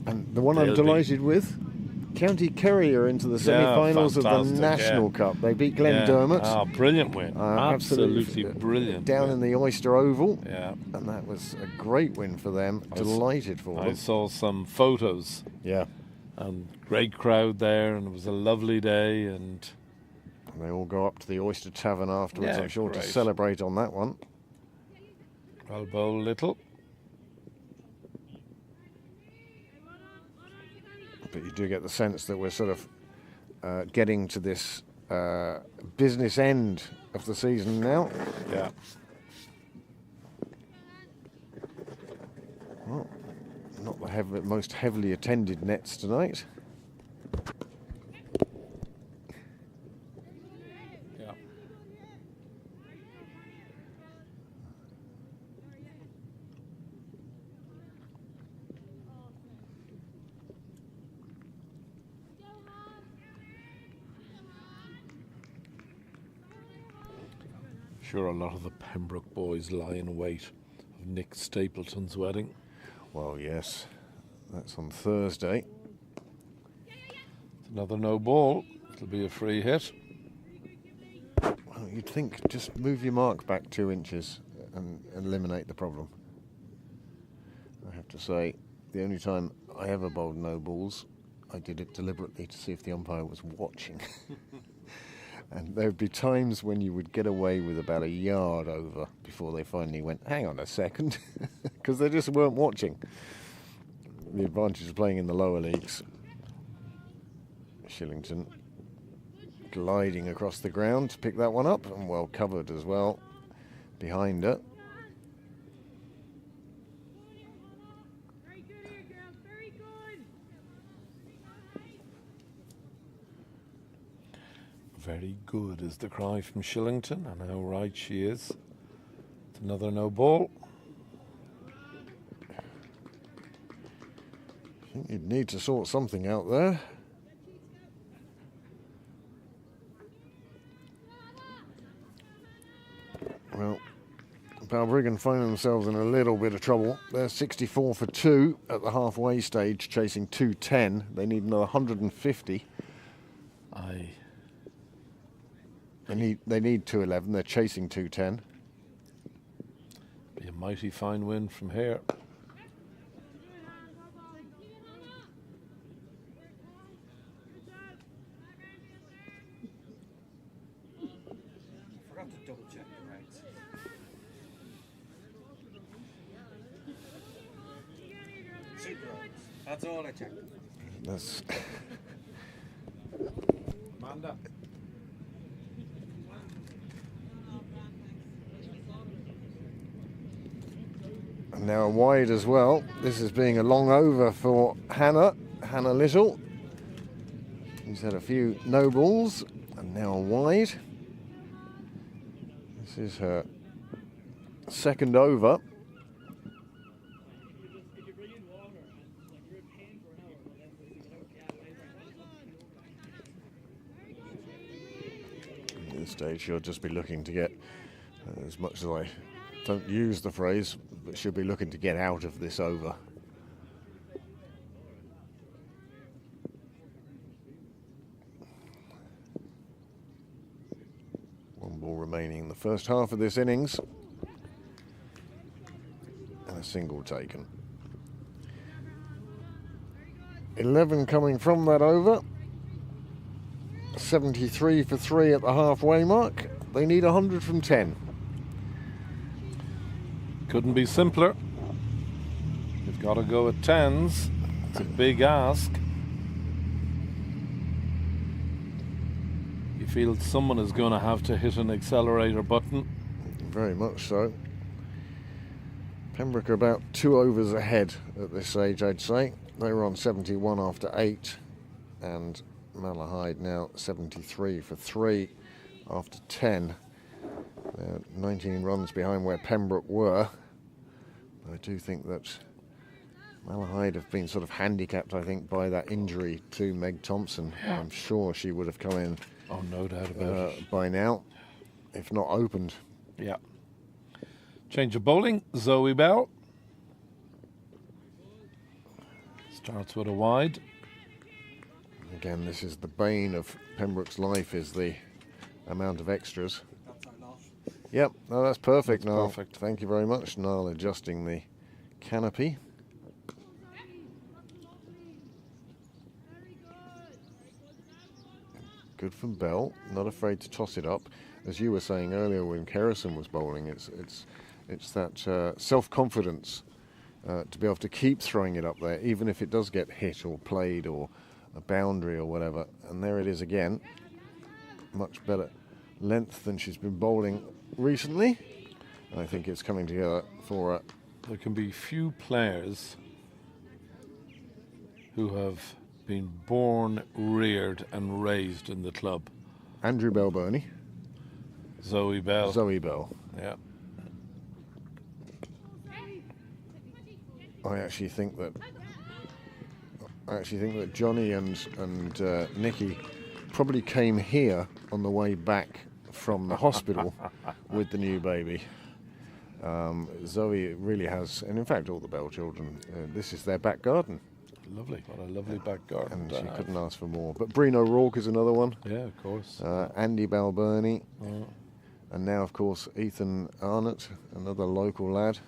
And the one They'll I'm be- delighted with, County Kerry are into the semi-finals of the fantastic, National yeah. Cup. They beat Glendermot. Ah, brilliant win. Absolutely absolutely brilliant. Down in the Oyster Oval. Yeah. And that was a great win for them. Delighted for I them. saw some photos. Yeah. And great crowd there, and it was a lovely day. And They all go up to the Oyster Tavern afterwards, Yeah, I'm sure, great. to celebrate on that one. well bowled little. But you do get the sense that we're sort of getting to this business end of the season now. Yeah. Well, not the most heavily attended nets tonight. Yeah. Sure, a lot of the Pembroke boys lie in wait of Nick Stapleton's wedding. Well, yes, that's on Thursday. It's another no ball. It'll be a free hit. Well, you'd think just move your mark back 2 inches and eliminate the problem. I have to say, the only time I ever bowled no balls, I did it deliberately to see if the umpire was watching. And there would be times when you would get away with about a yard over before they finally went, hang on a second, because they just weren't watching. The advantage of playing in the lower leagues. Shillington gliding across the ground to pick that one up, and well covered as well behind her. Very good is the cry from Shillington, and how right she is. It's another no ball. I think you'd need to sort something out there. Well, Balbriggan finding themselves in a little bit of trouble. They're 64 for 2 at the halfway stage, chasing 210. They need another 150. They need 211. They're chasing 210. Be a mighty fine win from here. Forgot to double check the rights. Super rights. That's all I checked. That's Amanda. and now wide as well. This is being a long over for Hannah Little. He's had a few no balls and now wide. This is her second over. At this stage, she'll just be looking to get, as much as I don't use the phrase, but she'll be looking to get out of this over. One ball remaining in the first half of this innings. And a single taken. 11 coming from that over. 73 for 3 at the halfway mark. They need 100 from 10. Couldn't be simpler. They've got to go at tens. It's a big ask. You feel someone is going to have to hit an accelerator button. Very much so. Pembroke are about 2 overs ahead at this stage, I'd say. They were on 71 after 8, and Malahide now 73 for 3 after 10. They're 19 runs behind where Pembroke were. I do think that Malahide have been sort of handicapped, I think, by that injury to Meg Thompson. Yeah. I'm sure she would have come in Oh, no doubt about it. by now, if not opened. Yeah. Change of bowling. Zoe Bell. Starts with a wide. Again, this is the bane of Pembroke's life, is the amount of extras. That's our loss. Yep, no, that's perfect, That's Niall. perfect. Thank you very much, Niall, adjusting the canopy. Good from Bell, not afraid to toss it up. As you were saying earlier when Kerrison was bowling, it's that self-confidence to be able to keep throwing it up there, even if it does get hit or played or a boundary or whatever. And there it is again. Much better length than she's been bowling recently. And I think it's coming together for her. There can be few players who have been born, reared and raised in the club. Andrew Bell-Burney. Zoe Bell. Zoe Bell. Yeah. I actually think that Johnny and Nikki probably came here on the way back from the hospital with the new baby. Zoe really has, and in fact all the Bell children, this is their back garden. Lovely, what a lovely back garden. And to she have. couldn't ask for more. But Breen O'Rourke is another one. Yeah, of course. Andy Balburney. Oh. And now, of course, Ethan Arnott, another local lad.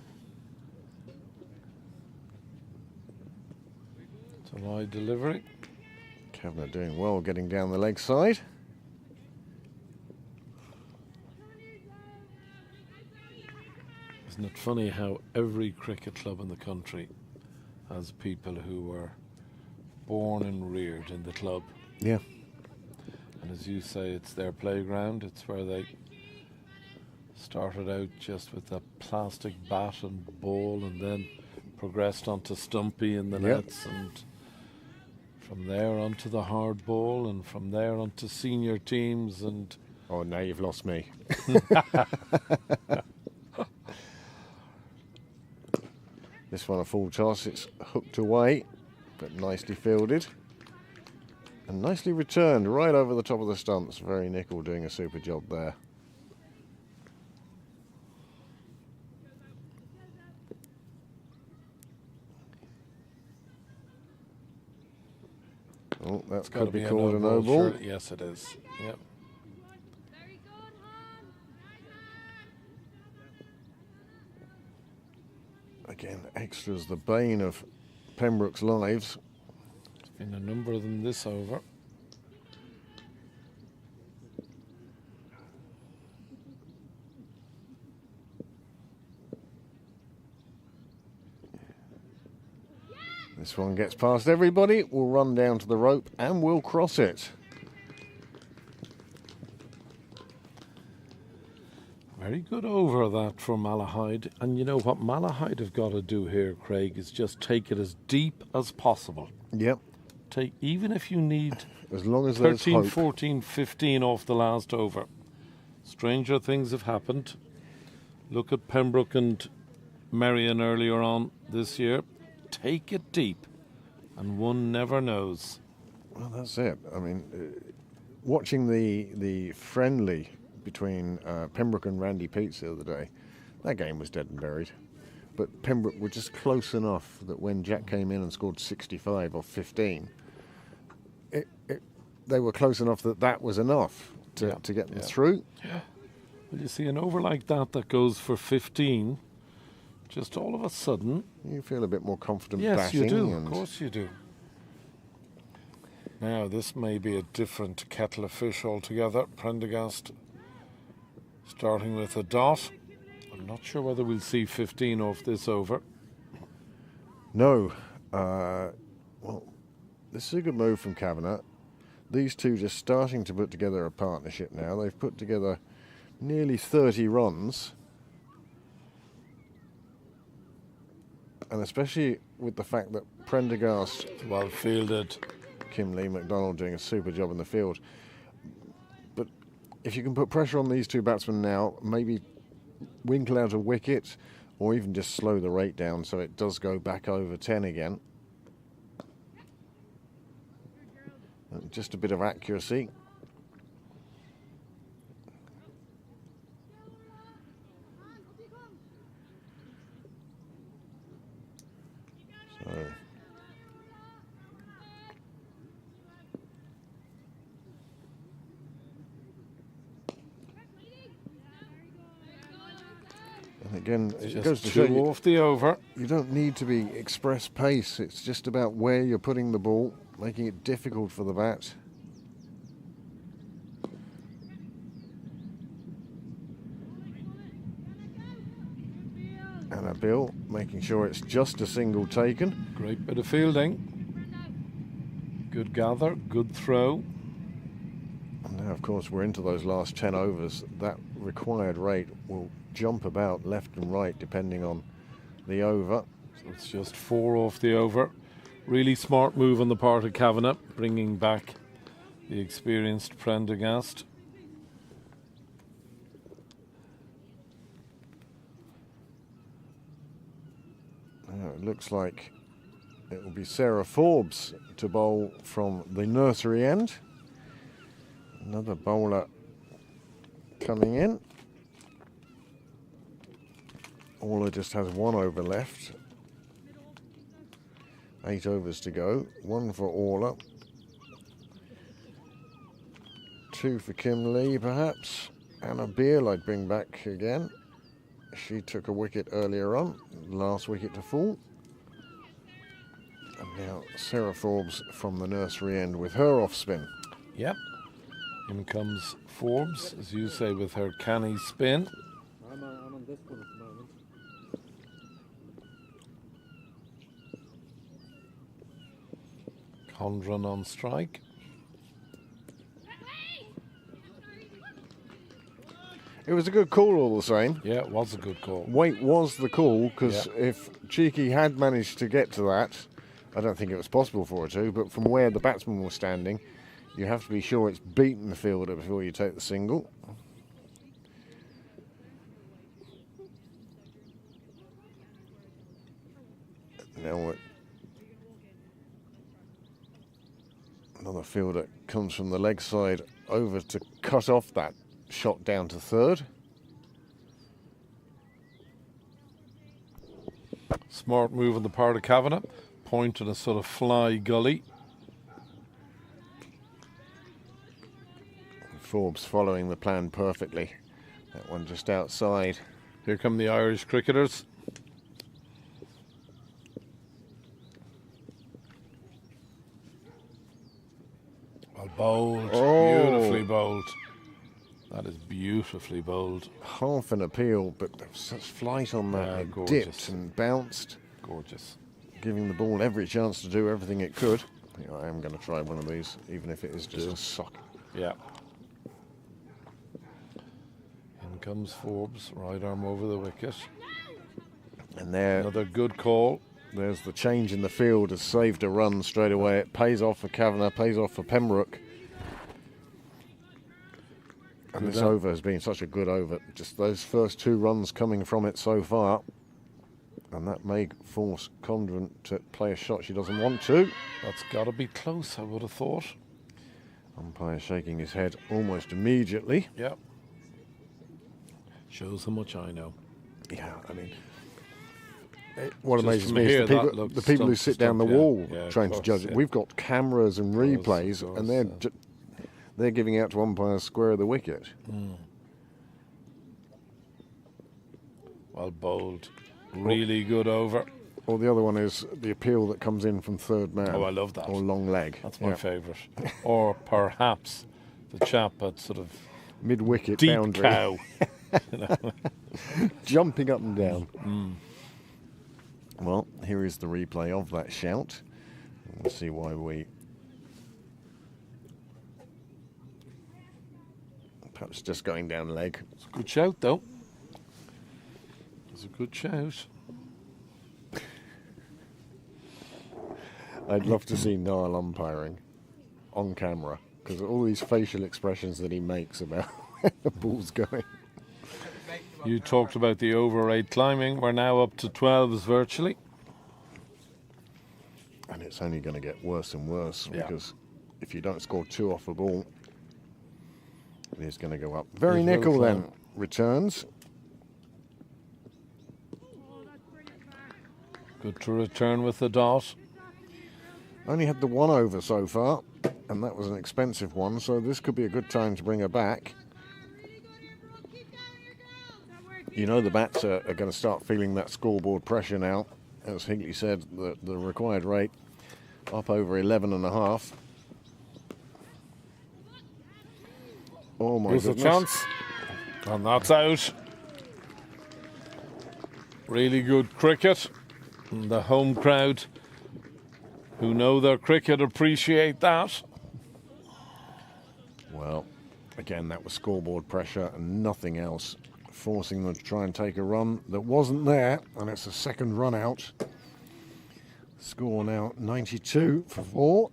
It's a wide delivery. Kavanagh doing well, getting down the leg side. Isn't it funny how every cricket club in the country has people who were born and reared in the club? Yeah. And as you say, it's their playground. It's where they started out just with a plastic bat and ball, and then progressed onto Stumpy in the nets, and from there onto the hard ball, and from there onto senior teams. And oh, now you've lost me. This one a full toss. It's hooked away, but nicely fielded. And nicely returned right over the top of the stumps. Very Nickel doing a super job there. Oh, that could be called a no ball. Sure. Yes, it is. Yep. Again, extras, the bane of Pembroke's lives. There's been a number of them this over. This one gets past everybody, will run down to the rope and will cross it. Very good over that for Malahide. And you know what Malahide have got to do here, Craig, is just take it as deep as possible. Yep. Even if you need as long as there's 13, hope. 14, 15 off the last over. Stranger things have happened. Look at Pembroke and Marion earlier on this year. Take it deep, and one never knows. Well, that's it. I mean, watching the friendly between Pembroke and Randy Peets the other day, that game was dead and buried. But Pembroke were just close enough that when Jack came in and scored 65 off 15, they were close enough that was enough to get them through. Yeah. Well, you see, an over like that goes for 15, just all of a sudden... You feel a bit more confident yes, batting. Yes, you do. Of course you do. Now, this may be a different kettle of fish altogether. Prendergast starting with a dot. I'm not sure whether we'll see 15 off this over. No. Well, this is a good move from Kavanagh. These two just starting to put together a partnership now. They've put together nearly 30 runs. And especially with the fact that Prendergast... well fielded. Kim Lee McDonald doing a super job in the field. But if you can put pressure on these two batsmen now, maybe winkle out a wicket or even just slow the rate down so it does go back over 10 again. And just a bit of accuracy. So... And again, it goes to show you, off the over. You don't need to be express pace. It's just about where you're putting the ball, making it difficult for the bat. And a Bill making sure it's just a single taken. Great bit of fielding. Good gather, good throw. And now, of course, we're into those last 10 overs. That required rate will jump about left and right depending on the over. So it's just 4 off the over. Really smart move on the part of Kavanagh, bringing back the experienced Prendergast. Now it looks like it will be Sarah Forbes to bowl from the nursery end. Another bowler coming in. Orla just has 1 over left. 8 overs to go. 1 for Orla. 2 for Kim Lee, perhaps. Anna Beale I'd bring back again. She took a wicket earlier on. Last wicket to fall. And now Sarah Forbes from the nursery end with her off spin. Yep. In comes Forbes, as you say, with her canny spin. I'm on this one at the moment. Condren on strike. It was a good call all the same. Yeah, it was a good call. Weight was the call, because if Cheeky had managed to get to that, I don't think it was possible for her to, but from where the batsman was standing, you have to be sure it's beaten the fielder before you take the single. Now another fielder comes from the leg side over to cut off that shot down to third. Smart move on the part of Kavanagh. Point in a sort of fly gully. Forbes following the plan perfectly. That one just outside. Here come the Irish cricketers. Well bowled, beautifully bowled. That is beautifully bowled. Half an appeal, but there was such flight on that. It gorgeous. dipped and bounced, Gorgeous. giving the ball every chance to do everything it could. Yeah, I am going to try one of these, even if it is just a sock. Yeah. In comes Forbes, right arm over the wicket. And there, Another good call. there's the change in the field has saved a run straight away. It pays off for Kavanagh, pays off for Pembroke. And this over has been such a good over. Just those first 2 runs coming from it so far. And that may force Condren to play a shot she doesn't want to. That's got to be close, I would have thought. Umpire shaking his head almost immediately. Yeah. Shows how much I know. Yeah, I mean, what Just amazes from me here, is that looks the people who stump to sit down the stump, yeah. wall Yeah, of trying to course, judge it. yeah. We've got cameras and replays, course, and they're yeah. they're giving out to umpires square of the wicket. Well bowled. Really good over. Or the other one is the appeal that comes in from third man. Oh, I love that. Or long leg. That's my Yeah. favourite. Or perhaps the chap at sort of Mid-wicket deep boundary. cow. You know? Jumping up and down. Well, here is the replay of that shout. We'll see why we... Perhaps just going down leg. It's a good shout, though. It's a good shout. I'd love to see Niall umpiring on camera, because all these facial expressions that he makes about where the ball's going. You talked about the over 8 climbing. We're now up to 12s virtually. And it's only going to get worse and worse, Yeah. because if you don't score 2 off a ball, it is going to go up. Very It will nickel then climb. returns. Good to return with the dot. Only had the 1 over so far, and that was an expensive one, so this could be a good time to bring her back. You know the bats are going to start feeling that scoreboard pressure now. As Higley said, the required rate up over 11.5. Oh my Here's a goodness. chance. And that's out. Really good cricket. And the home crowd who know their cricket appreciate that. Well, again, that was scoreboard pressure and nothing else, forcing them to try and take a run that wasn't there, and it's a second run out. Score now 92 for 4.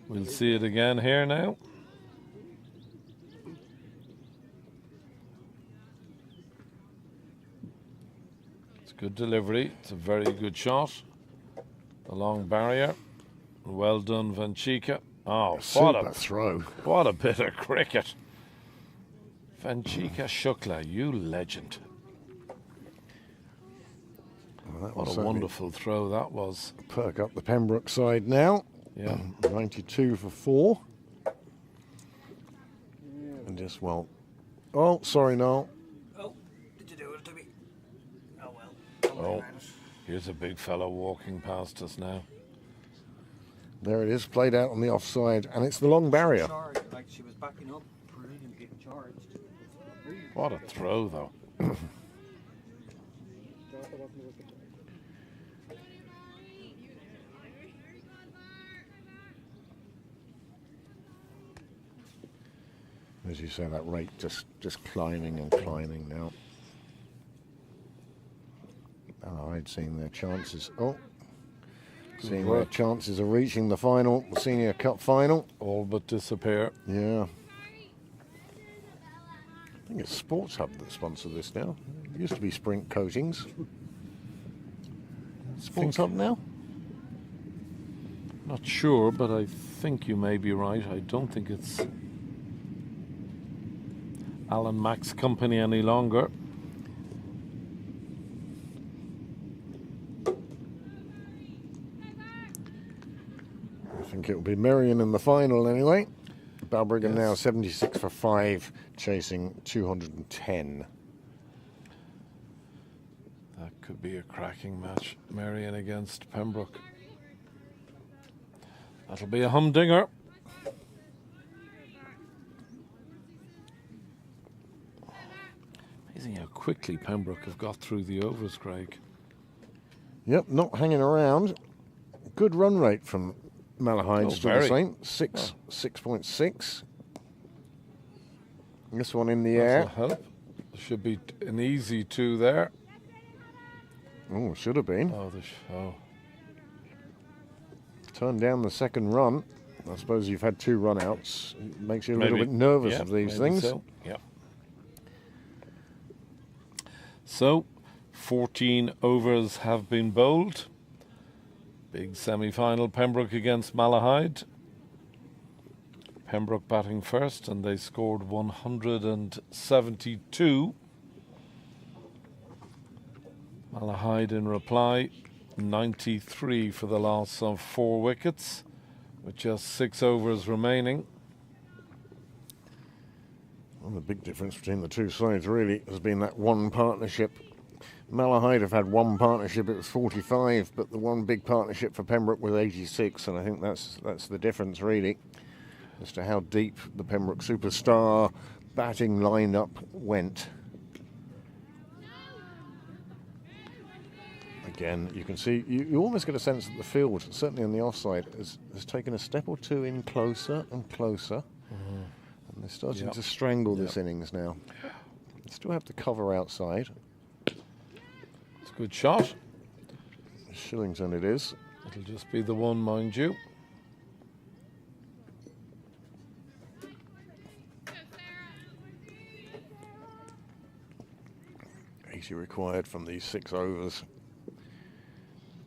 We'll see it again here now. It's good delivery. It's a very good shot. The long barrier. Well done, Vanchika. Oh, Super throw. what a bit of cricket. Vanchika Shukla, you legend. Well, that What will a certainly wonderful throw that was. perk up the Pembroke side now. Yeah. 92 for 4. And just well. Oh, sorry, Noel. Oh, did you do it to me? Oh well. Oh, here's a big fellow walking past us now. There it is, played out on the offside, and it's the long barrier. Charged, like she was backing up, brilliantly charged. What a throw, though. As you say, that rate just climbing and climbing now. Malahide seeing their chances. Oh, seeing their chances of reaching the final, the Senior Cup final. All but disappear. Yeah. I think it's Sports Hub that sponsor this now. It used to be Sprint Coatings. Sports Hub now? Not sure, but I think you may be right. I don't think it's Alan Mack's company any longer. I think it will be Merion in the final anyway. Balbriggan now 76 for 5, chasing 210. That could be a cracking match. Merion against Pembroke. That'll be a humdinger. Amazing how quickly Pembroke have got through the overs, Craig. Yep, not hanging around. Good run rate from Malahide, Oh, still very. the same. 6.6. This one in the That'll air. help. Should be an easy 2 there. Oh, should have been. Oh, Turned down the second run. I suppose you've had 2 run outs. It makes you a little Maybe. bit nervous Yeah, of these maybe things. So. Yeah. So, 14 overs have been bowled. Big semi-final, Pembroke against Malahide. Pembroke batting first, and they scored 172. Malahide in reply, 93 for the loss of 4 wickets, with just 6 overs remaining. Well, the big difference between the two sides really has been that one partnership. Malahide have had one partnership, it was 45, but the one big partnership for Pembroke was 86, and I think that's the difference really as to how deep the Pembroke superstar batting lineup went. Again, you can see, you almost get a sense that the field, certainly on the offside, has taken a step or 2 in closer and closer. And they're starting to strangle this innings now. Still have the cover outside. It's a good shot. Shillington it is. It'll just be the one, mind you. Required from these 6 overs.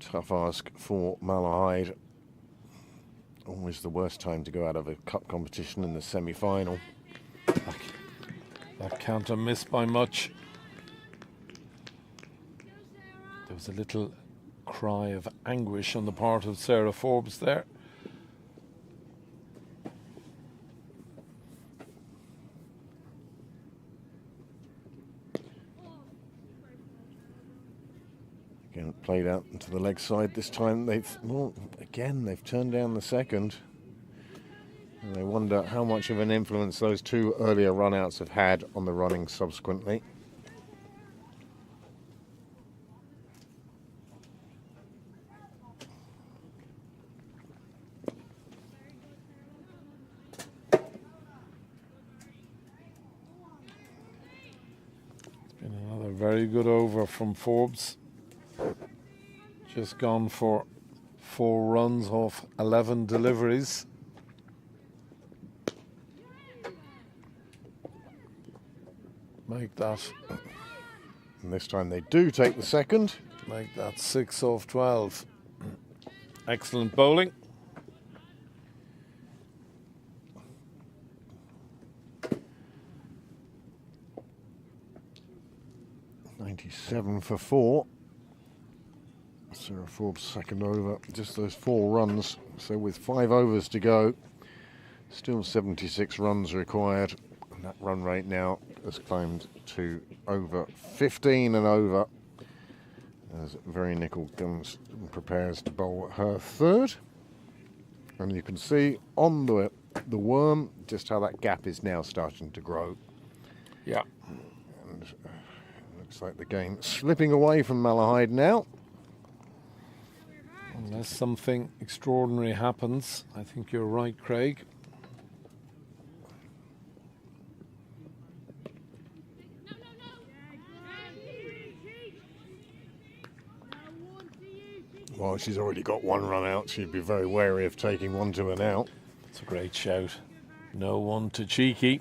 Tough ask for Malahide. Always the worst time to go out of a cup competition in the semi-final. That can't have missed by much. There was a little cry of anguish on the part of Sarah Forbes there. Again, played out into the leg side this time. They've turned down the second. And they wonder how much of an influence those 2 earlier run-outs have had on the running subsequently. Been another very good over from Forbes. Just gone for 4 runs off 11 deliveries. Make that. And this time they do take the second. Make that 6 off 12. Excellent bowling. .97 for 4. Sarah Forbes second over, just those 4 runs. So with 5 overs to go, still 76 runs required. And that run rate now has climbed to over 15 and over. As Very Nickel comes and prepares to bowl her third. And you can see on the worm just how that gap is now starting to grow. Yeah. And looks like the game slipping away from Malahide now. Unless something extraordinary happens, I think you're right, Craig. Well, she's already got 1 run out. She'd be very wary of taking 1 to an out. It's a great shout. No one to cheeky.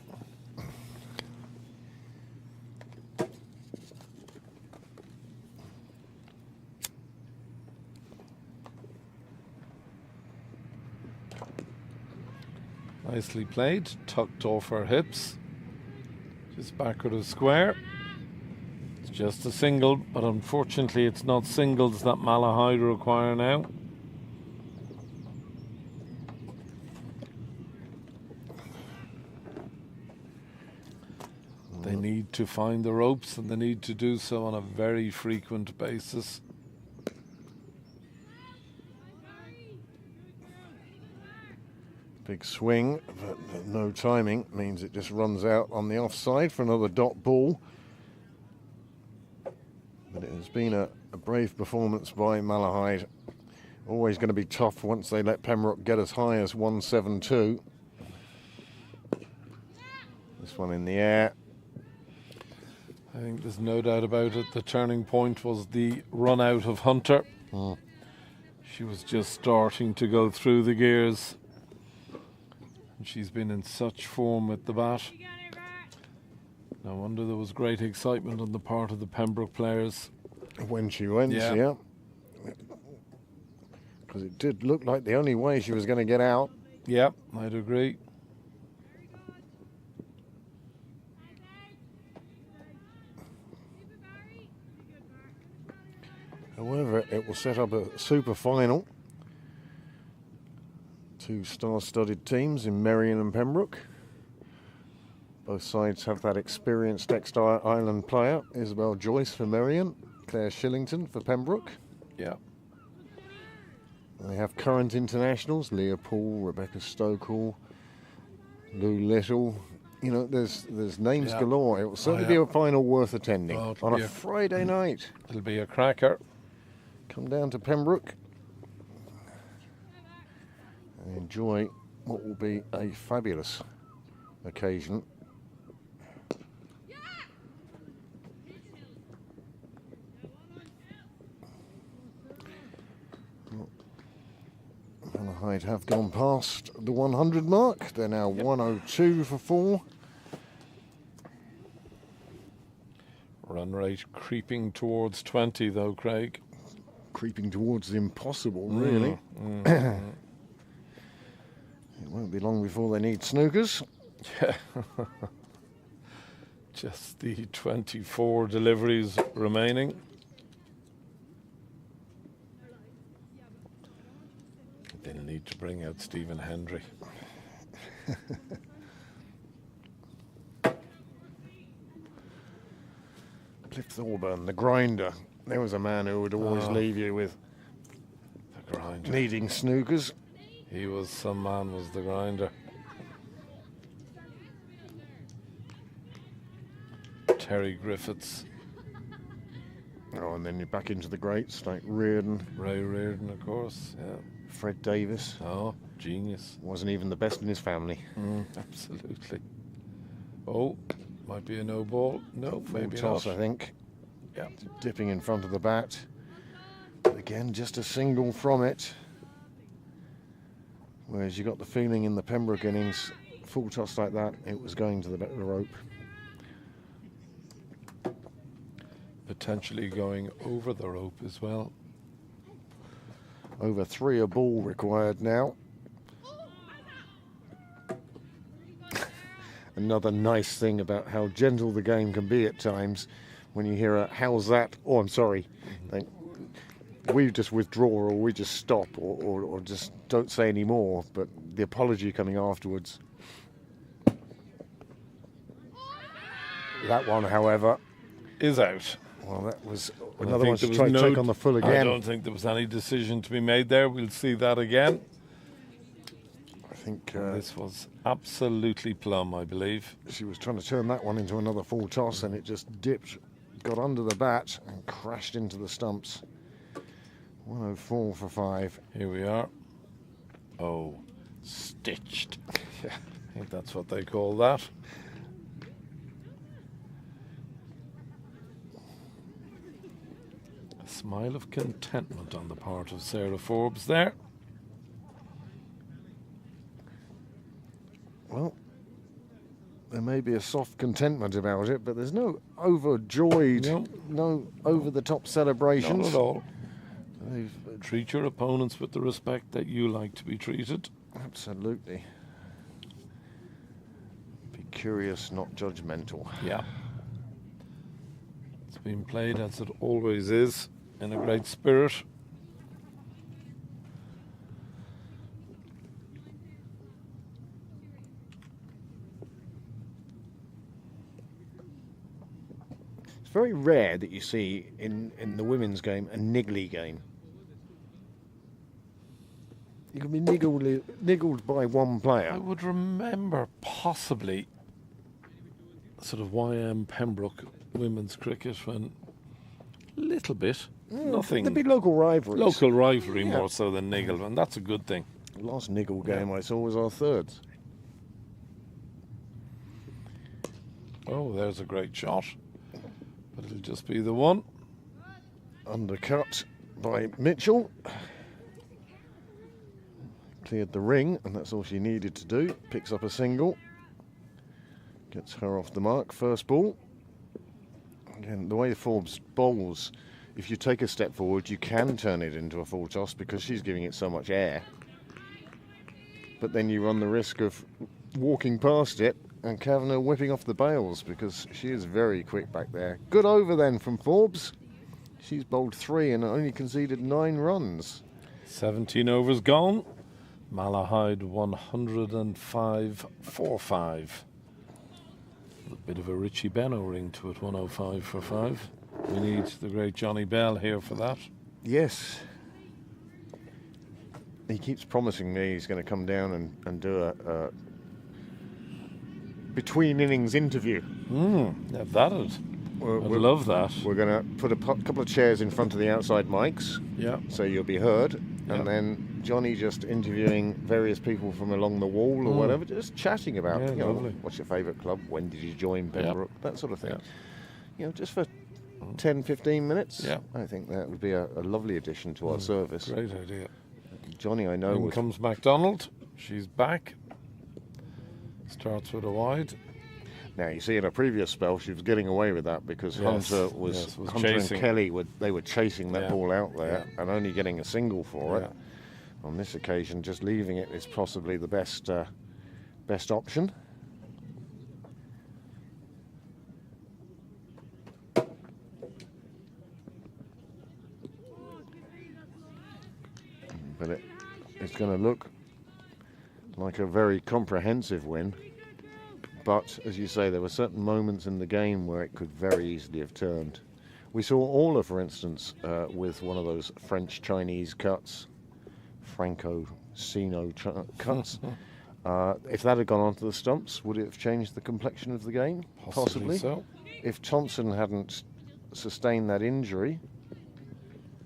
Nicely played, tucked off her hips. Just backward of square. It's just a single, but unfortunately it's not singles that Malahide require now. They need to find the ropes, and they need to do so on a very frequent basis. Big swing, but no timing means it just runs out on the offside for another dot ball. But it has been a brave performance by Malahide. Always going to be tough once they let Pembroke get as high as 172. This one in the air. I think there's no doubt about it. The turning point was the run out of Hunter. She was just starting to go through the gears. And she's been in such form with the bat. No wonder there was great excitement on the part of the Pembroke players. When she went, yeah. Because it did look like the only way she was going to get out. Yeah, I'd agree. However, it will set up a super final. 2 star-studded teams in Merion and Pembroke. Both sides have that experienced Exeter Island player, Isabel Joyce for Merion, Claire Shillington for Pembroke. Yeah. They have current internationals, Leah Paul, Rebecca Stokehall, Lou Little. You know, there's names galore. It will certainly be a final worth attending on a Friday night. It'll be a cracker. Come down to Pembroke and enjoy what will be a fabulous occasion. Malahide have gone past the 100 mark. They're now 102 for 4. Run rate creeping towards 20 though, Craig. Creeping towards the impossible, really. It won't be long before they need snookers. Yeah. Just the 24 deliveries remaining. They'll need to bring out Stephen Hendry. Cliff Thorburn, the grinder. There was a man who would always leave you with the grinder. Needing snookers. He was, some man was the grinder. Terry Griffiths. Oh, and then you're back into the greats like Reardon. Ray Reardon, of course, yeah. Fred Davis. Oh, genius. Wasn't even the best in his family. Absolutely. Oh, might be a no ball. No, maybe toss, not. I think. Yeah. Dipping in front of the bat. But again, just a single from it. Whereas you got the feeling in the Pembroke innings, full toss like that, it was going to the rope. Potentially going over the rope as well. Over 3 a ball required now. Another nice thing about how gentle the game can be at times when you hear a "how's that?" Oh, I'm sorry. Like, we just withdraw or we just stop or just don't say any more, but the apology coming afterwards. That one, however, is out. Well, that was And another one to try to take on the full I again. don't think there was any decision to be made there. We'll see that again. I think this was absolutely plumb, I believe. She was trying to turn that one into another full toss and it just dipped, got under the bat and crashed into the stumps. 104 for 5. Here we are. Oh, stitched. Yeah. I think that's what they call that. A smile of contentment on the part of Sarah Forbes there. Well, there may be a soft contentment about it, but there's no overjoyed, no over-the-top celebrations. Not at all. They've treat your opponents with the respect that you like to be treated. Absolutely. Be curious, not judgmental. Yeah. It's been played as it always is, in a great spirit. It's very rare that you see in the women's game a niggly game. You can be niggled by one player. I would remember possibly sort of YM Pembroke women's cricket when a little bit, nothing. There'd be local rivalries. Local rivalry more so than niggle, and that's a good thing. The last niggle game I saw was our thirds. Oh, there's a great shot. But it'll just be the one. Undercut by Mitchell. Cleared the ring, and that's all she needed to do. Picks up a single. Gets her off the mark. First ball. Again, the way Forbes bowls, if you take a step forward, you can turn it into a full toss because she's giving it so much air. But then you run the risk of walking past it and Kavanagh whipping off the bails because she is very quick back there. Good over then from Forbes. She's bowled 3 and only conceded 9 runs. 17 overs gone. Malahide 105 for 5. A bit of a Richie Benno ring to it, 105 for 5. We need the great Johnny Bell here for that. Yes. He keeps promising me he's going to come down and do a between innings interview. Have that it. I'd love that. We're going to put a couple of chairs in front of the outside mics. Yeah. So you'll be heard. Yeah. And then Johnny just interviewing various people from along the wall or whatever, just chatting about, Yeah, you know, lovely. what's your favourite club? When did you join Pembroke? That sort of thing. Yeah. You know, just for 10, 15 minutes. Yeah. I think that would be a lovely addition to our service. Great idea. Johnny, I know. In comes MacDonald. She's back. Starts with a wide. Now, you see, in a previous spell, she was getting away with that because Hunter was Hunter chasing. and Kelly they were chasing that ball out there and only getting a single for it. Yeah. On this occasion, just leaving it is possibly the best option. But it's going to look like a very comprehensive win. But, as you say, there were certain moments in the game where it could very easily have turned. We saw Orla, for instance, with one of those French-Chinese cuts, Franco-Sino cuts. If that had gone onto the stumps, would it have changed the complexion of the game? Possibly so. If Thompson hadn't sustained that injury,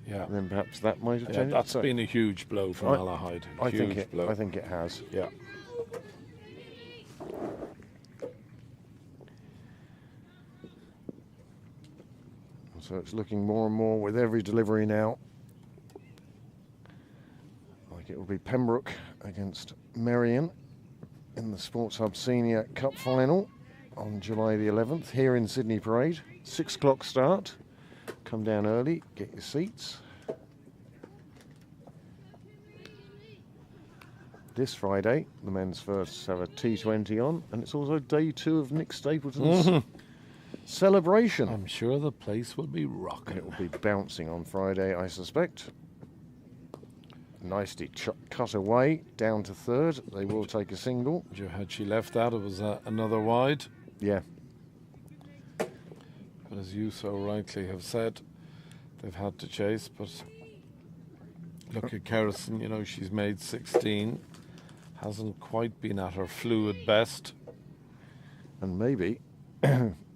then perhaps that might have changed. That's been a huge blow for Malahide. I think it has. Yeah. So it's looking more and more with every delivery now like it will be Pembroke against Merion in the Sports Hub Senior Cup Final on July the 11th here in Sydney Parade. 6 o'clock start. Come down early, get your seats. This Friday, the men's first have a T20 on, and it's also day 2 of Nick Stapleton's celebration. I'm sure the place will be rocking. It will be bouncing on Friday, I suspect. Nicely cut away, down to third. They will take a single. Had she left that, it was another wide. Yeah. But as you so rightly have said, they've had to chase. But look at Kerrison, you know, she's made 16. Hasn't quite been at her fluid best. And maybe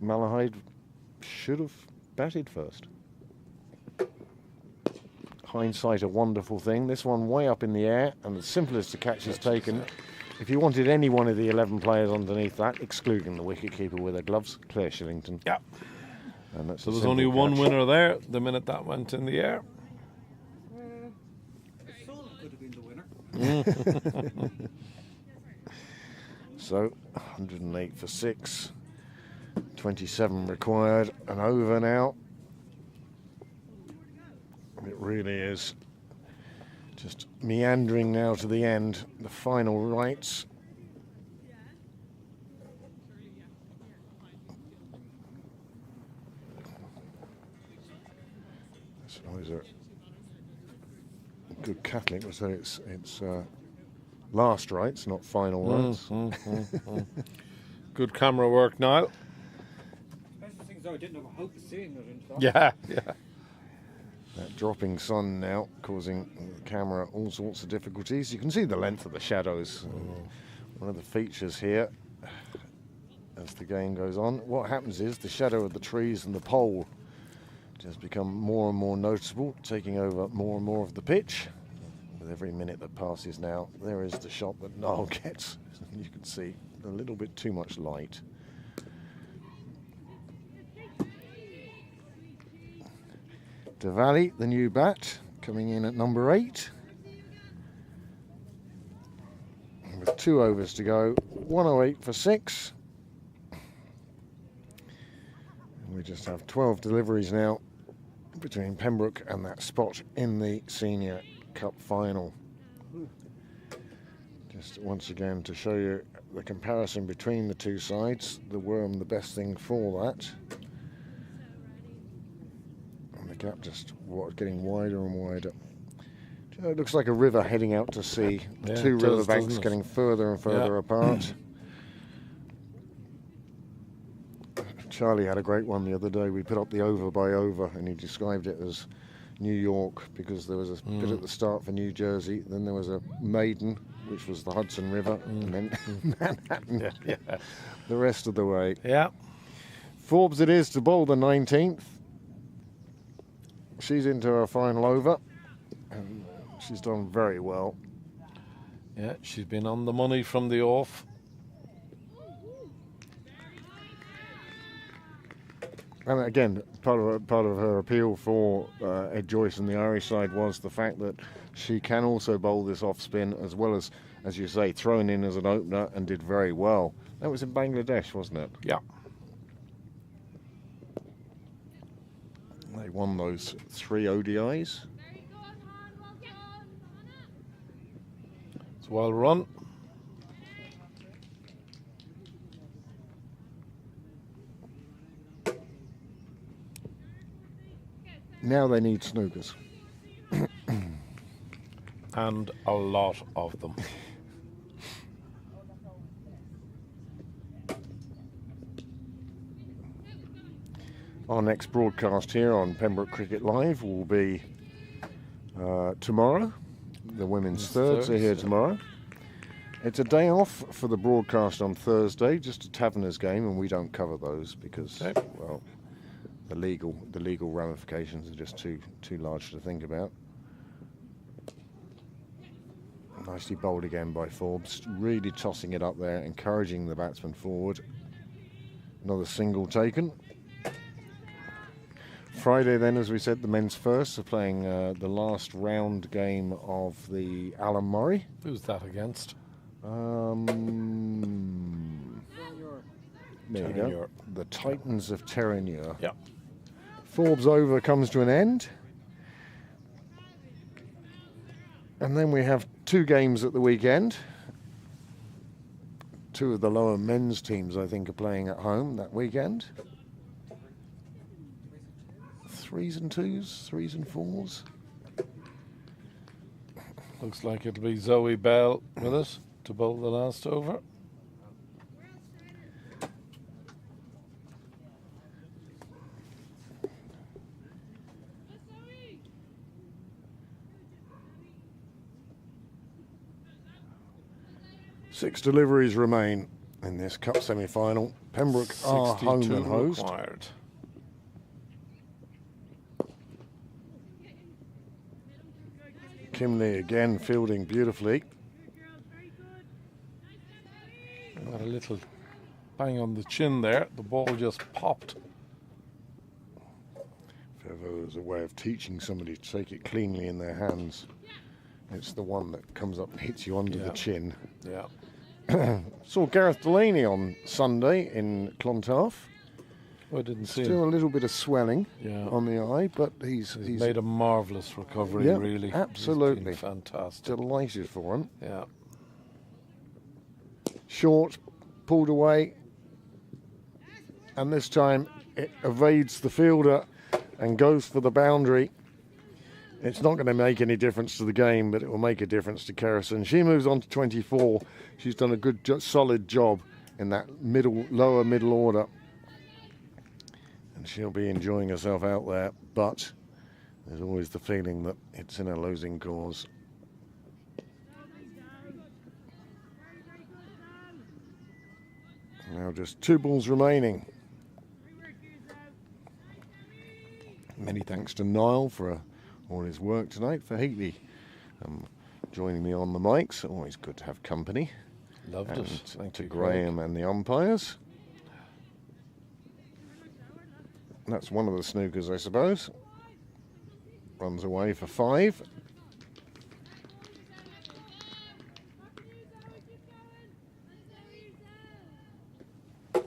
Malahide should have batted first. Hindsight a wonderful thing. This one way up in the air, and the simplest of catches taken. If you wanted any one of the 11 players underneath that, excluding the wicketkeeper with her gloves, Claire Shillington. Yeah. And that's There was only one winner there the minute that went in the air. Son could have been the winner. So, 108 for 6. 27 required. And over now. It really is just meandering now to the end. The final rights. It's always a good Catholic, so it's last rights, not final rights. Good camera work, Niall. Especially things I didn't have a hope of seeing it in fact. Yeah. That dropping sun now causing the camera all sorts of difficulties. You can see the length of the shadows. One of the features here as the game goes on. What happens is the shadow of the trees and the pole just become more and more noticeable, taking over more and more of the pitch. With every minute that passes now, there is the shot that Niall gets. You can see a little bit too much light. Diwali, the new bat, coming in at number 8. And with 2 overs to go, 108 for 6. And we just have 12 deliveries now between Pembroke and that spot in the Senior Cup final. Just once again to show you the comparison between the two sides, the worm the best thing for that. Gap just getting wider and wider. It looks like a river heading out to sea. The two river banks getting further and further apart. Charlie had a great one the other day. We put up the over by over, and he described it as New York because there was a bit at the start for New Jersey. Then there was a maiden, which was the Hudson River, and then Manhattan. The rest of the way. Yeah. Forbes it is to bowl the 19th. She's into her final over, and she's done very well. Yeah, she's been on the money from the off. And again, part of her appeal for Ed Joyce and the Irish side was the fact that she can also bowl this off spin as well as you say, thrown in as an opener, and did very well. That was in Bangladesh, wasn't it? Yeah. They won those 3 ODIs. It's well run. Now they need snookers. And a lot of them. Our next broadcast here on Pembroke Cricket Live will be tomorrow. The women's thirds are here tomorrow. It's a day off for the broadcast on Thursday, just a Taverners game, and we don't cover those because, well, the legal ramifications are just too large to think about. Nicely bowled again by Forbes, really tossing it up there, encouraging the batsman forward. Another single taken. Friday then, as we said, the men's first are playing the last round game of the Alan Murray. Who's that against? There you go. The Titans of Terenure. Yeah. Forbes over comes to an end. And then we have 2 games at the weekend. 2 of the lower men's teams, I think, are playing at home that weekend. 3s and 2s, 3s and 4s. Looks like it'll be Zoe Bell with it to bowl the last over. Six deliveries remain in this cup semi-final. Pembroke are home and host. Required. Kimley again fielding beautifully. Got a little bang on the chin there. The ball just popped. If ever there's a way of teaching somebody to take it cleanly in their hands, it's the one that comes up and hits you under the chin. Yeah. Saw Gareth Delaney on Sunday in Clontarf. I didn't see Still him. a little bit of swelling Yeah. on the eye, but he's made a marvellous recovery, yeah, really. absolutely. He's been fantastic. delighted for him. Yeah. Short, pulled away, and this time it evades the fielder and goes for the boundary. It's not going to make any difference to the game, but it will make a difference to Kerrison. She moves on to 24. She's done a good, solid job in that lower middle order. And she'll be enjoying herself out there, but there's always the feeling that it's in a losing cause. Now just 2 balls remaining. Many thanks to Niall for all his work tonight. For Heatley joining me on the mics. Always good to have company. Loved and it. Thank to you, Graham and the umpires. That's one of the snookers, I suppose. Runs away for 5. The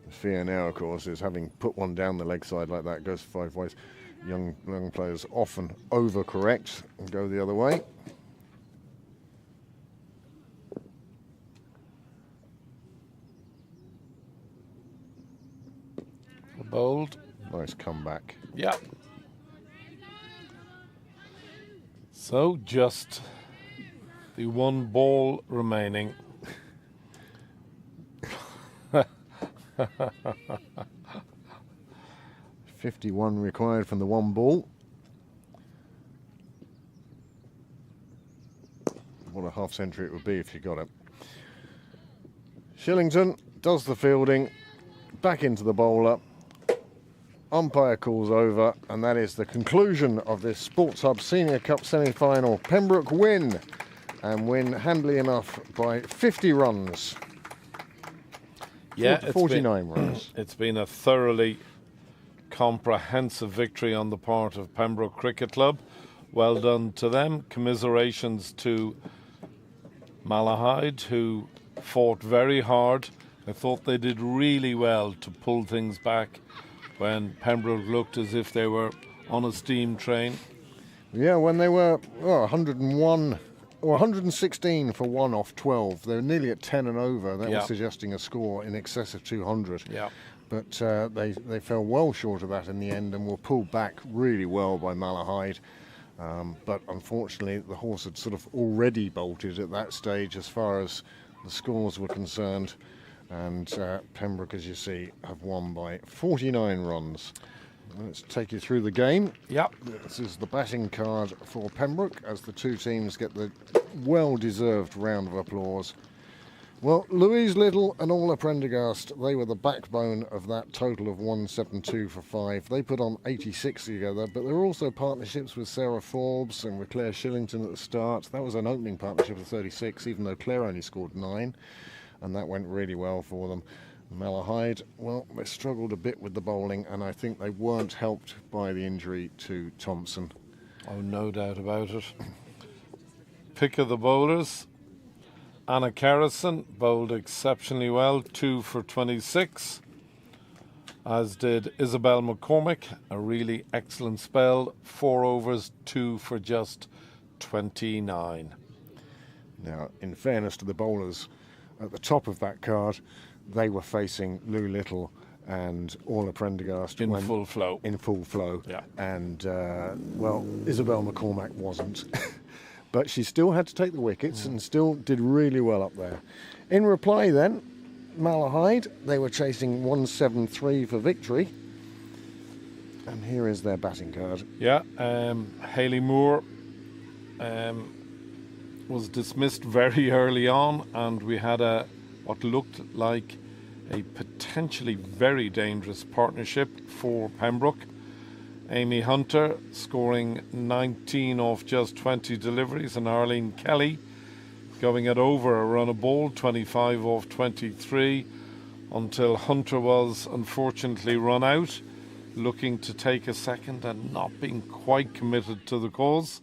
fear now, of course, is having put one down the leg side like that, goes 5 ways. Young players often overcorrect and go the other way. Bowled. Nice comeback. Yeah. So just the 1 ball remaining. 51 required from the 1 ball. What a half century it would be if you got it. Shillington does the fielding, back into the bowler. Umpire calls over, and that is the conclusion of this Sports Hub Senior Cup semi-final. Pembroke win, and win handily enough by 50 runs. Yeah, 49 runs. It's been a thoroughly comprehensive victory on the part of Pembroke Cricket Club. Well done to them. Commiserations to Malahide, who fought very hard. I thought they did really well to pull things back when Pembroke looked as if they were on a steam train. Yeah, when they were 101 or 116 for 1 off 12, they were nearly at 10 and over. That was suggesting a score in excess of 200. Yeah. But they fell well short of that in the end and were pulled back really well by Malahide. But unfortunately, the horse had sort of already bolted at that stage as far as the scores were concerned. And Pembroke, as you see, have won by 49 runs. Let's take you through the game. Yep. This is the batting card for Pembroke as the 2 teams get the well-deserved round of applause. Well, Louise Little and Orla Prendergast, they were the backbone of that total of 172 for 5. They put on 86 together, but there were also partnerships with Sarah Forbes and with Claire Shillington at the start. That was an opening partnership of 36, even though Claire only scored 9. And that went really well for them. Malahide, well, they struggled a bit with the bowling, and I think they weren't helped by the injury to Thompson. Oh, no doubt about it. Pick of the bowlers. Anna Kerrison bowled exceptionally well, 2 for 26. As did Isabel McCormick, a really excellent spell, 4 overs, 2 for just 29. Now, in fairness to the bowlers at the top of that card, they were facing Lou Little and Orla Prendergast In full flow. In full flow. Yeah. And, well, Isabel McCormack wasn't. But she still had to take the wickets and still did really well up there. In reply then, Malahide, they were chasing 173 for victory. And here is their batting card. Yeah, Hayley Moore was dismissed very early on, and we had what looked like a potentially very dangerous partnership for Pembroke. Amy Hunter scoring 19 off just 20 deliveries, and Arlene Kelly going at over a run a ball, 25 off 23, until Hunter was unfortunately run out, looking to take a second and not being quite committed to the cause.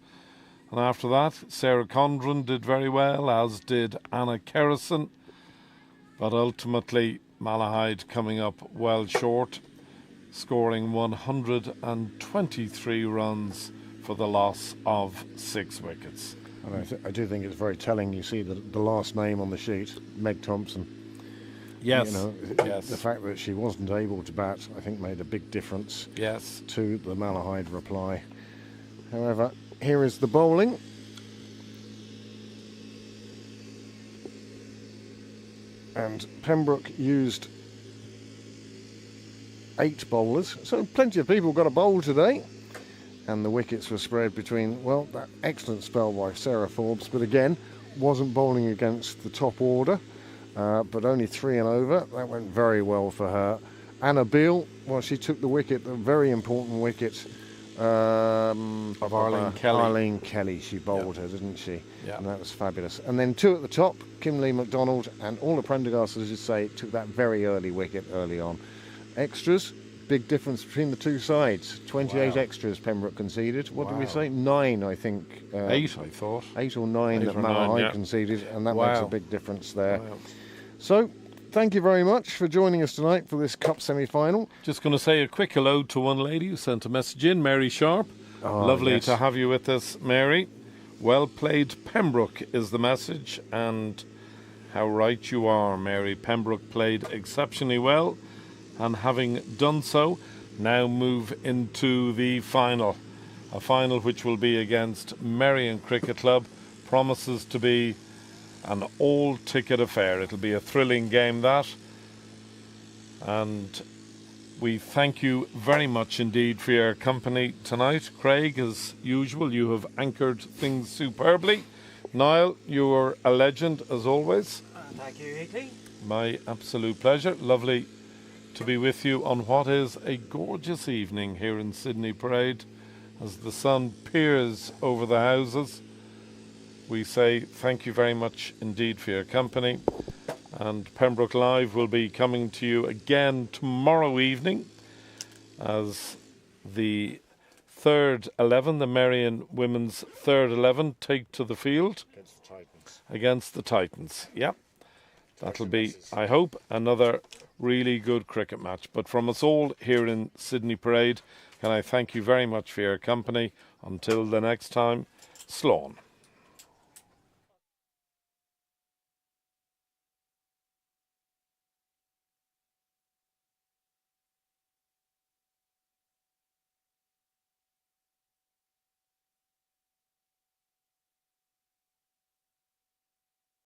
And after that, Sarah Condren did very well, as did Anna Kerrison, but ultimately Malahide coming up well short, scoring 123 runs for the loss of 6 wickets. And I do think it's very telling. You see the last name on the sheet, Meg Thompson. Yes, You know, yes. The fact that she wasn't able to bat, I think, made a big difference Yes. to the Malahide reply. However, here is the bowling. And Pembroke used 8 bowlers, so plenty of people got a bowl today. And the wickets were spread between, well, that excellent spell by Sarah Forbes, but again, wasn't bowling against the top order, but only 3 and over. That went very well for her. Anna Beale, well, she took the wicket, the very important wicket Of Arlene Kelly. Arlene Kelly, she bowled her, didn't she? Yeah. And that was fabulous. And then 2 at the top, Kimberly MacDonald and Orla Prendergast, as you say, took that very early wicket early on. Extras, big difference between the two sides. 28 Wow. extras Pembroke conceded. What did we Wow. say? 9, I think. 8, I thought. 8 or 9 8 that or 9, Malahide yeah. conceded, and that makes a Wow. big difference there. Wow. So, thank you very much for joining us tonight for this Cup semi-final. Just going to say a quick hello to one lady who sent a message in, Mary Sharp. Lovely yes. to have you with us, Mary. Well played, Pembroke, is the message, and how right you are, Mary. Pembroke played exceptionally well, and having done so, now move into the final. A final which will be against Merrion Cricket Club. Promises to be an all-ticket affair. It'll be a thrilling game, that. And we thank you very much indeed for your company tonight. Craig, as usual, you have anchored things superbly. Niall, you are a legend as always. Thank you, E.T. My absolute pleasure. Lovely to be with you on what is a gorgeous evening here in Sydney Parade as the sun peers over the houses. We say thank you very much indeed for your company. And Pembroke Live will be coming to you again tomorrow evening as the third 11, the Merrion women's third 11, take to the field against the Titans. Yep. That'll be, I hope, another really good cricket match. But from us all here in Sydney Parade, can I thank you very much for your company. Until the next time, Slán.